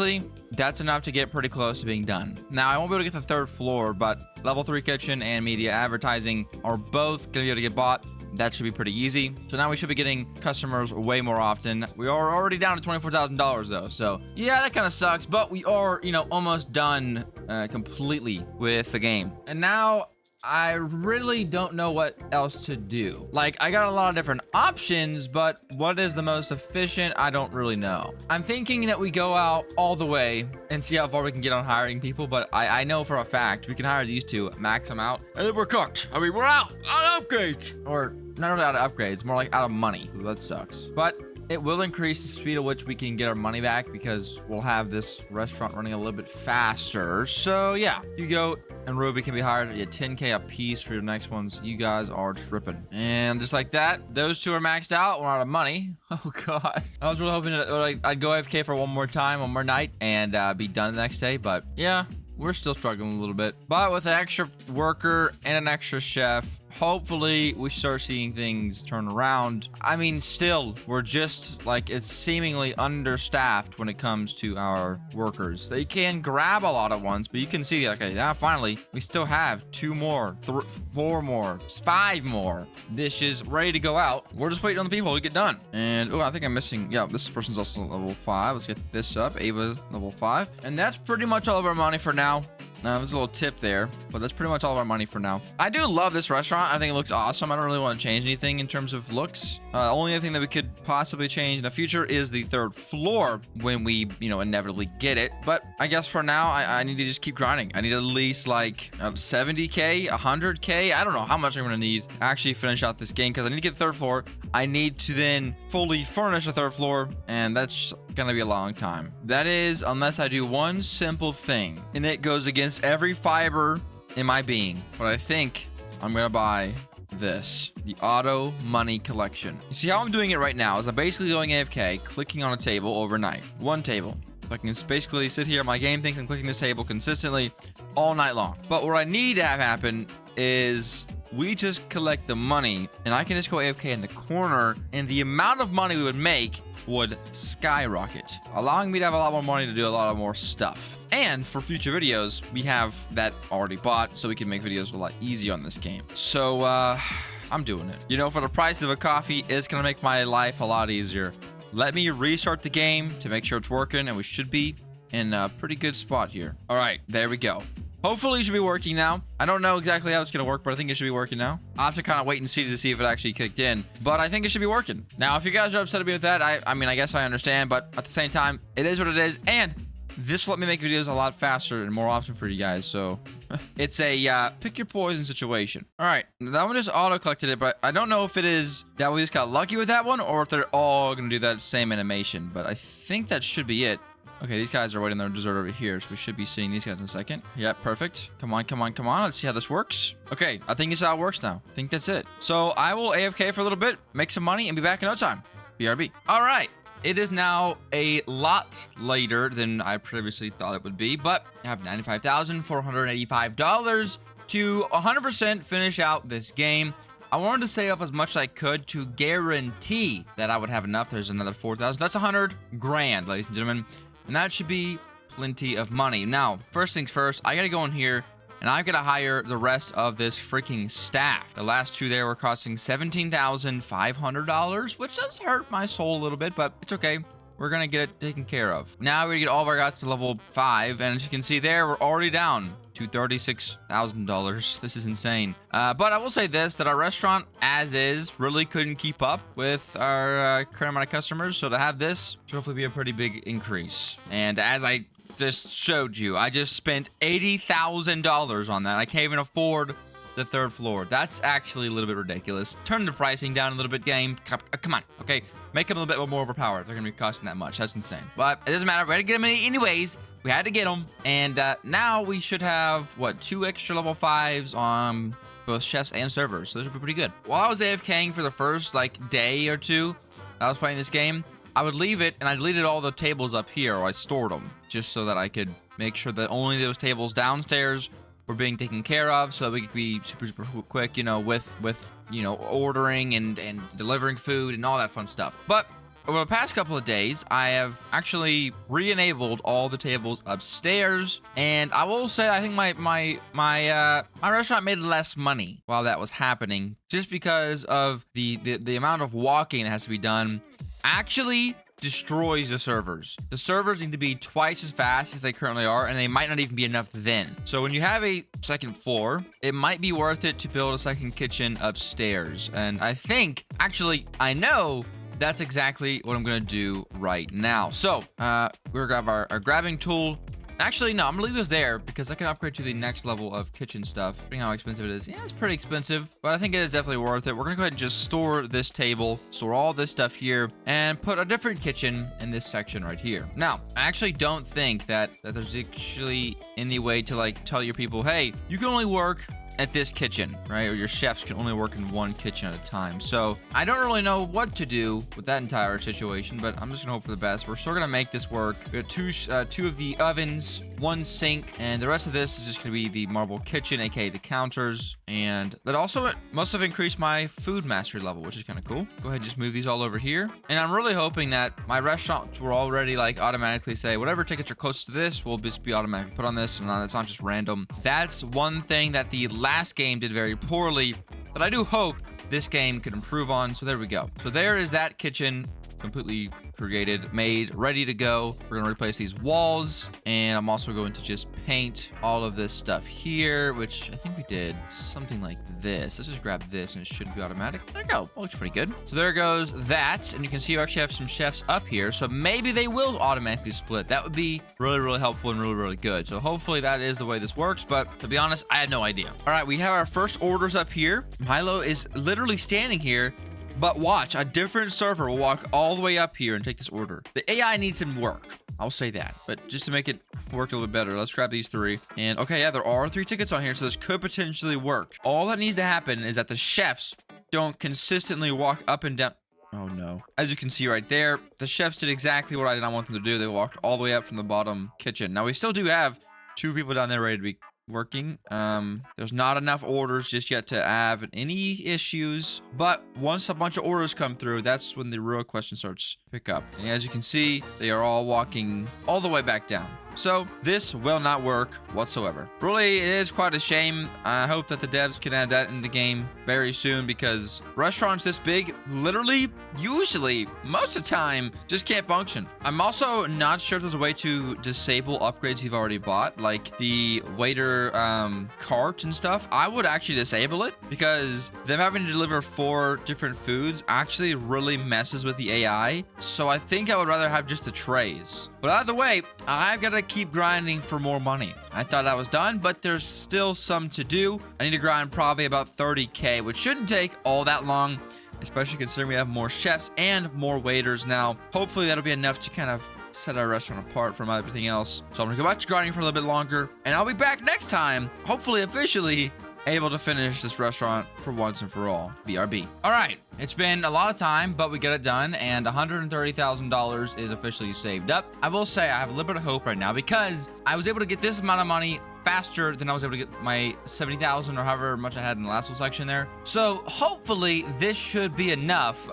that's enough to get pretty close to being done. Now, I won't be able to get the 3rd floor, but level 3 kitchen and media advertising are both gonna be able to get bought. That should be pretty easy. So now we should be getting customers way more often. We are already down to $24,000 though. So yeah, that kind of sucks, but we are, almost done completely with the game. And now I really don't know what else to do. Like, I got a lot of different options, but what is the most efficient? I don't really know. I'm thinking that we go out all the way and see how far we can get on hiring people, but I know for a fact we can hire these two, max them out, and then we're cooked. I mean, we're out of upgrades. Or not really out of upgrades, more like out of money. Ooh, that sucks. But it will increase the speed at which we can get our money back because we'll have this restaurant running a little bit faster. So yeah, Hugo and Ruby can be hired at 10K a piece for your next ones. You guys are tripping. And just like that, those two are maxed out. We're out of money. Oh gosh. I was really hoping that I'd go AFK for one more night and be done the next day. But yeah, we're still struggling a little bit. But with an extra worker and an extra chef, hopefully we start seeing things turn around. I mean, still, we're just like, it's seemingly understaffed when it comes to our workers. They can grab a lot at once, but you can see, okay, now finally, we still have 2 more, 4 more, 5 more dishes ready to go out. We're just waiting on the people to get done. And, oh, I think I'm missing, yeah, this person's also level 5. Let's get this up, Ava, level 5. And that's pretty much all of our money for now. There's a little tip there, but that's pretty much all of our money for now. I do love this restaurant. I think it looks awesome. I don't really want to change anything in terms of looks. Only thing that we could possibly change in the future is the 3rd floor when we, inevitably get it. But I guess for now, I need to just keep grinding. I need at least like 70K, 100K. I don't know how much I'm going to need to actually finish out this game because I need to get the 3rd floor. I need to then fully furnish the 3rd floor, and that's gonna be a long time. That is, unless I do one simple thing, and it goes against every fiber in my being. But I think I'm gonna buy this, the auto money collection. You see how I'm doing it right now is I'm basically going AFK, clicking on a table overnight. One table. So I can just basically sit here, my game thinks I'm clicking this table consistently all night long. But what I need to have happen is we just collect the money, and I can just go AFK in the corner, and the amount of money we would make would skyrocket, allowing me to have a lot more money to do a lot of more stuff. And for future videos, we have that already bought, so we can make videos a lot easier on this game. So, I'm doing it. You know, for the price of a coffee, it's gonna make my life a lot easier. Let me restart the game to make sure it's working, and we should be in a pretty good spot here. All right, there we go. Hopefully it should be working now. I don't know exactly how it's going to work, but I think it should be working now. I'll have to kind of wait and see to see if it actually kicked in, but I think it should be working. Now, if you guys are upset at me with that, I mean, I guess I understand, but at the same time, it is what it is, and this will let me make videos a lot faster and more often for you guys, so it's a pick your poison situation. All right, that one just auto-collected it, but I don't know if it is that we just got lucky with that one or if they're all going to do that same animation, but I think that should be it. Okay, these guys are waiting their dessert over here, so we should be seeing these guys in a second. Yeah, perfect. Come on, come on, come on. Let's see how this works. Okay, I think this is how it works now. I think that's it. So I will AFK for a little bit, make some money, and be back in no time. BRB. All right. It is now a lot later than I previously thought it would be, but I have $95,485 to 100% finish out this game. I wanted to save up as much as I could to guarantee that I would have enough. There's another 4,000. That's 100 grand, ladies and gentlemen. And that should be plenty of money. Now, first things first, I gotta go in here and I've gotta hire the rest of this freaking staff. The last two there were costing $17,500, which does hurt my soul a little bit, but it's okay. We're gonna get it taken care of. Now we're gonna get all of our guys to level 5, and as you can see there, we're already down to $36,000. This is insane. But I will say this, that our restaurant, as is, really couldn't keep up with our current amount of customers, so to have this should hopefully be a pretty big increase. And as I just showed you, I just spent $80,000 on that. I can't even afford the third floor. That's actually a little bit ridiculous. Turn the pricing down a little bit, game. Come on, okay? Make them a little bit more overpowered if they're gonna be costing that much. That's insane. But it doesn't matter. We had to get them anyways. We had to get them. And now we should have, what, 2 extra level 5s on both chefs and servers. So this would be pretty good. While I was AFKing for the first, like, day or two I was playing this game, I would leave it and I deleted all the tables up here, or I stored them just so that I could make sure that only those tables downstairs were being taken care of, so that we could be super quick, you know, with you know, ordering and delivering food and all that fun stuff. But over the past couple of days, I have actually re-enabled all the tables upstairs, and I will say I think my restaurant made less money while that was happening, just because of the amount of walking that has to be done. Actually destroys the servers. The servers need to be twice as fast as they currently are, and they might not even be enough then. So when you have a second floor, it might be worth it to build a second kitchen upstairs. And I think, actually, I know that's exactly what I'm gonna do right now. So we're gonna grab our grabbing tool. Actually, no, I'm gonna leave this there because I can upgrade to the next level of kitchen stuff. Depending on how expensive it is. Yeah, it's pretty expensive, but I think it is definitely worth it. We're gonna go ahead and just store this table, store all this stuff here, and put a different kitchen in this section right here. Now, I actually don't think that there's actually any way to, like, tell your people, hey, you can only work at this kitchen, right? Or your chefs can only work in one kitchen at a time. So I don't really know what to do with that entire situation, but I'm just gonna hope for the best. We're still gonna make this work. We have two of the ovens, 1 sink, and the rest of this is just gonna be the marble kitchen, aka the counters. And that also must have increased my food mastery level, which is kind of cool. Go ahead and just move these all over here. And I'm really hoping that my restaurants will already, like, automatically say whatever tickets are close to this will just be automatically put on this, and it's not just random. That's one thing that the last game did very poorly, but I do hope this game could improve on. So there we go. So there is that kitchen, completely created, made, ready to go. We're gonna replace these walls, and I'm also going to just paint all of this stuff here, which I think we did something like this. Let's just grab this and it should be automatic. There we go. That looks pretty good. So there goes that, and you can see we actually have some chefs up here, so maybe they will automatically split. That would be really helpful and really good. So hopefully that is the way this works, but to be honest, I had no idea. All right, we have our first orders up here. Milo is literally standing here But watch, a different server will walk all the way up here and take this order. The AI needs some work. I'll say that. But just to make it work a little bit better, let's grab these 3. And okay, yeah, there are 3 tickets on here, so this could potentially work. All that needs to happen is that the chefs don't consistently walk up and down. Oh no. As you can see right there, the chefs did exactly what I did not want them to do. They walked all the way up from the bottom kitchen. Now we still do have 2 people down there ready to be working. There's not enough orders just yet to have any issues, but once a bunch of orders come through, that's when the real question starts to pick up. And as you can see, they are all walking all the way back down. So this will not work whatsoever. Really, it is quite a shame. I hope that the devs can add that in the game very soon, because restaurants this big, literally, usually, most of the time, just can't function. I'm also not sure if there's a way to disable upgrades you've already bought, like the waiter cart and stuff. I would actually disable it, because them having to deliver 4 different foods actually really messes with the AI. So I think I would rather have just the trays. But either way, I've got to keep grinding for more money. I thought I was done, but there's still some to do. I need to grind probably about 30K, which shouldn't take all that long, especially considering we have more chefs and more waiters now. Hopefully that'll be enough to kind of set our restaurant apart from everything else. So I'm gonna go back to grinding for a little bit longer, and I'll be back next time, hopefully officially able to finish this restaurant for once and for all. BRB. All right, it's been a lot of time, but we got it done, and $130,000 is officially saved up. I will say I have a little bit of hope right now, because I was able to get this amount of money faster than I was able to get my 70,000 or however much I had in the last section there. So hopefully this should be enough.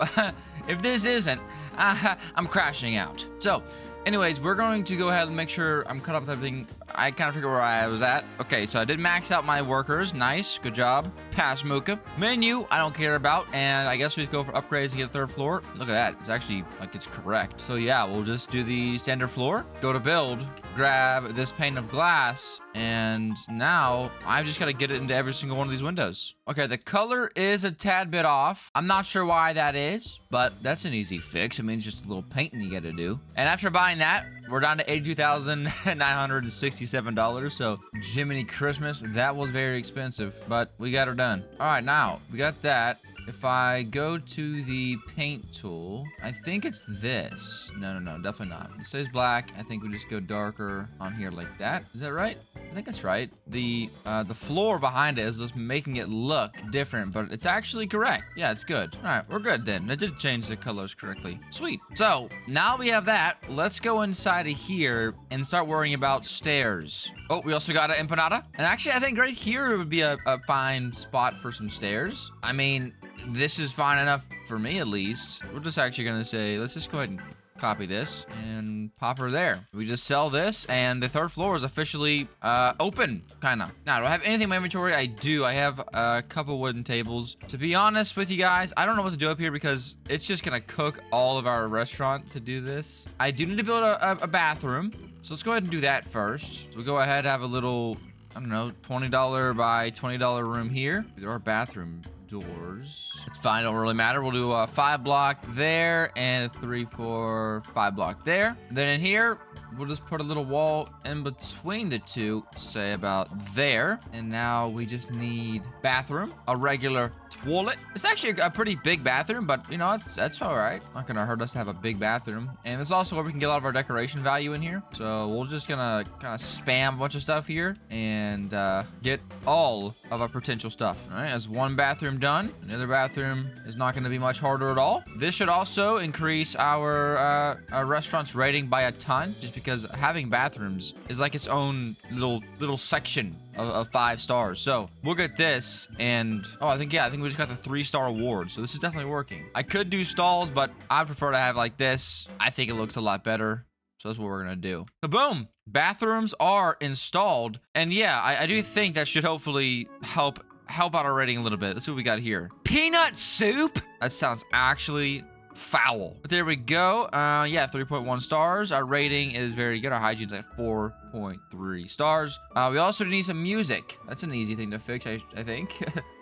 If this isn't, I'm crashing out. So anyways, we're going to go ahead and make sure I'm caught up with everything. I kind of figure where I was at. Okay, so I did max out my workers. Nice, good job. Pass Moocah. Menu, I don't care about. And I guess we just go for upgrades to get a 3rd floor. Look at that. It's actually, like, it's correct. So yeah, we'll just do the standard floor. Go to build. Grab this pane of glass. And now, I've just got to get it into every single one of these windows. Okay, the color is a tad bit off. I'm not sure why that is, but that's an easy fix. I mean, it's just a little painting you got to do. And after buying that, we're down to $82,967. So, Jiminy Christmas, that was very expensive, but we got her done. All right, now we got that. If I go to the paint tool, I think it's this. No, definitely not. It says black. I think we just go darker on here like that. Is that right? I think that's right. The floor behind it is just making it look different, but it's actually correct. Yeah, it's good. All right, we're good then. It did change the colors correctly. Sweet. So now we have that. Let's go inside of here and start worrying about stairs. Oh, we also got an empanada. And actually, I think right here would be a fine spot for some stairs. I mean, this is fine enough for me, at least. We're just actually going to say, let's just go ahead and copy this and pop her there. We just sell this, and the 3rd floor is officially open, kind of. Now, do I have anything in my inventory? I do. I have a couple wooden tables. To be honest with you guys, I don't know what to do up here, because it's just going to cook all of our restaurant to do this. I do need to build a bathroom, so let's go ahead and do that first. So we'll go ahead and have a little, I don't know, $20 by $20 room here. There are bathroom doors. It's fine, don't really matter. We'll do a 5 block there and a 3, 4, 5 block there. Then in here, we'll just put a little wall in between the two, say about there. And now we just need bathroom, a regular toilet. It's actually a pretty big bathroom, but you know, that's all right. Not gonna hurt us to have a big bathroom. And it's also where we can get a lot of our decoration value in here. So we're just gonna kind of spam a bunch of stuff here and get all of our potential stuff. All right, that's one bathroom done. Another bathroom is not gonna be much harder at all. This should also increase our restaurant's rating by a ton, just because having bathrooms is like its own little section of 5 stars. So we'll get this, and I think we just got the 3-star award, so this is definitely working. I could do stalls, but I prefer to have like this. I think it looks a lot better, so that's what we're gonna do. So boom, bathrooms are installed, and yeah, I do think that should hopefully help out our rating a little bit. Let's see what we got here. Peanut soup? That sounds actually foul. But there we go. Yeah, 3.1 stars. Our rating is very good. Our hygiene's at 4.3 stars. We also need some music. That's an easy thing to fix, I think.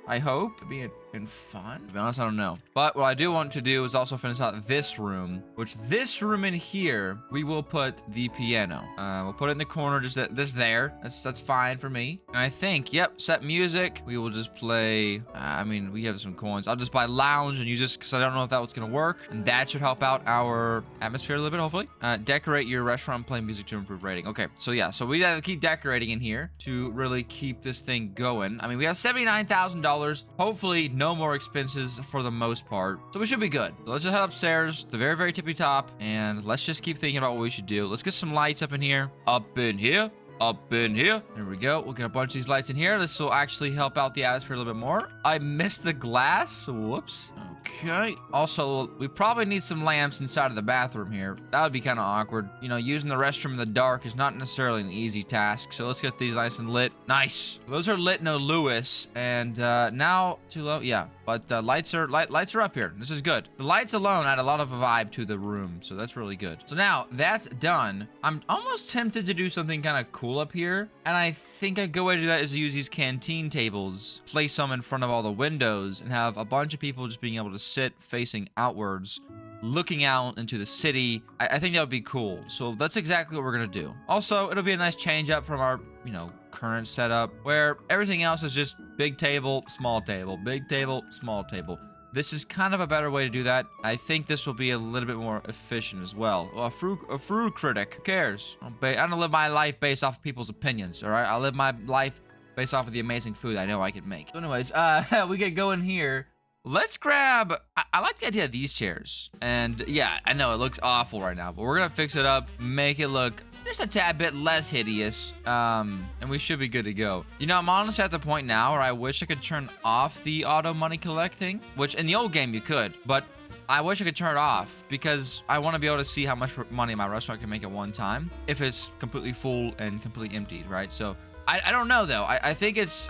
I hope. Being and fun? To be honest, I don't know. But what I do want to do is also finish out this room, which this room in here, we will put the piano. We'll put it in the corner, just there. That's fine for me. And I think, yep, set music. We will just play, I mean, we have some coins. I'll just buy lounge and use this because I don't know if that was going to work. And that should help out our atmosphere a little bit, hopefully. Decorate your restaurant, play music to improve rating. Okay, so yeah, so we gotta keep decorating in here to really keep this thing going. I mean, we have $79,000. Hopefully, no more expenses for the most part. So we should be good. So let's just head upstairs, the very, very tippy top, and let's just keep thinking about what we should do. Let's get some lights up in here. Up in here. Up in here. There we go. We'll get a bunch of these lights in here. This will actually help out the atmosphere a little bit more. I missed the glass. Whoops. Okay. Also, we probably need some lamps inside of the bathroom here. That would be kind of awkward. You know, using the restroom in the dark is not necessarily an easy task. So let's get these nice and lit. Nice. Those are lit, no Lewis. And now too low. Yeah. But lights are up here. This is good. The lights alone add a lot of a vibe to the room, so that's really good. So now that's done. I'm almost tempted to do something kind of cool up here, and I think a good way to do that is to use these canteen tables, place them in front of all the windows, and have a bunch of people just being able to sit facing outwards, looking out into the city. I think that would be cool. So that's exactly what we're gonna do. Also, it'll be a nice change up from our, you know, current setup where everything else is just big table, small table, big table, small table. This is kind of a better way to do that. I think this will be a little bit more efficient as well. Oh, a fruit critic. Who cares? I don't live my life based off of people's opinions, all right? I live my life based off of the amazing food I know I can make. So anyways, we get going here. Let's grab, I like the idea of these chairs. And yeah, I know it looks awful right now, but we're gonna fix it up, make it look just a tad bit less hideous, and we should be good to go. You know, I'm honestly at the point now where I wish I could turn off the auto money collect thing, which in the old game you could, but I wish I could turn it off because I want to be able to see how much money my restaurant can make at one time if it's completely full and completely emptied, right? So I don't know though. I think it's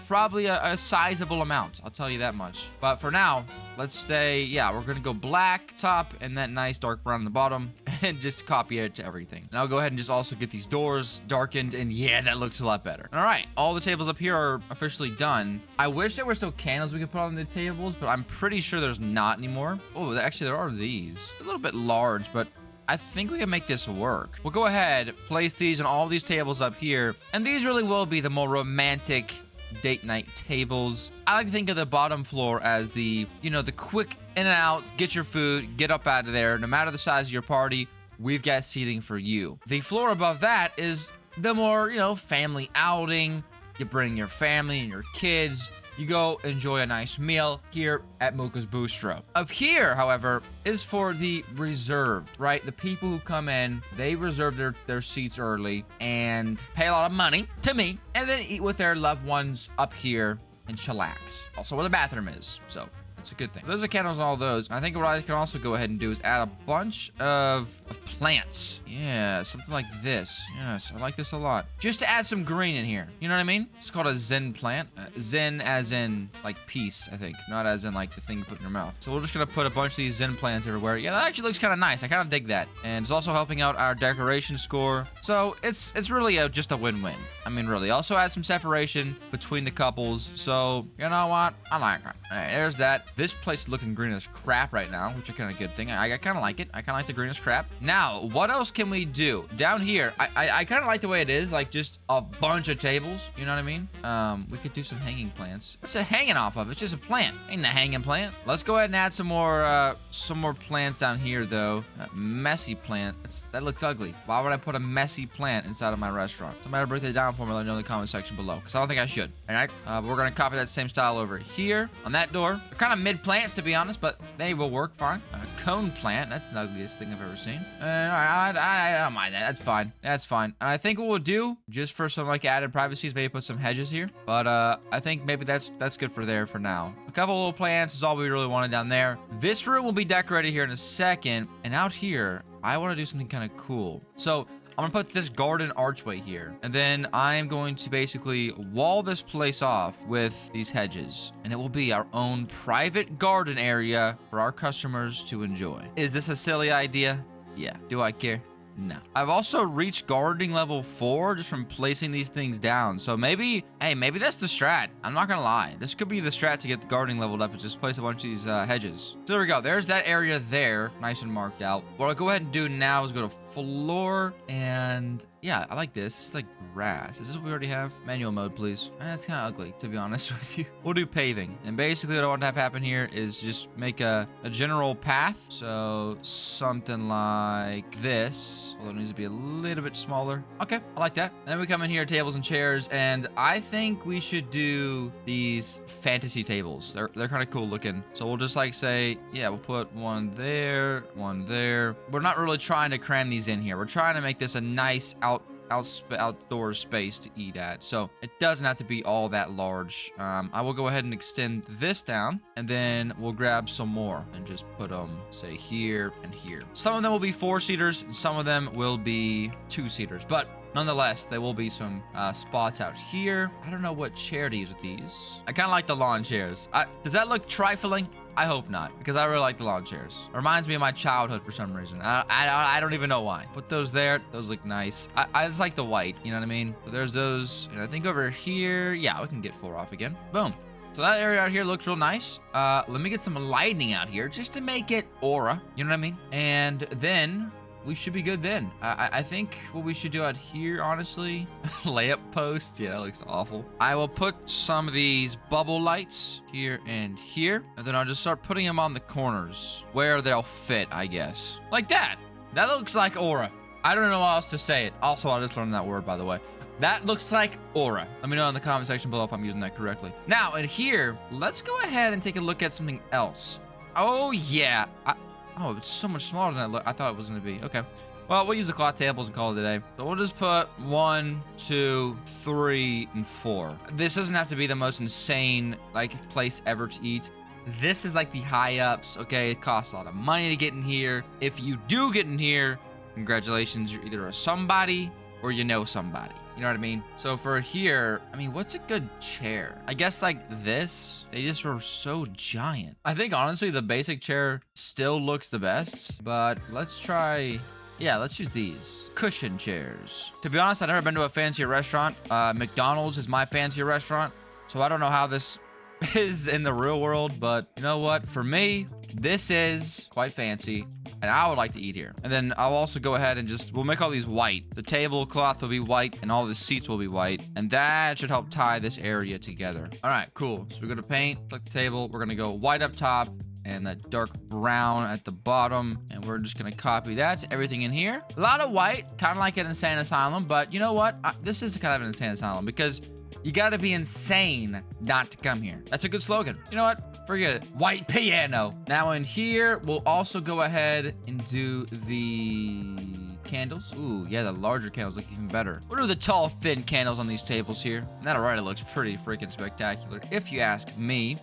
probably a sizable amount. I'll tell you that much. But for now, let's stay. Yeah, we're gonna go black top and that nice dark brown on the bottom, and just copy it to everything. And I'll go ahead and just also get these doors darkened, and yeah, that looks a lot better. All right, all the tables up here are officially done. I wish there were still candles we could put on the tables, but I'm pretty sure there's not anymore. Oh, actually there are these. A little bit large, but I think we can make this work. We'll go ahead, place these on all these tables up here, and these really will be the more romantic date night tables. I like to think of the bottom floor as the, you know, the quick in and out, get your food, get up out of there. No matter the size of your party, we've got seating for you. The floor above that is the more, you know, family outing. You bring your family and your kids. You go enjoy a nice meal here at Moocah's Bistro. Up here, however, is for the reserved, right? The people who come in, they reserve their seats early and pay a lot of money to me, and then eat with their loved ones up here and chillax. Also where the bathroom is, so that's a good thing. Those are candles and all those. I think what I can also go ahead and do is add a bunch of plants. Yeah, something like this. Yes, I like this a lot. Just to add some green in here. You know what I mean? It's called a Zen plant. Zen as in like peace, I think. Not as in like the thing you put in your mouth. So we're just gonna put a bunch of these Zen plants everywhere. Yeah, that actually looks kind of nice. I kind of dig that. And it's also helping out our decoration score. So it's really just a win-win. I mean, really. Also add some separation between the couples. So, you know what? I like it. All right, there's that. This place is looking green as crap right now, which is kind of a good thing. I kind of like it. I kind of like the green as crap. Now, what else can we do? Down here, I kind of like the way it is, like just a bunch of tables. You know what I mean? We could do some hanging plants. What's it hanging off of? It's just a plant. Ain't a hanging plant. Let's go ahead and add some more plants down here, though. Messy plant. That looks ugly. Why would I put a messy plant inside of my restaurant? Somebody break that down for me. Let me know in the comment section below, because I don't think I should. All right? We're going to copy that same style over here on that door. They're kind of mid plants, to be honest, but they will work fine. A cone plant. That's the ugliest thing I've ever seen. I don't mind that. That's fine. That's fine. And I think what we'll do, just for some like added privacy, is maybe put some hedges here. But I think maybe that's good for there for now. A couple little plants is all we really wanted down there. This room will be decorated here in a second. And out here, I want to do something kind of cool. So I'm gonna put this garden archway here, and then I'm going to basically wall this place off with these hedges, and it will be our own private garden area for our customers to enjoy. Is this a silly idea? Yeah. Do I care? No. I've also reached gardening level 4 just from placing these things down. So maybe, hey, maybe that's the strat. I'm not gonna lie. This could be the strat to get the gardening leveled up and just place a bunch of these hedges. So there we go. There's that area there, nice and marked out. What I'll go ahead and do now is go to floor, and yeah, I like this. It's like grass. Is this what we already have? Manual mode, please. That's kind of ugly, to be honest with you. We'll do paving. And basically what I want to have happen here is just make a general path. So something like this. Although it needs to be a little bit smaller. Okay, I like that. And then we come in here, tables and chairs, and I think we should do these fantasy tables. They're kind of cool looking. So we'll just like say, yeah, we'll put one there, one there. We're not really trying to cram these in here. We're trying to make this a nice outdoor space to eat at, so it doesn't have to be all that large. I will go ahead and extend this down, and then we'll grab some more and just put them, say, here and here. Some of them will be 4-seaters, and some of them will be 2-seaters, but nonetheless, there will be some spots out here. I don't know what chair to use with these. I kind of like the lawn chairs. Does that look trifling? I hope not, because I really like the lawn chairs. It reminds me of my childhood for some reason. I don't even know why. Put those there. Those look nice. I just like the white, you know what I mean? So there's those. And I think over here, yeah, we can get 4 off again. Boom. So that area out here looks real nice. Let me get some lighting out here just to make it aura, you know what I mean? And then we should be good then. I think what we should do out here, honestly, layup post. Yeah, that looks awful. I will put some of these bubble lights here and here, and then I'll just start putting them on the corners where they'll fit, I guess. Like that. That looks like aura. I don't know how else to say it. Also, I just learned that word, by the way. That looks like aura. Let me know in the comment section below if I'm using that correctly. Now, in here, let's go ahead and take a look at something else. Oh, yeah. Oh, it's so much smaller than I thought it was going to be. Okay. Well, we'll use the cloth tables and call it a day. So we'll just put 1, 2, 3, and 4. This doesn't have to be the most insane, like, place ever to eat. This is like the high ups, okay? It costs a lot of money to get in here. If you do get in here, congratulations, you're either a somebody or you know somebody. You know what I mean? So for here, I mean, what's a good chair? I guess like this. They just were so giant. I think honestly, the basic chair still looks the best, but let's try, yeah, let's use these cushion chairs. To be honest, I've never been to a fancier restaurant. McDonald's is my fancier restaurant, so I don't know how this is in the real world, but you know what? For me, this is quite fancy. And I would like to eat here. And then I'll also go ahead and we'll make all these white. The tablecloth will be white and all the seats will be white. And that should help tie this area together. All right, cool. So we're gonna paint, select the table. We're gonna go white up top and that dark brown at the bottom. And we're just gonna copy that to everything in here. A lot of white, kind of like an insane asylum, but you know what? This is kind of an insane asylum because you gotta be insane not to come here. That's a good slogan. You know what? Forget it. White piano. Now in here, we'll also go ahead and do the candles. Ooh, yeah, the larger candles look even better. We'll do the tall, thin candles on these tables here. And that already looks pretty freaking spectacular, if you ask me.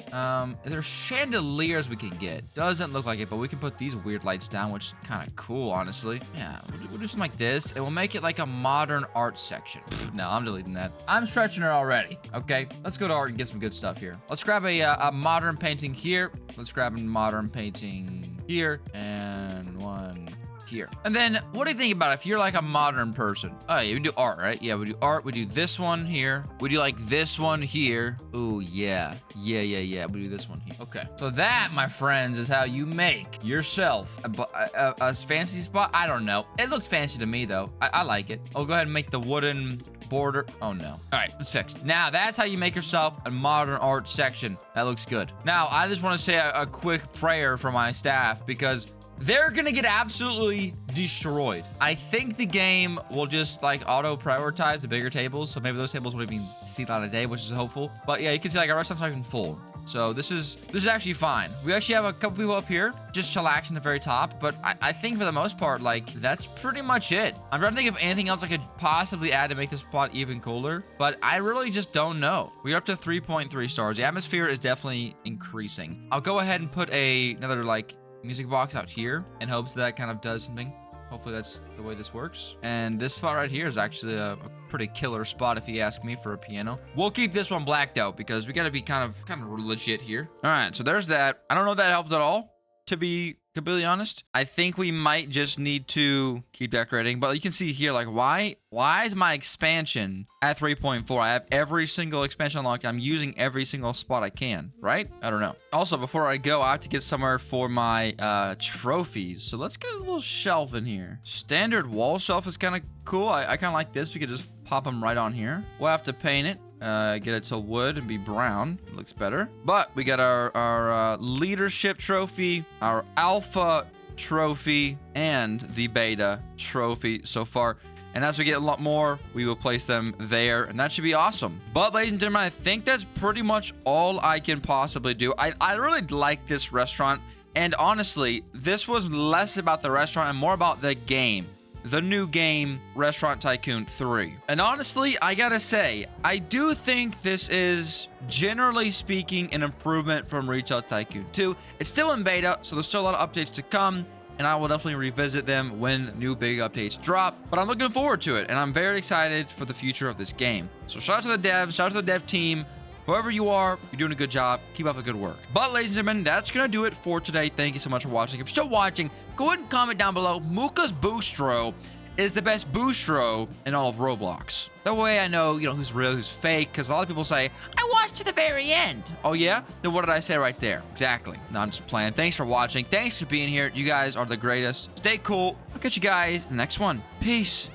There's chandeliers we can get. Doesn't look like it, but we can put these weird lights down, which is kind of cool, honestly. Yeah, we'll do something like this, and we'll make it like a modern art section. No, I'm deleting that. I'm stretching her already. Okay, let's go to art and get some good stuff here. Let's grab a modern painting here. Let's grab a modern painting here, and one here. And then, what do you think about if you're like a modern person? Oh, yeah, we do art, right? Yeah, we do art. We do this one here. We do like this one here. Ooh, yeah. Yeah. We do this one here. Okay. So that, my friends, is how you make yourself a fancy spot. I don't know. It looks fancy to me, though. I like it. I'll go ahead and make the wooden border. Oh, no. All right, it's fixed. Now, that's how you make yourself a modern art section. That looks good. Now, I just want to say a quick prayer for my staff because they're gonna get absolutely destroyed. I think the game will just like auto prioritize the bigger tables, so maybe those tables won't even see light of day, which is hopeful. But yeah, you can see like our restaurant's not even full. So this is actually fine. We actually have a couple people up here just chillaxing at the very top, but I think for the most part, like that's pretty much it. I'm trying to think of anything else I could possibly add to make this spot even cooler, but I really just don't know. We're up to 3.3 stars. The atmosphere is definitely increasing. I'll go ahead and put another like music box out here in hopes that kind of does something. Hopefully that's the way this works. And this spot right here is actually a pretty killer spot if you ask me for a piano. We'll keep this one blacked out because we gotta be kind of legit here. All right, so there's that. I don't know if that helped at all, to be completely honest. I think we might just need to keep decorating. But you can see here, like, why is my expansion at 3.4? I have every single expansion unlocked. I'm using every single spot I can, right? I don't know. Also, before I go, I have to get somewhere for my trophies. So let's get a little shelf in here. Standard wall shelf is kind of cool. I kind of like this. We could just pop them right on here. We'll have to paint it. Get it to wood and be brown. Looks better. But we got our leadership trophy, our alpha trophy, and the beta trophy so far. And as we get a lot more, we will place them there, and that should be awesome. But ladies and gentlemen, I think that's pretty much all I can possibly do. I really like this restaurant, and honestly, this was less about the restaurant and more about the game. The new game, Resturant Tycoon 3. And honestly, I gotta say, I do think this is, generally speaking, an improvement from Retail Tycoon 2. It's still in beta, so there's still a lot of updates to come, and I will definitely revisit them when new big updates drop. But I'm looking forward to it, and I'm very excited for the future of this game. So shout out to the devs, shout out to the dev team. Whoever you are, you're doing a good job. Keep up the good work. But ladies and gentlemen, that's going to do it for today. Thank you so much for watching. If you're still watching, go ahead and comment down below. Moocah's Boostro is the best Boostro in all of Roblox. That way I know, who's real, who's fake, because a lot of people say, I watched to the very end. Oh yeah? Then what did I say right there? Exactly. No, I'm just playing. Thanks for watching. Thanks for being here. You guys are the greatest. Stay cool. I'll catch you guys in the next one. Peace.